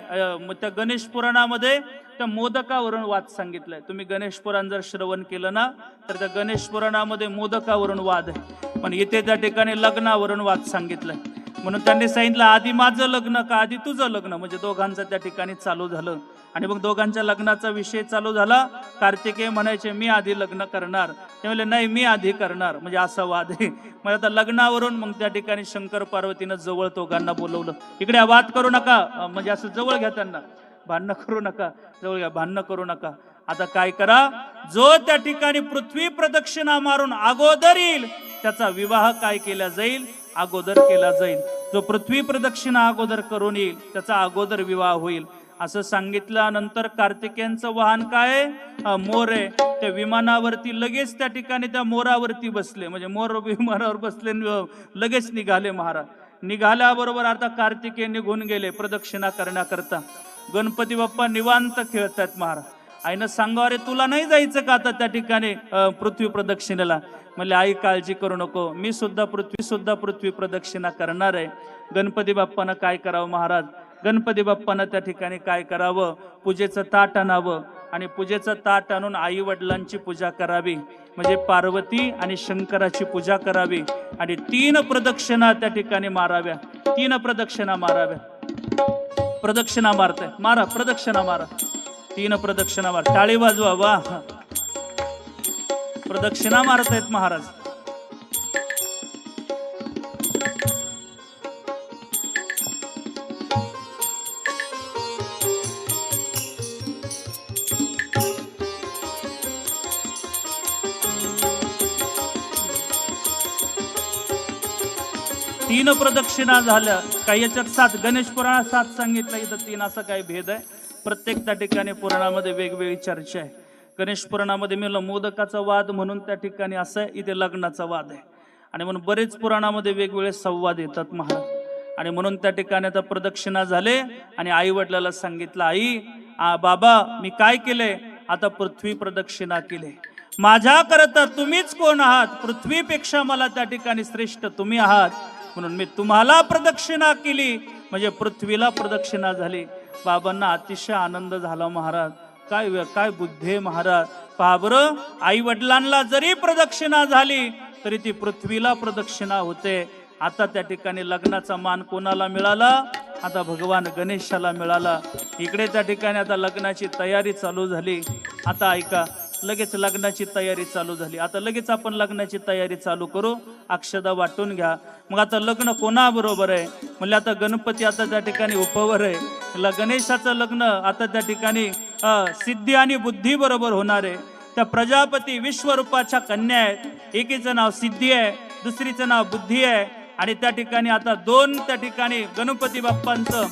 त्या गणेश पुराणामध्ये त्या मोदकावरून वाद सांगितलाय. तुम्ही गणेश पुराण जर श्रवण केलं ना तर त्या गणेश पुराणामध्ये मोदकावरून वाद आहे, पण इथे त्या ठिकाणी लग्नावरून वाद सांगितलाय. म्हणून त्यांनी सांगितलं आधी माझं लग्न का आधी तुझं लग्न, म्हणजे दोघांचं त्या ठिकाणी चालू झालं. आणि मग दोघांच्या लग्नाचा विषय चालू झाला. कार्तिकेय म्हणायचे मी आधी लग्न करणार, ते म्हणले नाही मी आधी करणार, म्हणजे असा वाद आहे. मग आता लग्नावरून मग त्या ठिकाणी शंकर पार्वतीनं जवळ दोघांना बोलवलं. इकडे वाद करू नका, म्हणजे असं जवळ घ्या त्यांना, भांडणं करू नका, जवळ घ्या, भांडणं करू नका. आता काय करा, जो त्या ठिकाणी पृथ्वी प्रदक्षिणा मारून अगोदर येईल त्याचा विवाह काय केला जाईल, अगोदर केला जाईल. जो पृथ्वी प्रदक्षिणा अगोदर करून येईल त्याचा अगोदर विवाह होईल असं सांगितल्यानंतर कार्तिकेयांचं वाहन काय, मोर आहे. त्या विमानावरती लगेच त्या ठिकाणी त्या मोरावरती बसले, म्हणजे मोर विमानावर बसले, लगेच निघाले महाराज. निघाल्याबरोबर आता कार्तिकेय निघून गेले प्रदक्षिणा करण्याकरता. गणपती बाप्पा निवांत खेळतात महाराज. आईनं सांगा अरे तुला नाही जायचं का आता त्या ठिकाणी पृथ्वी प्रदक्षिणेला. म्हणले आई काळजी करू नको, मी सुद्धा पृथ्वी प्रदक्षिणा करणार आहे. गणपती बाप्पानं काय करावं महाराज, गणपती बाप्पानं त्या ठिकाणी काय करावं, पूजेचं ताट आणावं आणि पूजेचं ताट आणून आई वडिलांची पूजा करावी, म्हणजे पार्वती आणि शंकराची पूजा करावी आणि 3 प्रदक्षिणा त्या ठिकाणी माराव्या. 3 प्रदक्षिणा माराव्या. प्रदक्षिणा मारताय, मारा प्रदक्षिणा मारा. 3 प्रदक्षिणा मार. टाळी वाजवा. वा, प्रदक्षिणा मारतायत महाराज. तीन प्रदक्षिणा झाल्या. काही याच्यात 7, गणेश पुराणात 7 सांगितलं, इथं 3 असा काही भेद आहे. प्रत्येक त्या ठिकाणी पुराणामध्ये वेगवेगळी चर्चा आहे. गणेश पुराणामध्ये मिळालं मोदकाचा वाद म्हणून त्या ठिकाणी असं आहे, इथे लग्नाचा वाद आहे आणि म्हणून बरेच पुराणामध्ये वेगवेगळे संवाद येतात महाराज. आणि म्हणून त्या ठिकाणी आता प्रदक्षिणा झाले आणि आई वडिलाला सांगितलं, आई बाबा मी काय केले, आता पृथ्वी प्रदक्षिणा केली. माझ्या करता तुम्हीच कोण आहात, पृथ्वीपेक्षा मला त्या ठिकाणी श्रेष्ठ तुम्ही आहात, म्हणून मी तुम्हाला प्रदक्षिणा केली, म्हणजे पृथ्वीला प्रदक्षिणा झाली. बाबांना अतिशय आनंद झाला महाराज. काय बुद्धी महाराज. पहा बरं, आई वडिलांना जरी प्रदक्षिणा झाली तरी ती पृथ्वीला प्रदक्षिणा होते. आता त्या ठिकाणी लग्नाचा मान कोणाला मिळाला, आता भगवान गणेशाला मिळाला. इकडे त्या ठिकाणी आता लग्नाची तयारी चालू झाली. आता ऐका, लगेच लग्नाची तयारी चालू झाली. आता लगेच आपण लग्नाची तयारी चालू करू. अक्षदा वाटून घ्या. मग आता लग्न कोणाबरोबर आहे, म्हणजे आता गणपती आता त्या ठिकाणी उपवर आहे. गणेशाचं लग्न आता त्या ठिकाणी सिद्धी आणि बुद्धी बरोबर होणार आहे. त्या प्रजापती विश्वरूपाच्या कन्या आहेत. एकीचं नाव सिद्धी आहे, दुसरीचं नाव बुद्धी आहे. आणि त्या ठिकाणी आता 2 त्या ठिकाणी गणपती बाप्पांचं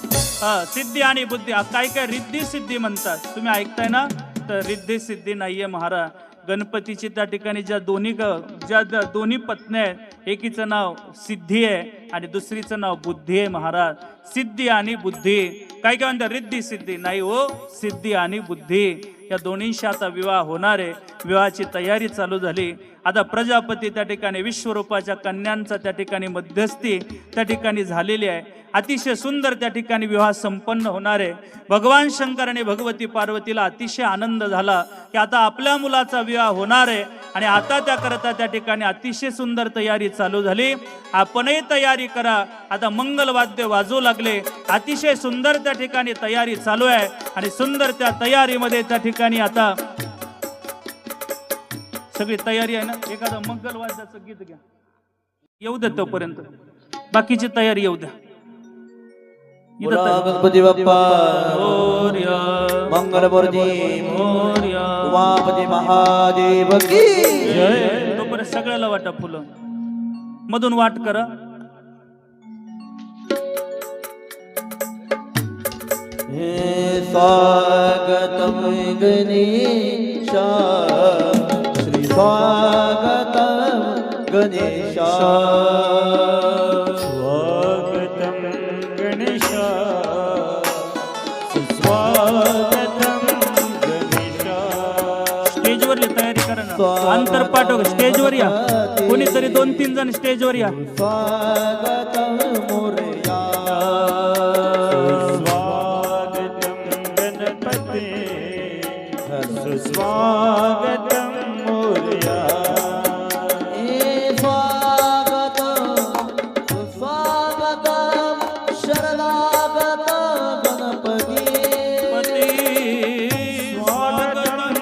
सिद्धी आणि बुद्धी, काय रिद्धी सिद्धी म्हणतात. तुम्ही ऐकताय ना, तर रिद्धी सिद्धी नाहीये महाराज. गणपतीची त्या ठिकाणी ज्या दोन्ही पत्नी आहेत, एकीचं नाव सिद्धी आहे आणि दुसरीचं नाव बुद्धी आहे महाराज. सिद्धी आणि बुद्धी, काय म्हणतात, रिद्धी सिद्धी नाही हो, सिद्धी आणि बुद्धी या दोन्हींशी आता विवाह होणार आहे. विवाहाची तयारी चालू झाली. आता प्रजापती त्या ठिकाणी विश्वरूपाच्या कन्यांचा त्या ठिकाणी मध्यस्थी त्या ठिकाणी झालेली आहे. अतिशय सुंदर त्या ठिकाणी विवाह संपन्न होणार आहे. भगवान शंकर आणि भगवती पार्वतीला अतिशय आनंद झाला की आता आपल्या मुलाचा विवाह होणार आहे. आणि आता त्याकरता त्या ठिकाणी अतिशय सुंदर तयारी चालू झाली. आपणही तयारी करा. आता मंगलवाद्य वाजू लागले. अतिशय सुंदर त्या ठिकाणी तयारी चालू आहे आणि सुंदर त्या तयारीमध्ये त्या ठिकाणी आता सगळी तयारी आहे ना. एखादं मंगलवाद्याचं गीत घ्या, येऊ द्या तोपर्यंत, बाकीची तयारी येऊ द्या. गणपती बाप्पा मंगलमूर्ती उमापती महादेव की जय. तोपर्यंत सगळ्याला वाटा फुलं, मधून वाट करा. हे स्वागतम गणेशा, श्री स्वागतम गणेशा, स्वागतम गणेशा, सुस्वागतम गणेशा. स्टेजवरली तयारी करा ना. अंतर पाठव, स्टेजवर या. कोणीतरी 2-3 जण स्टेजवर या. स्वागतम मोरया, स्वागतम मोरया. स्वागतम स्वागतम शरणागत गणपती, स्वागतम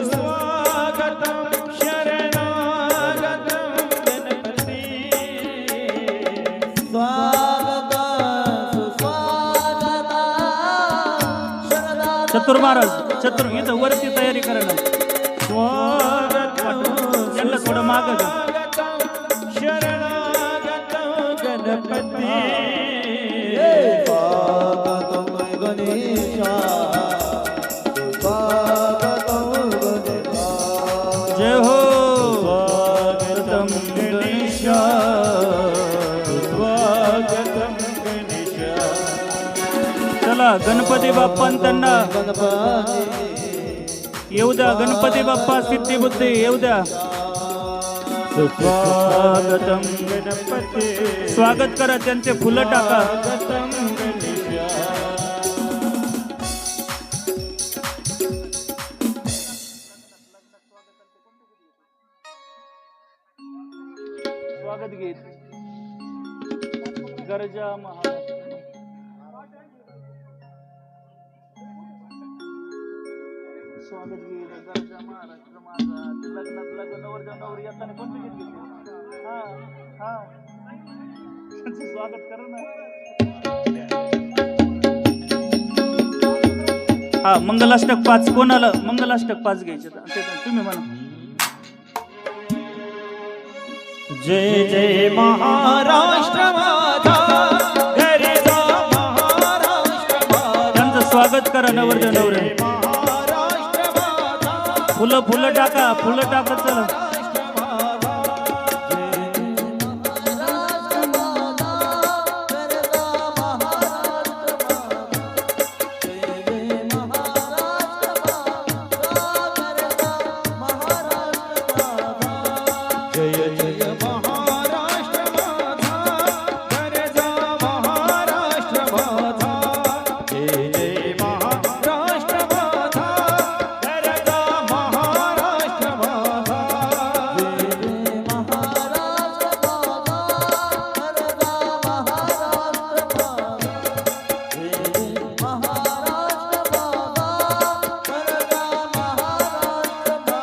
स्वागतम शरणागत गणपती. स्वागत सुस्वागत शरणागत. चतुर महाराज, चतुर इथं वरती तयारी करा ना. स्वागतम त्यांना थोडं माग घ्या. शरणागत गणपती. स्वागतम गणेशा, स्वागतम गणेशा. जय हो. स्वागतम गणेशा, स्वागतम गणेशा. चला गणपती बाप्पां त्यांना गणपती येऊ द्या. गणपती बाप्पा सिद्धी बुद्धी येऊ द्या. स्वागतम गणपती. स्वागत करा, त्यांचे फुलं टाका. स्वागतम गणेशा. स्वागत गीत गरजा महाराष्ट्र स्वागत गीत गरजा महाराष्ट्र माझा लग्नात लग्न नवरदेव नवरी येताना कोणतं गीत घेतलं हा हा त्यांचं स्वागत करा ना हा मंगलाष्टक 5 कोणाला मंगलाष्टक 5 घ्यायचे तुम्ही म्हणा जय जय महाराष्ट्र माझा गरजा महाराष्ट्र माझा त्यांचं स्वागत करा नवरदेव नवरी महाराष्ट्र माझा फुलं फुलं टाका चला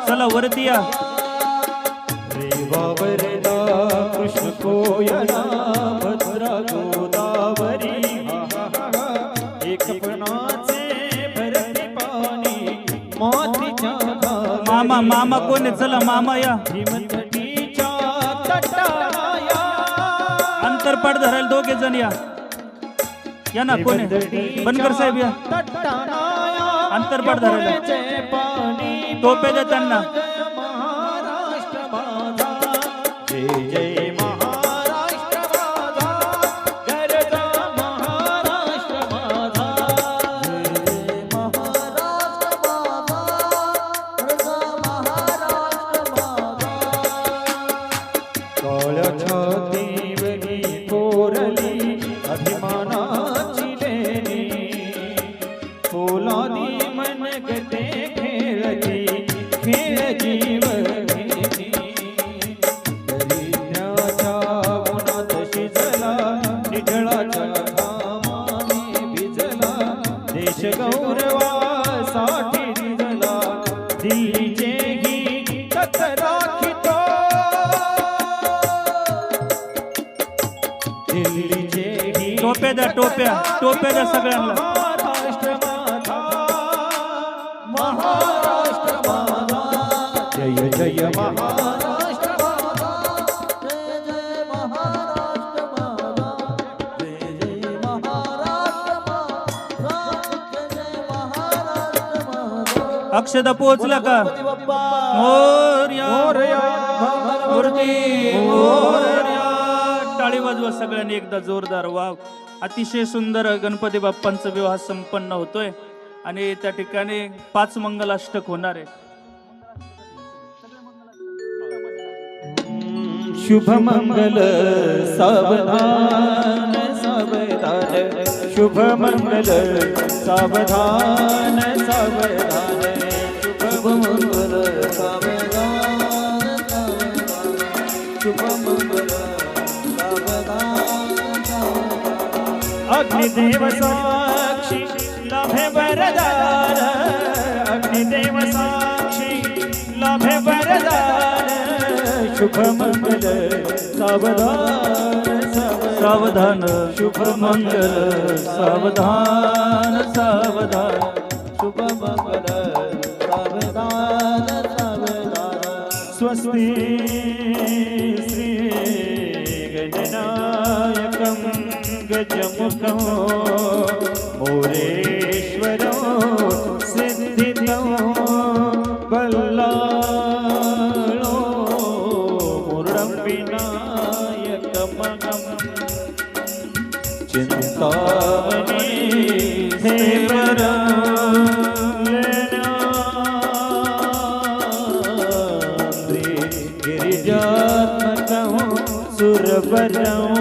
चला वरती या रेवा वरदा कृष्ण कोयना भद्रा गोदावरी एक पणाचे भरते पाणी मातीच्या मामा मामा कोण आहे चला मामा या भीमतटीच्या तटाया अंतरपाठ धरायला दोघे जण या ना कोण आहे बनकर साहेब या तटाया अंतरपाठ धरायला पाणी टोपे द्या त्यांना महाराष्ट्र माझा जय जय महाराष्ट्र माझा गरजा महाराष्ट्र माझा जय जय महाराष्ट्र माझा गरजा महाराष्ट्र माझा काळ्या छातीवरी कोरली अभिमानाची लेणी पोलादी मनगटे खेळती खेळ जीवनी दरिद्राच्या उन्हात शिजला निढळाच्या घामाने भिजला देश गौरवासाठी झिजला दिल्लीचे गीत राखितो दिल्लीचे गीत टोप्या द्या टोप्या द्या सगळ्यांना महाराष्ट्र माझा महाराष्ट्र माझा जय जय महाराष्ट्र माझा जय जय महाराष्ट्र माझा जय जय महाराष्ट्र माझा जय जय महाराष्ट्र माझा अक्षदा पोहोचला का मोरया मूर्ती मोरया टाळी वाजवा सगळ्यांनी एकदा जोरदार वाव अतिशय सुंदर गणपती बाप्पांचा विवाह संपन्न होतोय आणि त्या ठिकाणी 5 मंगलाष्टक होणार आहे शुभ मंगल सावधान सावधान शुभ मंगल सावधान सावधान शुभ मंगल सावधान शुभ मंगल अग्निदेव साक्षी लाभे वरदान अग्निदेव साक्षी लाभे वरदान शुभ मंगल सावधान सावधान शुभ मंगल सावधान सावधान शुभ मंगल सावधान सावधान स्वस्ति श्री गणनायकं गजमुखं मोरेश्वरो सिद्धितो बल्लाळो मुरडं विनायकमहं चिन्तामणि गिरिजात्मकं सुरवरं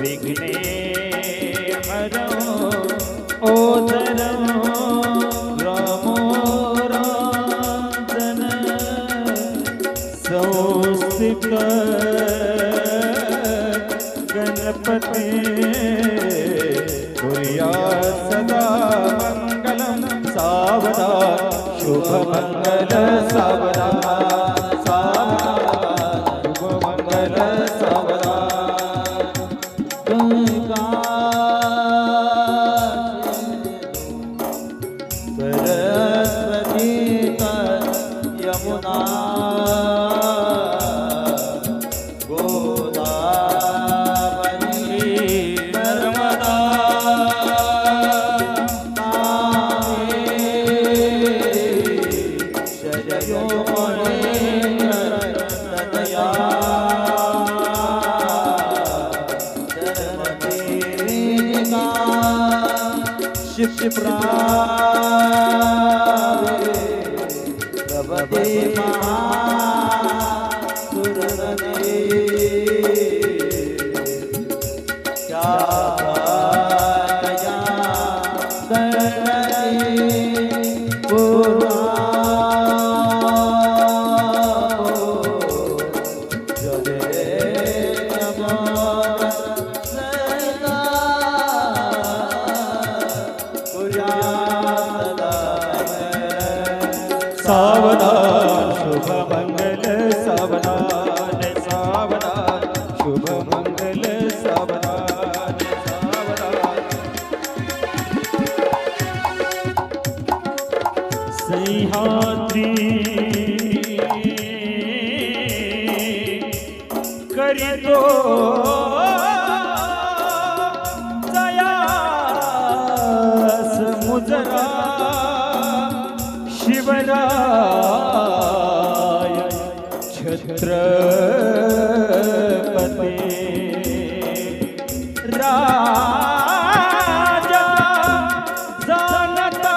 विघ्नेहरं ओदरं रामो राजन संस्थित सावधान शुभ मंगल सावधान सावधान शुभ मंगल सावधान गंगा सरस्वती यमुना सावधान शुभ मंगल सावधान सावधान शुभ मंगल सावधान सावधान सह्याद्री करितो जयास मुजरा शिवराय छत्रपती राजा जानता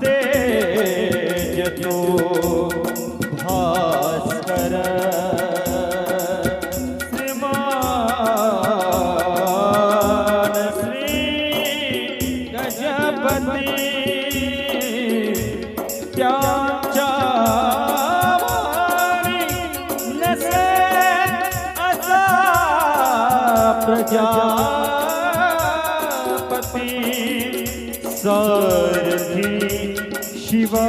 तेज तो भास्कर श्रीमान श्री गजपती त्याच्या वाणी नसे असा प्रजापती सारथी शिवा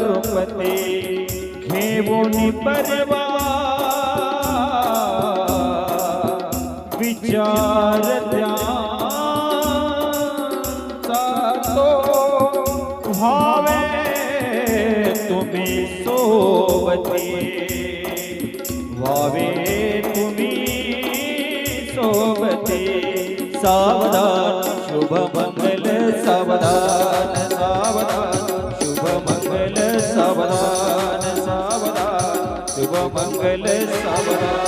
नृपती घेऊन परवा विचार भावे तुम्ही सोबती भावे तुम्ही सोबती सावधान शुभ मंगल सावधान सावधान शुभ मंगल सावधान सावधान शुभ मंगल सावधान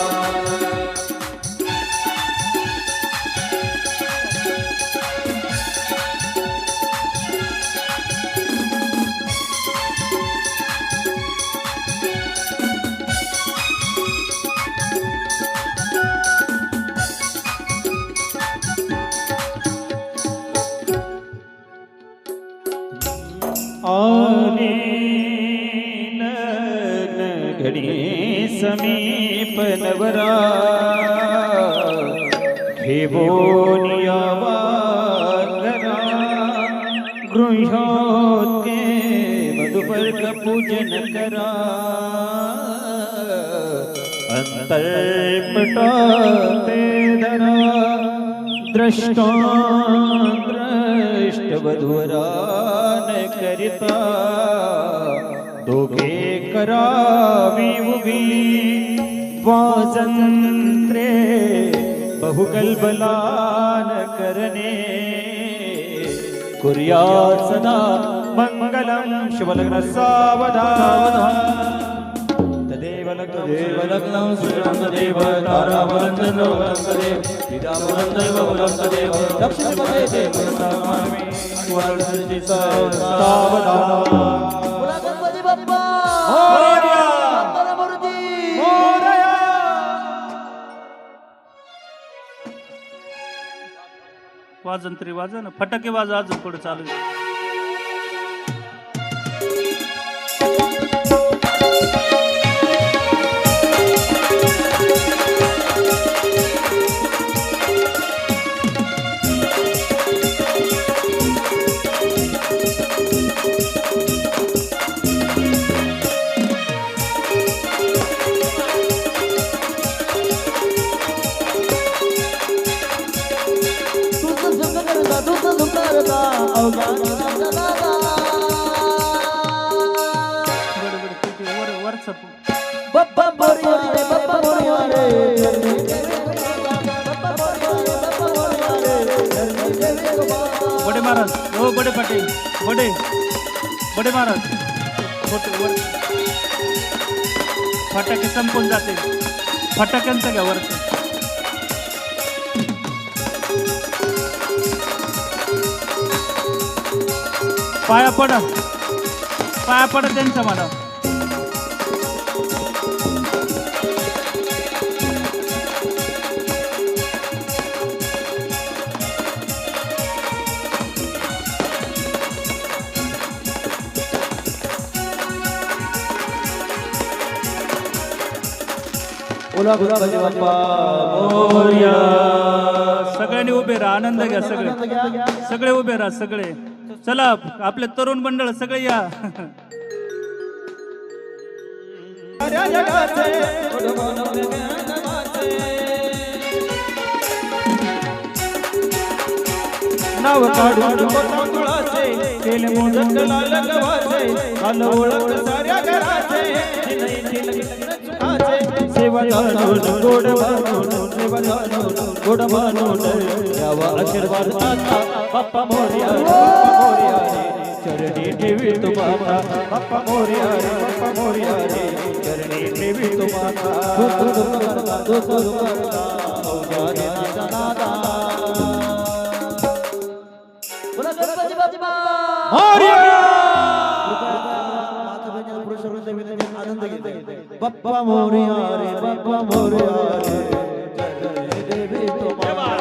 घडी समीप नवरा घेऊन यावा घरा गृह्योत्के मधुपर्क पूजन करा अंतर्पटा ते धरा द्रष्टवधुरान करिता दोघे करावी उभी वाजंत्रे बहुकल्बलान करणे कुर्या सदा मंगलम शुभलग्न सावधान तदेव लग्नं श्रीरामदेव तारावरन्दनो वरन्ददेव पितावरन्दैव वरन्ददेव दक्षिणपदे देव सामामि वरदति सावधान गणपती बाप्पा मोरया मंगलमूर्ती मोरया वाजंत्री वाजा ना फटाके वाजा अजून पुढे चालू आहे. बरोबर ठीक आहे. वरचा बाप्पा मोरया रे बाप्पा मोरया रे बडे महाराज हो बडे पाटील बडे बडे महाराज वर फटाके संपून जाते फटाक्यांचं घ्या वरचं पाया पडा त्यांच्या मला बोला गणपती बाप्पा मोरया सगळ्यांनी उभे राहा आनंद घ्या सगळे उभे राहा सगळे चला आपले तरुण मंडळ सगळे या साऱ्या जगाचे नाव काढून तांदुळाचे केले मोदक लाल गव्हाचे आलं ओळख साऱ्या घराचे सेवा जाणून गोड बनवून सेवा जाणून गोड बनवून यावा आशीर्वाद माता बाप्पा मोरया रे बाप्पा मोरया रे चरणी ठेवी तुम्हाला बाप्पा मोरया रे बाप्पा मोरया रे चरणी ठेवी तुम्हाला बोला गणपती बाप्पा मोरया आनंद घेते बाप्पा मोरया रे बाप्पा मोरया रे जय जय देवी तुम्हाला